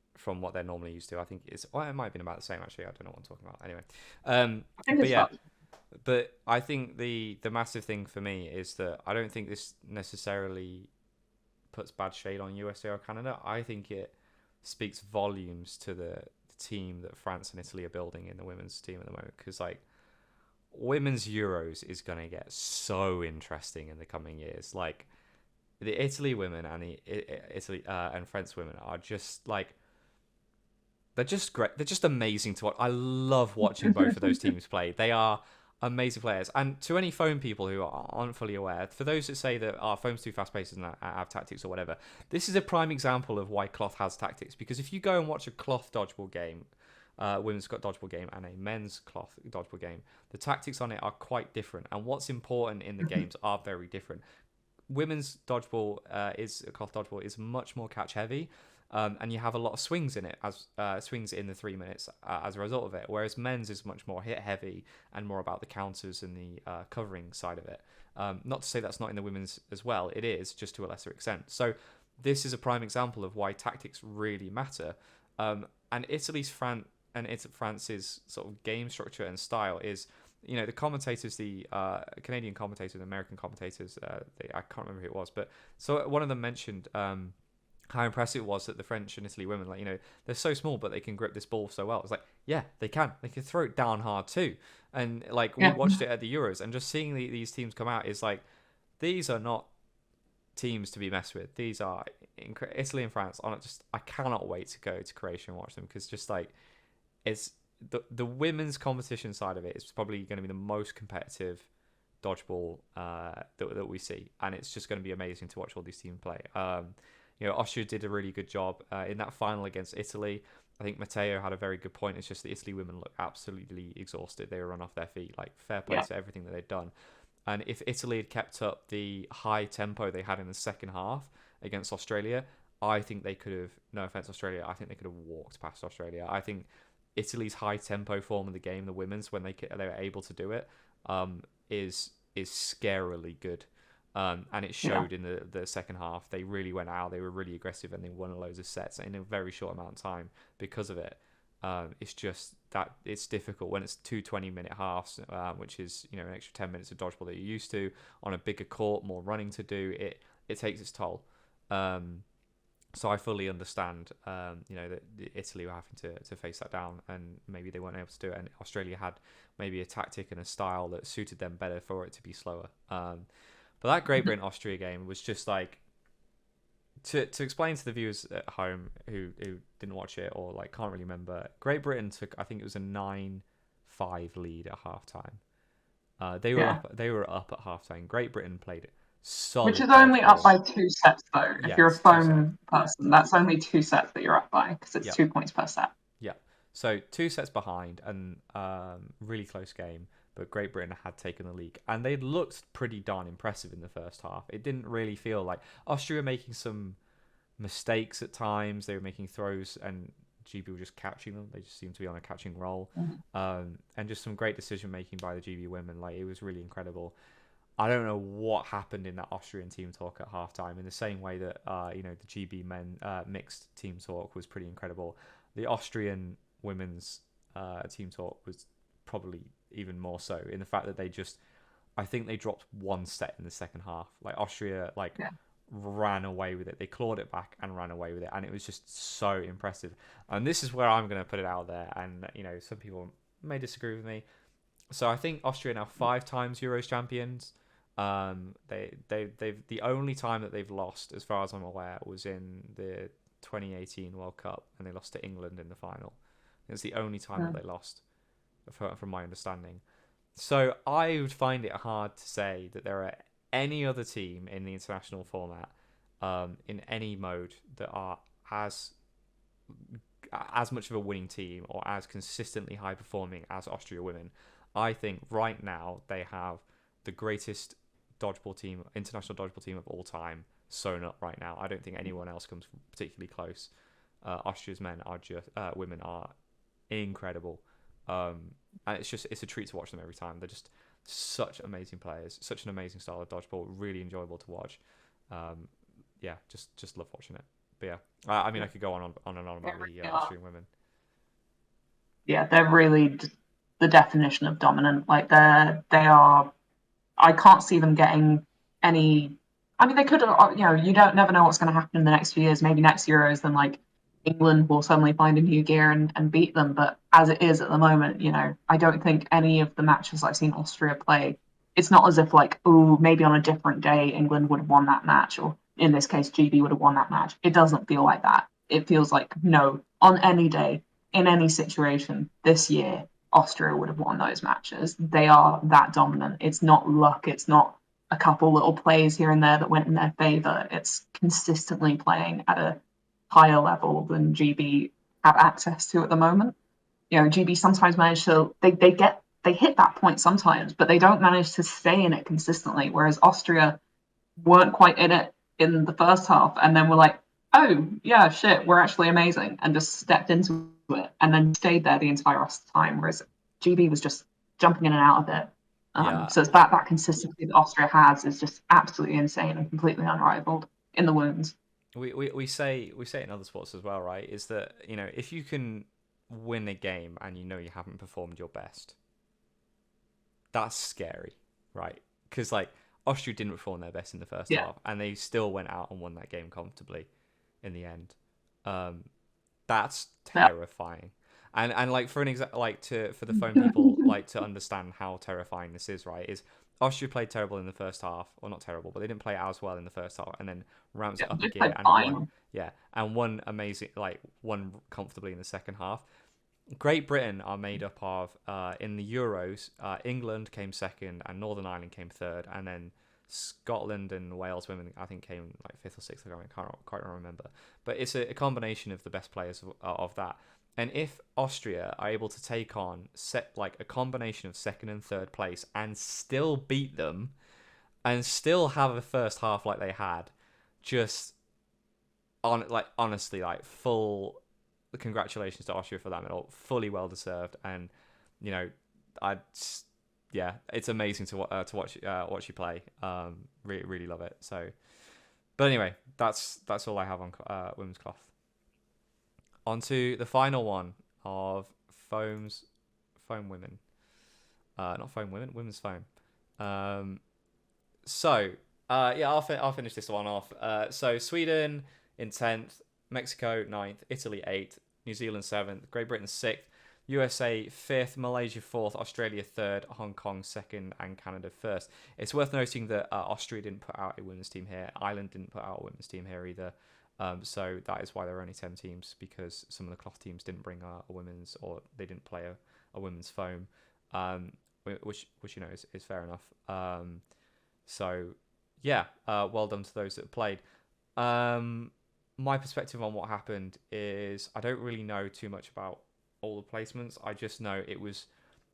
A: what they're normally used to. I think it might have been about the same actually. I don't know what I'm talking about. Anyway,
B: I think it's fun.
A: But I think the massive thing for me is that I don't think this necessarily puts bad shade on USA or Canada. I think it speaks volumes to the team that France and Italy are building in the women's team at the moment, because like women's Euros is going to get so interesting in the coming years. Like the Italy women and the Italy and French women are just like, they're just great. They're just amazing to watch. I love watching both of those teams play. They are amazing players. And to any foam people who aren't fully aware, for those that say that foam's too fast-paced and have tactics or whatever, this is a prime example of why cloth has tactics. Because if you go and watch a cloth dodgeball game, women's dodgeball game, and a men's cloth dodgeball game, the tactics on it are quite different. And what's important in the games are very different. Women's dodgeball cloth dodgeball is much more catch heavy, and you have a lot of swings in it, as swings in the 3 minutes as a result of it. Whereas men's is much more hit heavy and more about the counters and the covering side of it. Not to say that's not in the women's as well. It is, just to a lesser extent. So this is a prime example of why tactics really matter. And France's sort of game structure and style is, the commentators, the Canadian commentators, American commentators, I can't remember who it was, but so one of them mentioned how impressive it was that the French and Italy women, they're so small, but they can grip this ball so well. It's like, yeah, they can. They can throw it down hard too. And we watched it at the Euros, and just seeing these teams come out is like, these are not teams to be messed with. These are Italy and France. I cannot wait to go to Croatia and watch them, because just like it's the women's competition side of it is probably going to be the most competitive dodgeball that we see, and it's just going to be amazing to watch all these teams play. Austria did a really good job in that final against Italy. I think Matteo had a very good point. It's just the Italy women look absolutely exhausted. They were run off their feet. Like, fair play to everything that they'd done. And if Italy had kept up the high tempo they had in the second half against Australia, I think they could have, no offense Australia, I think they could have walked past Australia. I think Italy's high tempo form of the game, the women's, when they were able to do it, is scarily good. And it showed in the second half. They really went out. They were really aggressive, and they won loads of sets in a very short amount of time because of it. It's just that it's difficult when it's 2 20-minute halves, which is an extra 10 minutes of dodgeball that you're used to on a bigger court, more running to do. It takes its toll. So I fully understand, that Italy were having to face that down, and maybe they weren't able to do it. And Australia had maybe a tactic and a style that suited them better for it to be slower. But that Great Britain Austria game was just like, to explain to the viewers at home who didn't watch it or like can't really remember. Great Britain took, I think it was a 9-5 lead at halftime. They were up at halftime. Great Britain played
B: Which
A: solid
B: is only up
A: dodgeball.
B: by 2 sets, though.
A: Yeah,
B: If you're a
A: it's 2 sets.
B: phone person, that's only 2 sets that you're up by, because it's
A: Yeah,
B: 2 points per set.
A: yeah. So 2 sets behind and really close game. But Great Britain had taken the lead, and they looked pretty darn impressive in the first half. It didn't really feel like Austria were making some mistakes at times. They were making throws, and GB were just catching them. They just seemed to be on a catching roll, and just some great decision making by the GB women. Like, it was really incredible. I don't know what happened in that Austrian team talk at halftime. In the same way that the GB men mixed team talk was pretty incredible, the Austrian women's team talk was probably even more so, in the fact that I think they dropped 1 set in the second half. Like, Austria ran away with it. They clawed it back and ran away with it, and it was just so impressive. And this is where I'm going to put it out there, and some people may disagree with me. So I think Austria are now 5 times Euros champions. They've the only time that they've lost, as far as I'm aware, was in the 2018 World Cup, and they lost to England in the final. It's the only time that they lost, from my understanding. So I would find it hard to say that there are any other team in the international format, in any mode, that are as much of a winning team or as consistently high performing as Austria women. I think right now they have the greatest international dodgeball team of all time sewn up right now. I don't think anyone else comes particularly close. Austria's women are incredible. And it's a treat to watch them every time. They're just such amazing players, such an amazing style of dodgeball, really enjoyable to watch. Just love watching it. But yeah, I mean, I could go on and on about the Austrian women.
B: Yeah, they're really the definition of dominant. Like, they are. I can't see them getting any. I mean, they could. You don't never know what's going to happen in the next few years. Maybe next Euros, then like England will suddenly find a new gear and beat them. But as it is at the moment, I don't think any of the matches I've seen Austria play, it's not as if like, oh, maybe on a different day England would have won that match, or in this case GB would have won that match. It doesn't feel like that. It feels like, no, on any day, in any situation this year, Austria would have won those matches. They are that dominant. It's not luck. It's not a couple little plays here and there that went in their favour. It's consistently playing at a higher level than GB have access to at the moment. GB sometimes manage to they hit that point sometimes, but they don't manage to stay in it consistently. Whereas Austria weren't quite in it in the first half, and then were like, oh yeah, shit, we're actually amazing, and just stepped into it, and then stayed there the entire rest of the time. Whereas GB was just jumping in and out of it. So it's that consistency that Austria has is just absolutely insane and completely unrivaled in the women's.
A: We say it in other sports as well, right? Is that, if you can win a game and you haven't performed your best, that's scary, right? Because like Austria didn't perform their best in the first half, and they still went out and won that game comfortably in the end. That's terrifying. And like, for an example, like for the phone people, like, to understand how terrifying this is, right? Is Austria played terrible in the first half, or not terrible, but they didn't play as well in the first half, and then ramped it up again and won. Yeah, and won comfortably in the second half. Great Britain are made up of in the Euros, England came second and Northern Ireland came third, and then Scotland and Wales women I think came like fifth or sixth. I can't quite remember, but it's a combination of the best players of that. And if Austria are able to take on a combination of second and third place and still beat them, and still have a first half like they had, just honestly, full congratulations to Austria for that medal, fully well deserved. And it's amazing to watch you play. Really, really love it. So, but anyway, that's all I have on women's cloth. On to the final one of foam women. Not foam women, women's foam. I'll finish this one off. So Sweden in 10th, Mexico 9th, Italy 8th, New Zealand 7th, Great Britain 6th. USA 5th, Malaysia 4th, Australia 3rd, Hong Kong 2nd, and Canada 1st. It's worth noting that Austria didn't put out a women's team here. Ireland didn't put out a women's team here either. So that is why there are only 10 teams, because some of the cloth teams didn't bring a women's, or they didn't play a women's foam, which is fair enough. So yeah, well done to those that played. My perspective on what happened is I don't really know too much about all the placements. I just know it was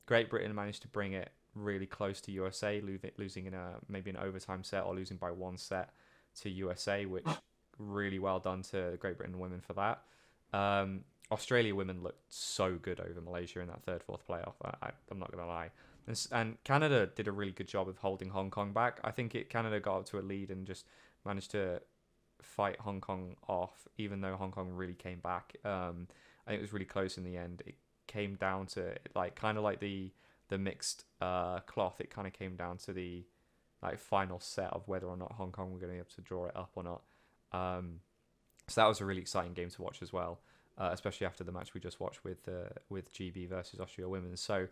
A: Great Britain managed to bring it really close to USA, losing in maybe an overtime set, or losing by one set to USA, which really well done to Great Britain women for that. Australia women looked so good over Malaysia in that third, fourth playoff. I'm not going to lie. And Canada did a really good job of holding Hong Kong back. I think Canada got up to a lead and just managed to fight Hong Kong off, even though Hong Kong really came back. I think it was really close in the end. It came down to kind of like the mixed cloth. It kind of came down to the final set of whether or not Hong Kong were going to be able to draw it up or not. So that was a really exciting game to watch as well, especially after the match we just watched with GB versus Austria women. So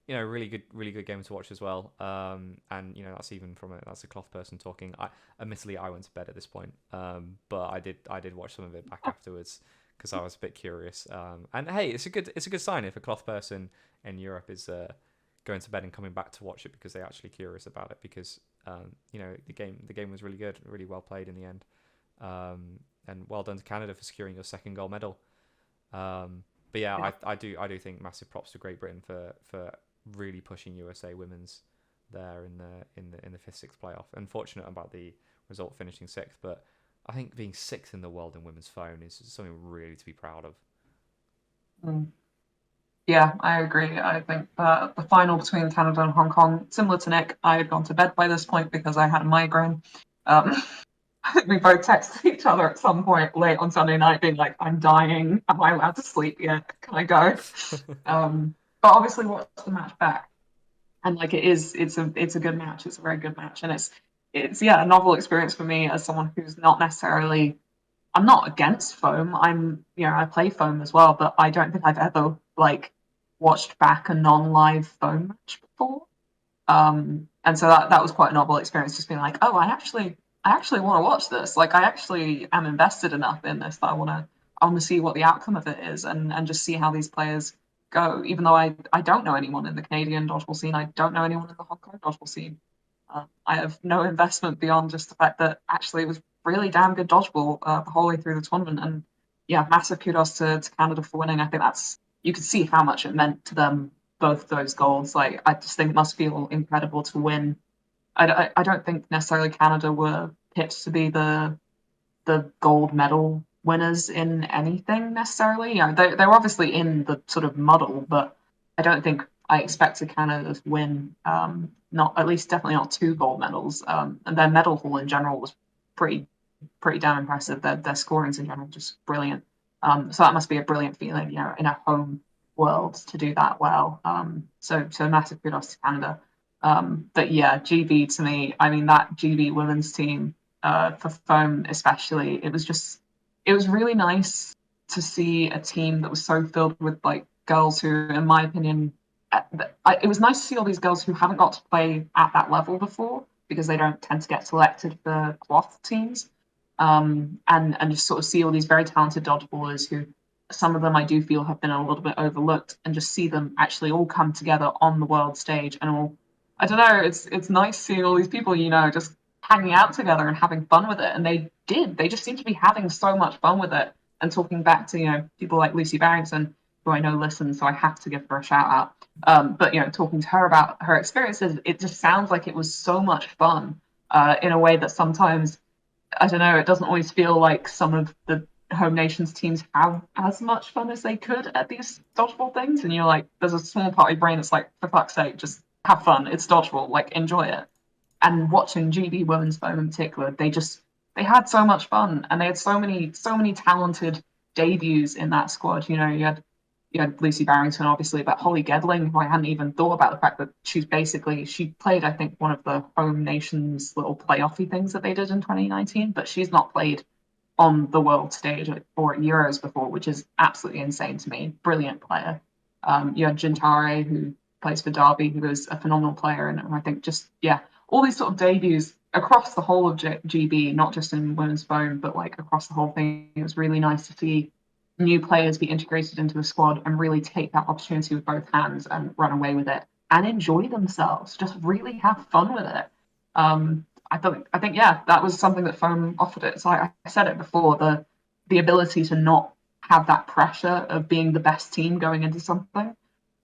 A: really good game to watch as well. And that's even that's a cloth person talking. Admittedly, I went to bed at this point, but I did watch some of it back afterwards because I was a bit curious. And hey, it's a good sign if a cloth person in Europe is going to bed and coming back to watch it because they're actually curious about it, because the game was really good, really well played in the end. And well done to Canada for securing your second gold medal. But yeah, I do think massive props to Great Britain for really pushing USA women's there in the 5th, 6th playoff. Unfortunate about the result finishing 6th, but I think being 6th in the world in women's foam is something really to be proud of.
B: Yeah, I agree. I think the final between Canada and Hong Kong, similar to Nick, I had gone to bed by this point because I had a migraine. I think we both texted each other at some point late on Sunday night being like, I'm dying. Am I allowed to sleep yet? Can I go? But obviously watched the match back. And it's a good match. It's a very good match. And it's a novel experience for me as someone who's not necessarily, I'm not against foam. I play foam as well, but I don't think I've ever watched back a non-live foam match before. And so that was quite a novel experience, just being like, oh, I actually want to watch this. I actually am invested enough in this that I want to see what the outcome of it is, and just see how these players go. Even though I don't know anyone in the Canadian dodgeball scene, I don't know anyone in the Hong Kong dodgeball scene. I have no investment beyond just the fact that actually it was really damn good dodgeball the whole way through the tournament. And yeah, massive kudos to Canada for winning. I think you could see how much it meant to them, both those goals. I just think it must feel incredible to win. I don't think necessarily Canada were pitched to be the gold medal winners in anything necessarily. They were obviously in the sort of muddle, but I don't think I expected Canada to win. Definitely not 2 gold medals. And their medal haul in general was pretty damn impressive. Their scorings in general just brilliant. So that must be a brilliant feeling, in a home world to do that well. So massive kudos to Canada. But yeah, GB to me, that GB women's team for foam especially, it was really nice to see a team that was so filled with girls who, in my opinion, it was nice to see all these girls who haven't got to play at that level before, because they don't tend to get selected for cloth teams. And just sort of see all these very talented dodgeballers who, some of them I do feel have been a little bit overlooked, and just see them actually all come together on the world stage and all. I don't know, it's nice seeing all these people, just hanging out together and having fun with it. And they just seem to be having so much fun with it. And talking back to, people like Lucy Barrington, who I know listens, so I have to give her a shout out. But, talking to her about her experiences, it just sounds like it was so much fun in a way that sometimes, I don't know, it doesn't always feel like some of the home nations teams have as much fun as they could at these dodgeball things. And you're like, there's a small part of your brain that's like, for fuck's sake, just have fun. It's dodgeball, enjoy it. And watching GB women's foam in particular, they had so much fun, and they had so many talented debuts in that squad. You had Lucy Barrington, obviously, but Holly Gedling, who I hadn't even thought about the fact that she played, I think, one of the home nations little playoffy things that they did in 2019, but she's not played on the world stage or at Euros before, which is absolutely insane to me. Brilliant player. You had Gintare, who plays for Derby, who is a phenomenal player, and I think just all these sort of debuts across the whole of GB, not just in women's foam, but like across the whole thing. It was really nice to see new players be integrated into the squad and really take that opportunity with both hands and run away with it and enjoy themselves. Just really have fun with it. I think, that was something that foam offered it. So I said it before, the ability to not have that pressure of being the best team going into something,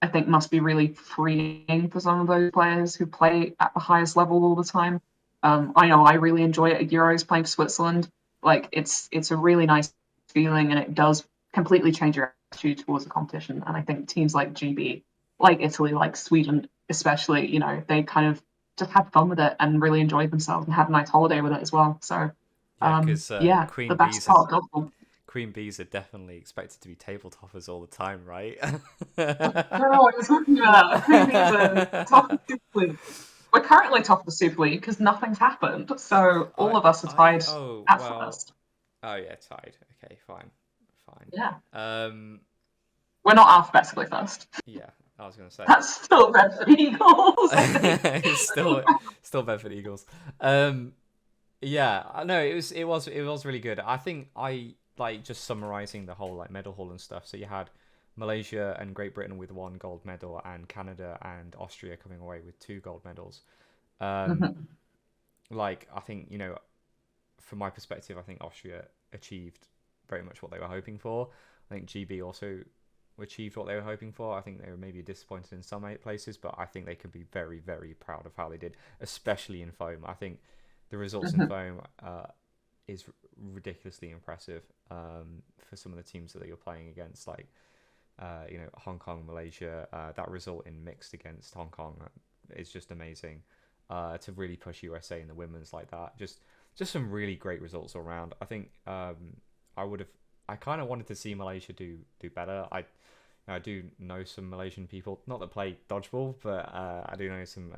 B: I think must be really freeing for some of those players who play at the highest level all the time. I know I really enjoy it at Euros playing for Switzerland. Like it's a really nice feeling, and it does completely change your attitude towards the competition. And I think teams like GB, like Italy, like Sweden, especially, they kind of just had fun with it and really enjoyed themselves and had a nice holiday with it as well. So,
A: Yeah, because
B: the best part of Dodgeball.
A: Queen Bees are definitely expected to be table toppers all the time, right?
B: No, I was talking about Queen Bees are top of the Super League. We're currently top of the Super League because nothing's happened. So all of us are tied at first.
A: Oh yeah, tied. Okay, fine.
B: Yeah.
A: Um,
B: We're not alphabetically first.
A: yeah, I was gonna say
B: that's still Bedford Eagles.
A: it's still Bedford Eagles. Yeah, no, it was really good. I think I like just summarizing the whole like medal haul and stuff. So you had Malaysia and Great Britain with 1 gold medal, and Canada and Austria coming away with 2 gold medals. Like I think from my perspective, I think Austria achieved very much what they were hoping for. I think GB also achieved what they were hoping for. I think they were maybe disappointed in some places, but I think they could be very, very proud of how they did, especially in foam. I think the results in foam is ridiculously impressive for some of the teams that you're playing against, like Hong Kong, Malaysia. That result in mixed against Hong Kong is just amazing. To really push USA in the women's like that, just some really great results all around. I think I kind of wanted to see Malaysia do better. I do know some Malaysian people, not that play dodgeball, but I do know some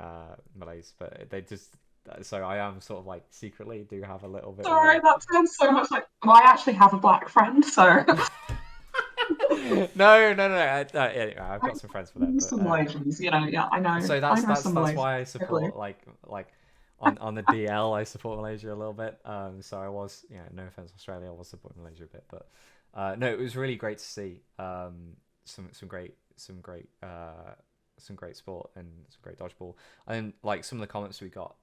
A: Malays, but they just. So I am sort of like secretly do have a little bit.
B: Sorry, that sounds so much like. Well, I actually have a black friend, so.
A: No. Anyway, I've got some friends for them.
B: Some Malaysians, yeah, I know.
A: So that's why I support like on the DL, I support Malaysia a little bit. So I was, no offense, Australia, I was supporting Malaysia a bit, but no, it was really great to see some great sport and some great dodgeball. And like some of the comments we got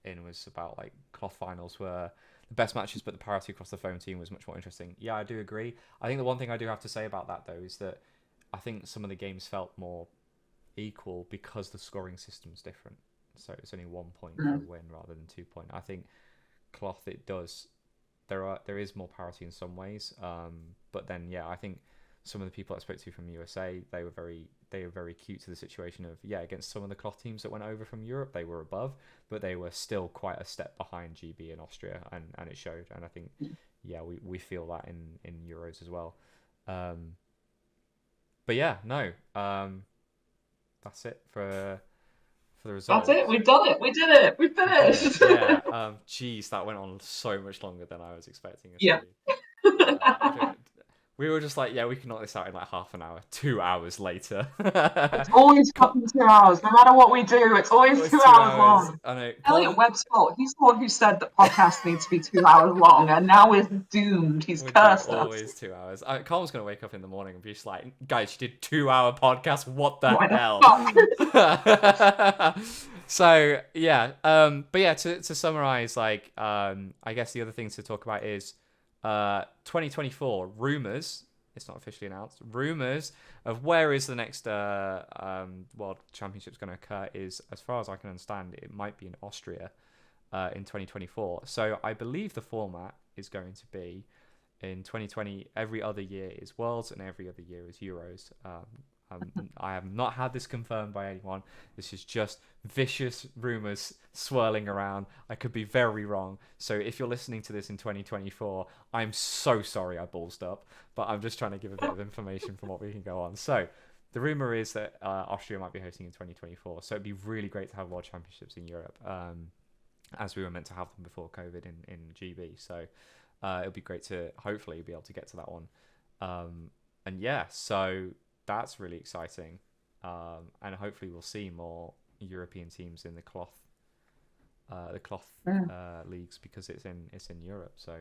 A: in was about like cloth finals were the best matches, but the parity across the foam team was much more interesting. Yeah, I do agree. I think the one thing I do have to say about that though is that I think some of the games felt more equal because the scoring system's different. So it's only 1 point for a win rather than 2 point. I think cloth there is more parity in some ways, but then I think some of the people I spoke to from USA, they were very cute to the situation of against some of the cloth teams that went over from Europe, they were above, but they were still quite a step behind GB and Austria, and it showed. And I think we feel that in Euros as well. But that's it for the results.
B: That's it. We've done it. We did it. We finished.
A: Yeah. Geez, that went on so much longer than I was expecting. We were just like, we can knock this out in like half an hour. 2 hours later.
B: It's always fucking 2 hours. No matter what we do, it's always 2 hours long.
A: I know.
B: Elliot Webb's fault. He's the one who said that podcasts need to be 2 hours long, and now we're doomed. He's cursed us.
A: Always 2 hours. Colin's going to wake up in the morning and be just like, guys, you did 2 hour podcast. What the hell? So, but to summarize, like, I guess the other thing to talk about is 2024 rumors. It's not officially announced. Rumors of where is the next World Championships going to occur is, as far as I can understand, it might be in Austria in 2024. So I believe the format is going to be in 2020. Every other year is Worlds, and every other year is Euros. I have not had this confirmed by anyone. This is just vicious rumors swirling around. I could be very wrong. So if you're listening to this in 2024, I'm so sorry I ballsed up, but I'm just trying to give a bit of information from what we can go on. So the rumor is that Austria might be hosting in 2024. So it'd be really great to have World Championships in Europe, as we were meant to have them before COVID in GB. So it'll be great to hopefully be able to get to that one. So that's really exciting. And hopefully we'll see more European teams in the cloth leagues, because it's in Europe. So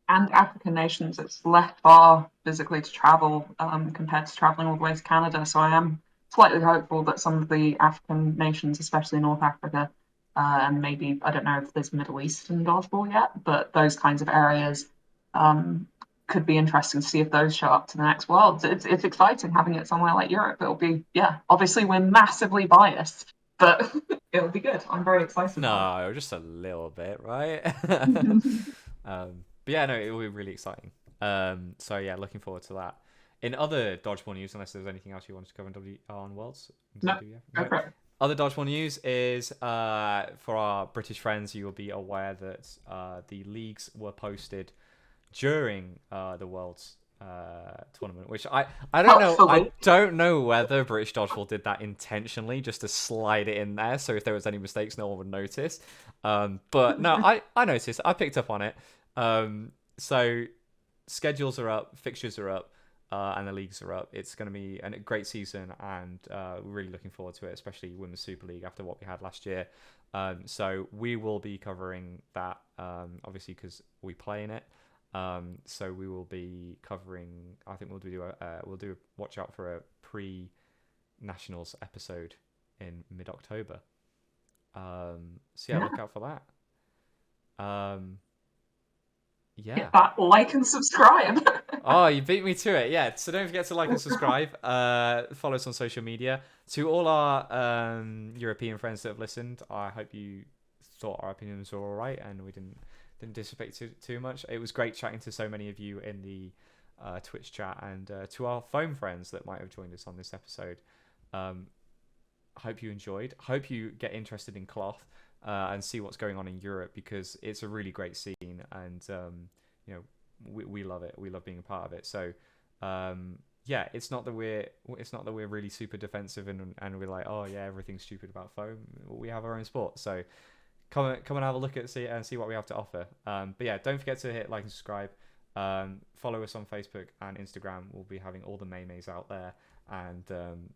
B: And African nations, it's less far physically to travel compared to traveling all the way to Canada. So I am slightly hopeful that some of the African nations, especially North Africa, and maybe, I don't know if there's Middle Eastern dodgeball yet, but those kinds of areas could be interesting to see if those show up to the next Worlds. It's exciting having it somewhere like Europe. It'll be, yeah, obviously we're massively biased, but it'll be good. I'm very excited about
A: no, just a little bit, right?
B: it.
A: But yeah, no, it will be really exciting. So yeah, looking forward to that. In other dodgeball news, unless there's anything else you wanted to cover on Worlds?
B: No, go for it.
A: Other dodgeball news is for our British friends, you will be aware that the leagues were posted during the Worlds tournament, which I don't know. I don't know whether British Dodgeball did that intentionally, just to slide it in there, so if there was any mistakes, no one would notice. But no, I noticed. I picked up on it. So schedules are up, fixtures are up, and the leagues are up. It's going to be a great season, and we're really looking forward to it, especially Women's Super League after what we had last year. So we will be covering that, obviously, because we play in it. So we will be covering. I think we'll do a watch out for a pre-nationals episode in mid-October. So yeah, look out for that. Yeah.
B: Hit that like and subscribe.
A: Oh, you beat me to it. Yeah. So don't forget to like and subscribe. Follow us on social media. To all our European friends that have listened, I hope you thought our opinions were all right and we didn't dissipate too much. It was great chatting to so many of you in the Twitch chat, and to our phone friends that might have joined us on this episode. Hope you enjoyed. Hope you get interested in cloth and see what's going on in Europe, because it's a really great scene, and we love it. We love being a part of it. So yeah, it's not that we're really super defensive and we're like, oh yeah, everything's stupid about foam. We have our own sport. So come and have a look at and see what we have to offer. But yeah, don't forget to hit like and subscribe. Follow us on Facebook and Instagram. We'll be having all the maymays out there, and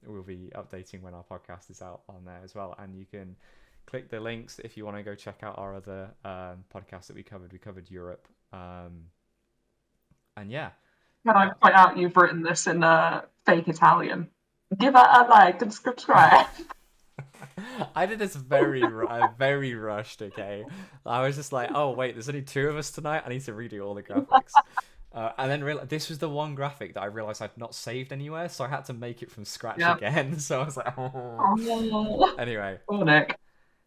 A: we'll be updating when our podcast is out on there as well. And you can click the links if you want to go check out our other podcasts that we covered. We covered Europe. And yeah.
B: Can I point out you've written this in fake Italian? Give it a like and subscribe.
A: I did this very rushed, okay? I was just like, oh, wait, there's only 2 of us tonight. I need to redo all the graphics. And then this was the one graphic that I realised I'd not saved anywhere, so I had to make it from scratch again. So I was like, oh. Anyway.
B: Oh, Nick.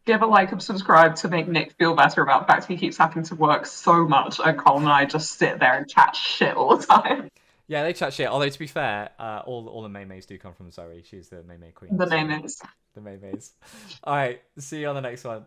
B: Give a like and subscribe to make Nick feel better about the fact he keeps having to work so much, and Colin and I just sit there and chat shit all the time.
A: Yeah, they chat shit. Although, to be fair, all the maymays do come from Zoe. She's the maymay queen.
B: The maymays.
A: The maymays. All right, see you on the next one.